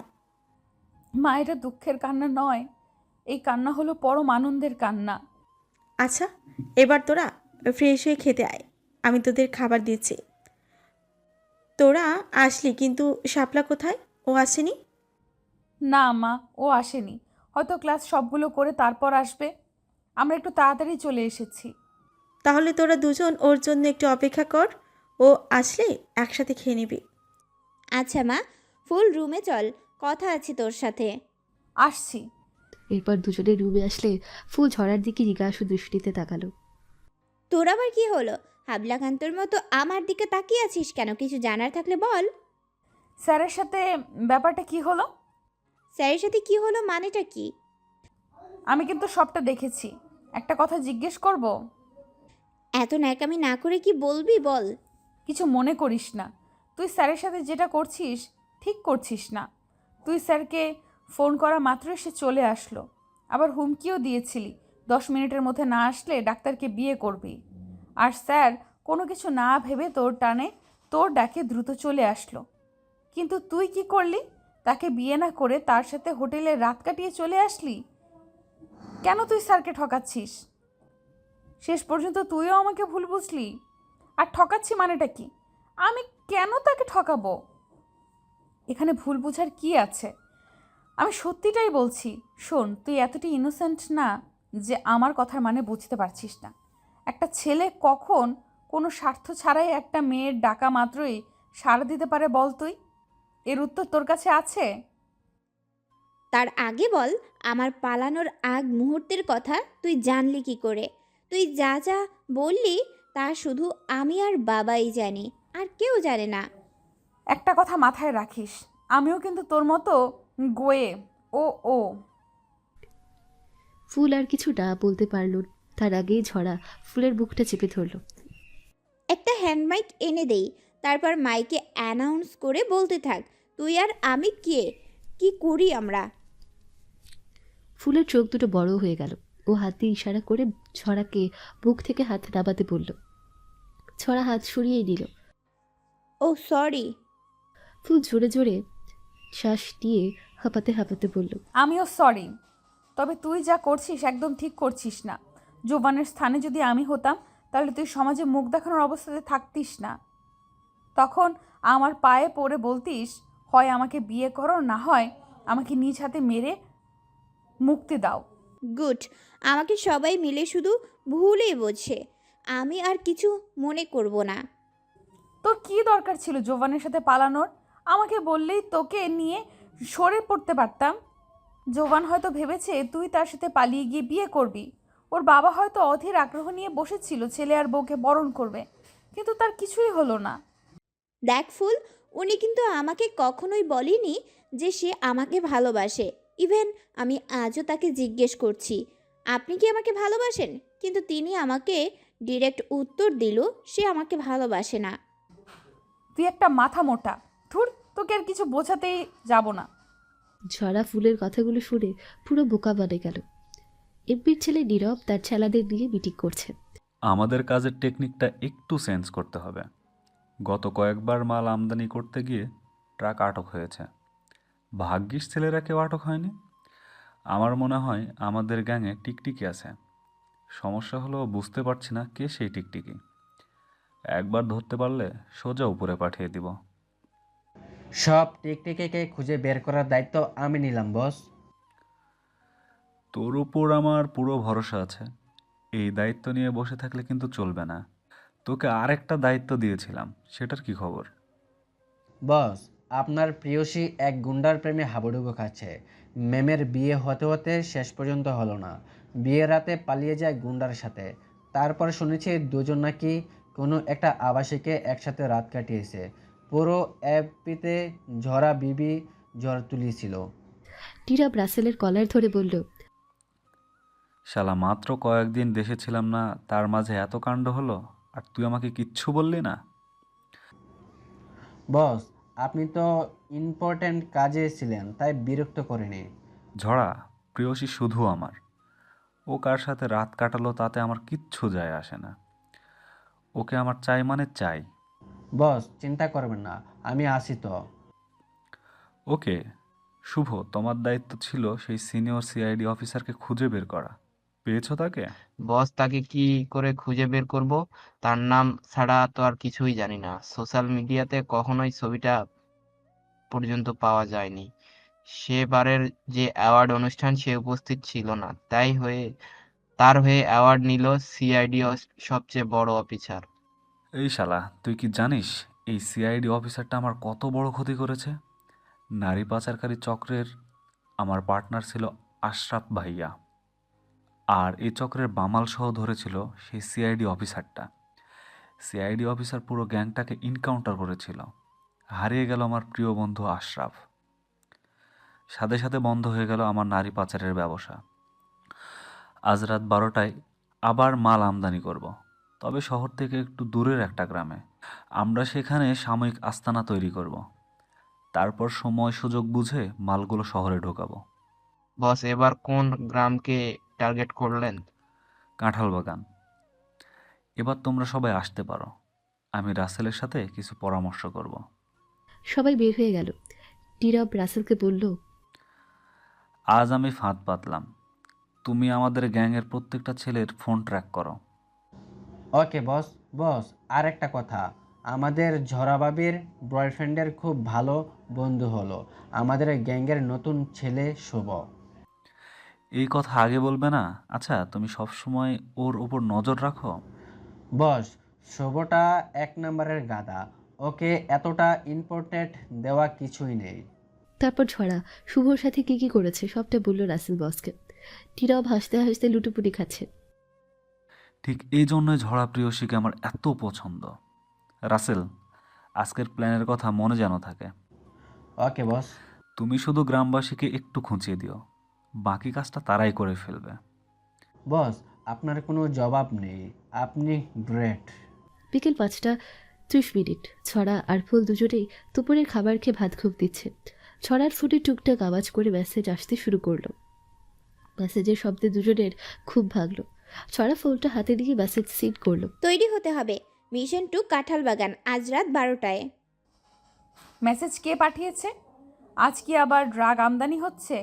মা, এটা দুঃখের কান্না নয়, এই কান্না হলো পরম আনন্দের কান্না। আচ্ছা, এবার তোরা ফ্রেশ হয়ে খেতে আয়, আমি তোদের খাবার দিচ্ছি। তোরা আসলি, কিন্তু শাপলা কোথায়? ও আসেনি? না মা, ও আসেনি, হয়তো ক্লাস সবগুলো করে তারপর আসবে। আমরা একটু তাড়াতাড়ি চলে এসেছি। তাহলে তোরা দুজন ওর জন্য একটু অপেক্ষা কর, ও আসলে একসাথে খেয়ে নিবি। আচ্ছা মা, ফুল রুমে চল, কথা আছে তোর সাথে। আসছি। এরপর দুজনে রুমে আসলে ফুল ঝড়ার দিকে জিজ্ঞাসু দৃষ্টিতে তাকালো। তোর আবার কি হলো? হাবলাকান্তর মতো আমার দিকে তাকিয়ে আছিস কেন? কিছু জানার থাকলে বল। স্যারের সাথে ব্যাপারটা কি হলো? স্যারের সাথে কি হলো মানেটা কি? আমি কিন্তু সবটা দেখেছি। একটা কথা জিজ্ঞেস করব? এত ন্যাকামি না করে কি বলবি বল। কিছু মনে করিস না, তুই স্যারের সাথে যেটা করছিস ঠিক করছিস না। তুই স্যারকে ফোন করা মাত্রই সে চলে আসলো, আবার হুমকিও দিয়েছিলি 10 মিনিটের মধ্যে না আসলে ডাক্তারকে বিয়ে করবি। আর স্যার কোনো কিছু না ভেবে তোর ডাকে দ্রুত চলে আসলো। কিন্তু তুই কি করলি? তাকে বিয়ে না করে তার সাথে হোটেলে রাত কাটিয়ে চলে আসলি। কেন তুই স্যারকে ঠকাচ্ছিস? শেষ পর্যন্ত তুইও আমাকে ভুল বুঝলি। আর ঠকাচ্ছি মানেটা কি? আমি কেন তাকে ঠকাবো? এখানে ভুল বোঝার কি আছে? আমি সত্যিটাই বলছি। শোন, তুই এতটা ইনোসেন্ট না যে আমার কথার মানে বুঝতে পারছিস না। একটা ছেলে কখন কোনো স্বার্থ ছাড়াই একটা মেয়ের ডাকা মাত্রই সাড়া দিতে পারে বল তুই? এর উত্তর তোর কাছে আছে? তার আগে বল, আমার পালানোর আগ মুহূর্তের কথা তুই জানলি কি করে? তুই যা যা বললি তা শুধু আমি আর বাবাই জানি, আর কেউ জানে না। একটা কথা মাথায় রাখিস, আমিও কিন্তু তোর মতো গোয়ে ও। ফুল আর কিছু না বলতে পারল, তার আগেই ঝড়া ফুলের বুকটা চেপে ধরল। একটা হ্যান্ড মাইক এনে দেই, তারপর মাইকে অ্যানাউন্স করে বলতে থাক তুই আর আমি কে, কি করি আমরা। ফুলের চোখ দুটো বড় হয়ে গেল। ও হাত দিয়ে ইশারা করে ছড়াকে বুক থেকে হাত নামাতে বলল। ছড়া হাত সরিয়ে দিল। ও সরি। ফুল জোরে জোরে শ্বাস দিয়ে হাঁপাতে হাঁপাতে বলল, আমিও সরি, তবে তুই যা করছিস একদম ঠিক করছিস না। জোবানের স্থানে যদি আমি হতাম তাহলে তুই সমাজে মুখ দেখানোর অবস্থাতে থাকতিস না। তখন আমার পায়ে পড়ে বলতিস, হয় আমাকে বিয়ে করো, না হয় আমাকে নিজ হাতে মেরে মুক্তি দাও। গুড, আমাকে সবাই মিলে শুধু ভুলেই বোঝে, আমি আর কিছু মনে করব না। তোর কি দরকার ছিল জোবানের সাথে পালানোর? আমাকে বললেই তোকে নিয়ে সরে পড়তে পারতাম। জোবান হয়তো ভেবেছে তুই তার সাথে পালিয়ে গিয়ে বিয়ে করবি। ওর বাবা হয়তো অধীর আগ্রহ নিয়ে বসেছিল ছেলে আর বউকে বরণ করবে, কিন্তু তার কিছুই হলো না। দেখ ফুল, উনি কিন্তু আমাকে কখনোই বলেনি যে সে আমাকে ভালোবাসে। ইভেন আমি আজও তাকে জিজ্ঞেস করছি, আপনি কি আমাকে ভালোবাসেন? কিন্তু তিনি আমাকে ডিরেক্ট উত্তর দিল সে আমাকে ভালোবাসে না। তুই একটা মাথা মোটা, ধুর, তোকে আর কিছু বোঝাতেই যাব না। ঝরা ফুলের কথাগুলো শুনে পুরো বোকা বনে গেল। এমপির ছেলে নীরব তার ছেলেদের নিয়ে মিটিং করছে। আমাদের কাজের টেকনিকটা একটু চেঞ্জ করতে হবে। গত কয়েকবার মাল আমদানি করতে গিয়ে ট্রাক আটক হয়েছে। ভাগ্যিস ছেলেরা কেউ আটক হয়নি। আমার মনে হয় আমাদের গ্যাংয়ে টিকটিকি আছে। সমস্যা হলো বুঝতে পারছি না কে সেই টিকটিকি। একবার ধরতে পারলে সোজা উপরে পাঠিয়ে দিব। সব টিকটিকিকে খুঁজে বের করার দায়িত্ব আমি নিলাম বস। তোর উপর আমার পুরো ভরসা আছে। এই দায়িত্ব নিয়ে বসে থাকলে কিন্তু চলবে না। তোকে আরেকটা দায়িত্ব দিয়েছিলাম, সেটার কি খবর? বস, আপনার প্রিয়সী এক গুন্ডার প্রেমে হাবুডুবু খাচ্ছে। মেমের বিয়ে হতে হতে শেষ পর্যন্ত হলো না। বিয়ের রাতে পালিয়ে যায় গুন্ডার সাথে। তারপর শুনেছি দুজন নাকি কোনো একটা আবাসিকে একসাথে রাত কাটিয়েছে। পুরো এপিতে ঝরা বিবি ঝড় তুলিয়েছিল। নীরব রাসেলের কলার ধরে বলল, শালা মাত্র কয়েকদিন দেশে ছিলাম না, তার মাঝে এত কাণ্ড হলো, আর তুই আমাকে কিচ্ছু বললি না? বস, আপনি তো ইম্পর্ট্যান্ট কাজে ছিলেন, তাই বিরক্ত করেনি। ঝড়া প্রেয়সী শুধু আমার। ও কার সাথে রাত কাটালো তাতে আমার কিচ্ছু যায় আসে না। ওকে আমার চাই মানে চাই। বস, চিন্তা করবেন না, আমি আসি তো। ওকে শুভ, তোমার দায়িত্ব ছিল সেই সিনিয়র সিআইডি অফিসারকে খুঁজে বের করা। পেয়েছো তাকে? বস, তাকে কি করে খুঁজে বের করব? তার নাম ছাড়া তো আর কিছুই জানি না। সোশ্যাল মিডিয়াতে কখনোই ছবিটা পর্যন্ত পাওয়া যায়নি। সেবারের যে অ্যাওয়ার্ড অনুষ্ঠান সে উপস্থিত ছিল না, তার হয়ে অ্যাওয়ার্ড নিল সিআইডি সবচেয়ে বড় অফিসার। এই শালা, তুই কি জানিস এই সিআইডি অফিসারটা আমার কত বড় ক্ষতি করেছে? নারী পাচারকারী চক্রের আমার পার্টনার ছিল আশরাফ ভাইয়া, আর এই চক্রের বামাল সহ ধরেছিল সেই সিআইডি অফিসারটা। সিআইডি অফিসার পুরো গ্যাংটাকে ইনকাউন্টার করেছিল। হারিয়ে গেল আমার প্রিয় বন্ধু আশরাফ। সাথে সাথে বন্ধ হয়ে গেল আমার নারী পাচারের ব্যবসা। আজ রাত 12টায় আবার মাল আমদানি করব, তবে শহর থেকে একটু দূরের একটা গ্রামে। আমরা সেখানে সাময়িক আস্তানা তৈরি করব, তারপর সময় সুযোগ বুঝে মালগুলো শহরে ঢোকাবো। বস, এবার কোন গ্রামকে টার্গেট করলেন? কাঁঠাল বাগান। এবার তোমরা সবাই আসতে পারো, আমি রাসেলের সাথে কিছু পরামর্শ করব। সবাই বের হয়ে গেল। নীরব রাসেলকে বলল, আজ আমি ফাঁদ পাতলাম। তুমি আমাদের গ্যাংয়ের প্রত্যেকটা ছেলের ফোন ট্র্যাক করো। ওকে বস। বস, আর একটা কথা, আমাদের ঝরাবাবির বয়ফ্রেন্ডের খুব ভালো বন্ধু হলো আমাদের গ্যাংয়ের নতুন ছেলে শুভ। এই কথা আগে বলবে না? আচ্ছা, তুমি সবসময় ওর উপর নজর রাখো। বস, শুভটা এক নম্বরের গাদা, ওকে এতটা ইম্পর্টেন্ট দেওয়া কিছুই নেই। তারপর ঝরা শুভর সাথে কি কি করেছে সবটা বলল রাসেল বসকে। নীরব হাসতে হাসতে লুটোপুটি খাচ্ছে। ঠিক এই জন্যই ঝড়া প্রিয়সীকে আমার এত পছন্দ। রাসেল, আজকের প্ল্যানের কথা মনে যেন থাকে। ওকে বস। তুমি শুধু গ্রামবাসীকে একটু খুঁচিয়ে দিও, বাকি কাজটা তারাই করে ফেলবে। বস, আপনার কোনো জবাব নেই, আপনি গ্রেট। বিকেল 5:30। ছড়া আর ফুল দুজনেই দুপুরের খাবার খেয়ে ভাত খুব দিচ্ছে। ছড়ার ফোনে টুকটাক আওয়াজ করে মেসেজ আসতে শুরু করলো। মেসেজের শব্দে দুজনের খুব ভাগলো। ছড়া ফোনটা হাতে দিয়ে মেসেজ সিড করলো। তৈরি হতে হবে, মিশন টু কাঁঠাল বাগান, আজ রাত 12টায়। মেসেজ কে পাঠিয়েছে? আজ কি আবার ড্রাগ আমদানি হচ্ছে?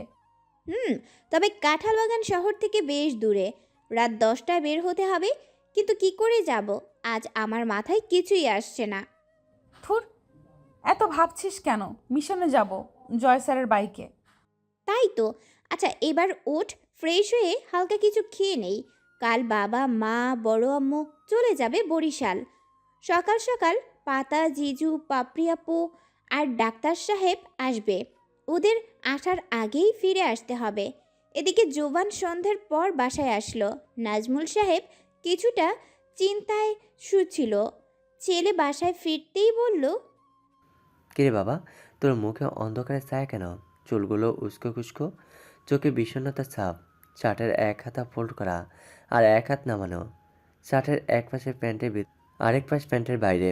তবে কাঁঠাল বাগান শহর থেকে বেশ দূরে। রাত 10টায় বের হতে হবে, কিন্তু কি করে যাব? আজ আমার মাথায় কিছুই আসছে না। থুর, এত ভাবছিস কেন? মিশনে যাব জয় স্যারের বাইকে। তাই তো। আচ্ছা, এবার ওঠ, ফ্রেশ হয়ে হালকা কিছু খেয়ে নেই। কাল বাবা, মা, বড় আম্মু চলে যাবে বরিশাল। সকাল সকাল পাতা, জিজু, পাপড়ি আপু আর ডাক্তার সাহেব আসবে। ওদের আসার আগেই ফিরে আসতে হবে। এদিকে জোবান সন্ধ্যার পর বাসায় আসলো। নাজমুল সাহেব কিছুটা চিন্তায় শুছিল। ছেলে বাসায় ফিরতেই বলল, কিরে বাবা, তোর মুখে অন্ধকারের ছায়া কেন? চুলগুলো উস্কো খুস্কো, চোখে বিষণ্ণতার ছাপ, শার্টের এক হাতা ফোল্ড করা আর এক হাত নামানো, শার্টের এক পাশে প্যান্টের আরেক পাশ প্যান্টের বাইরে।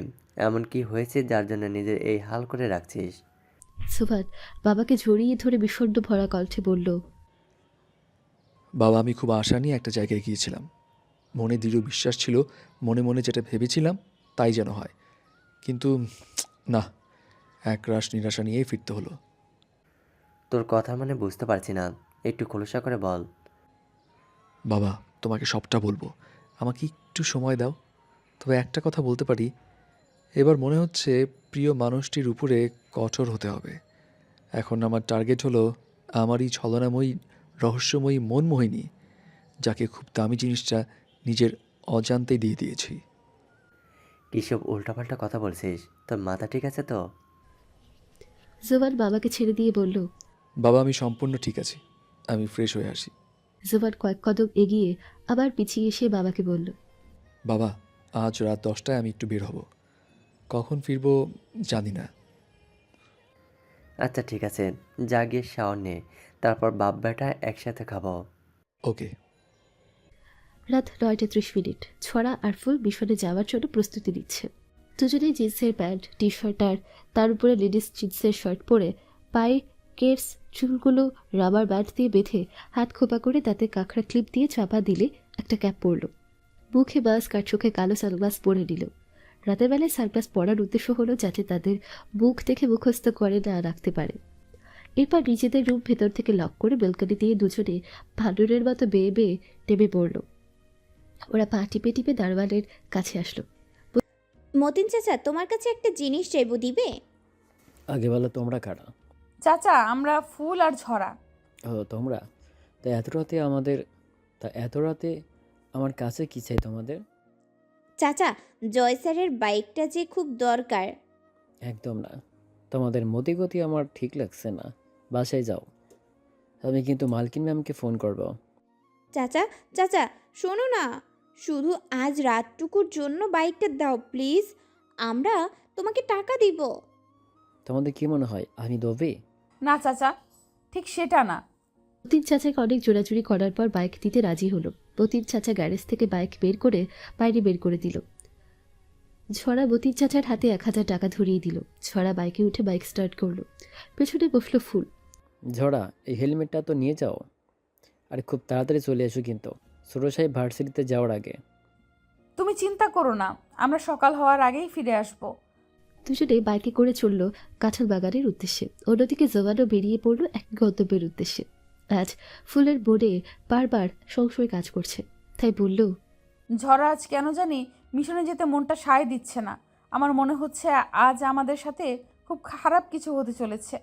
এমন কি হয়েছে যার জন্য নিজের এই হাল করে রাখছিস? সুভান বাবাকে জড়িয়ে ধরে বিষণ্ণ ভরা কণ্ঠে বলল, বাবা, আমি খুব আশা নিয়ে একটা জায়গায় গিয়েছিলাম। মনে দৃঢ় বিশ্বাস ছিল, মনে মনে যেটা ভেবেছিলাম তাই যেন হয়। কিন্তু না, একরাশ নিরাশা নিয়েই ফিরতে হলো। তোর কথা মানে বুঝতে পারছি না, একটু খোলসা করে বল। বাবা, তোমাকে সবটা বলবো, আমাকে একটু সময় দাও। তবে একটা কথা বলতে পারি, এবার মনে হচ্ছে প্রিয় মানুষটির উপরে কঠোর হতে হবে। এখন আমার টার্গেট হলো আমার এই ছলনাময়ী রহস্যময়ী মনমোহিনী, যাকে খুব দামি জিনিসটা নিজের অজান্তেই দিয়ে দিয়েছি। কিসব উল্টাপাল্টা কথা বলছিস? তোর মাথা ঠিক আছে তো? জোবান বাবাকে ছেড়ে দিয়ে বলল, বাবা, আমি সম্পূর্ণ ঠিক আছি, আমি ফ্রেশ হয়ে আসি। জোবান কয়েক কদম এগিয়ে আবার পিছিয়ে এসে বাবাকে বলল, বাবা, আজ রাত 10টায় আমি একটু বের হব, কখন ফিরবো জানি না। আচ্ছা ঠিক আছে, যা গিয়ে শাওয়ার নে, তারপর বাপ বেটা একসাথে খাবো। ওকে। রাত 9:30। ছড়া আর ফুল মিশনে যাওয়ার জন্য প্রস্তুতি নিচ্ছে। দুজনেই জিন্সের প্যান্ট, টি শার্ট আর তার উপরে লেডিস জিন্সের শার্ট পরে পায়ে কেটস, চুলগুলো রাবার ব্যান্ড দিয়ে বেঁধে হাত খোপা করে তাতে কাঁকড়া ক্লিপ দিয়ে চাপা দিলে একটা ক্যাপ পরল। মুখে মাস্ক আর চোখে কালো সানগ্লাস পরে নিল। রাতের বেলায় সানগ্লাস পরার উদ্দেশ্য হলো যাতে তাদের মুখ দেখে মুখস্থ করে না রাখতে পারে। এরপর নিজেদের রুম ভেতর থেকে লক করে বেলকনি দিয়ে দুজনে ভালুরের মতো বেয়ে বেয়ে নেমে পড়ল। ওরা পা টিপে টিপে দারোয়ানের কাছে আসলো। মতিন চাচা, তোমার কাছে একটা জিনিস চাইবো, দিবে? আগে বলো, তোমরা কারা? চাচা, আমরা ফুল আর ঝরা। ও, তোমরা? এত রাতে আমার কাছে কি চাই তোমাদের? চাচা, জয় স্যারের বাইকটা যে খুব দরকার। একদম না, তোমাদের মতিগতি আমার ঠিক লাগছে না। বাসায় যাও, আমি কিন্তু মালকিন ম্যামকে ফোন করব। চাচা চাচা, শোনো না, শুধু আজ রাতটুকুর জন্য বাইকটা দাও প্লিজ, আমরা তোমাকে টাকা দিব। তোমাদের কি মনে হয় আমি দেবে? না চাচা, ঠিক সেটা না। মতিন চাচাকে অনেক জোরাজুরি করার পর বাইক দিতে রাজি হলো। মতিন চাচা গ্যারেজ থেকে বাইক বের করে বাইরে বের করে দিল। ছড়া মতিন চাচার হাতে 1000 টাকা ধরিয়ে দিল। ছড়া বাইকে উঠে বাইক স্টার্ট করলো। পেছনে বসলো ফুল। ঝড়া, এই হেলমেটটা তো নিয়ে যাও, আর খুব তাড়াতাড়ি চলে এসো কিন্তু, ছোটো সাহেব ভার্সিটিতে যাওয়ার আগে। তুমি চিন্তা করো না, আমরা সকাল হওয়ার আগেই ফিরে আসবো। দুজনে বাইকে করে চলল কাঁঠাল বাগানের উদ্দেশ্যে। অন্যদিকে জওয়ানও বেরিয়ে পড়ল এক গন্তব্যের উদ্দেশ্যে। আজ ফুলের বোর্ডে বারবার সংশয় কাজ করছে, তাই বলল, ঝড়া, আজ কেন জানি মিশনে যেতে মনটা সায় দিচ্ছে না। আমার মনে হচ্ছে আজ আমাদের সাথে খুব খারাপ কিছু হতে চলেছে।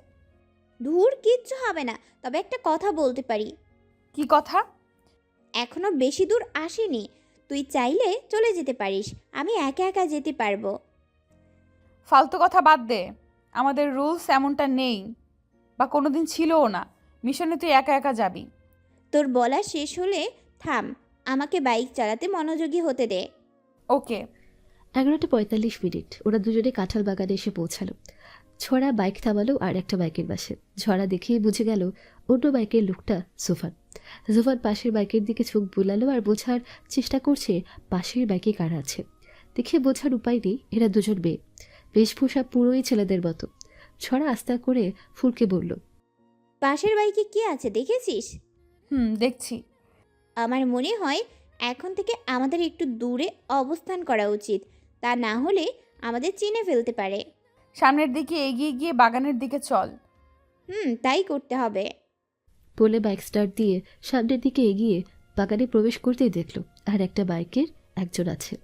ধুর, কিচ্ছু হবে না, তবে একটা কথা বলতে পারি। কি কথা? এখনো বেশি দূর আসেনি, তুই চাইলে চলে যেতে পারিস, আমি একা একা যেতে পারবো। ফালতু কথা বাদ দে, আমাদের রুলস এমনটা নেই, বা কোনোদিন ছিলও না। মিশনে তুই একা একা যাবি। তোর বলা শেষ হলে থাম, আমাকে বাইক চালাতে মনোযোগী হতে দে। ওকে। 11:45। ওরা দুজনে কাঁঠাল বাগানে এসে পৌঁছালো। ছড়া বাইক থামালো আর একটা বাইকের পাশে। ঝড়া দেখেই বুঝে গেল অন্য বাইকের লোকটা জোফান। জোফান পাশের বাইকের দিকে চোখ বুলালো আর বোঝার চেষ্টা করছে পাশের বাইকে কারা আছে। দেখে বোঝার উপায় নেই এরা দুজন মেয়ে, বেশভূষা পুরোই ছেলেদের মতো। ছড়া আস্তে করে ফুলকে বলল, পাশের বাইকে কে আছে দেখেছিস? দেখছি। আমার মনে হয় এখন থেকে আমাদের একটু দূরে অবস্থান করা উচিত, তা না হলে আমাদের চিনে ফেলতে পারে। সামনের দিকে এগিয়ে গিয়ে বাগানের দিকে চল। তাই করতে হবে। বলে বাইক স্টার্ট দিয়ে সামনের দিকে এগিয়ে বাগানে প্রবেশ করতেই দেখল আর একটা বাইকের একজন আছে।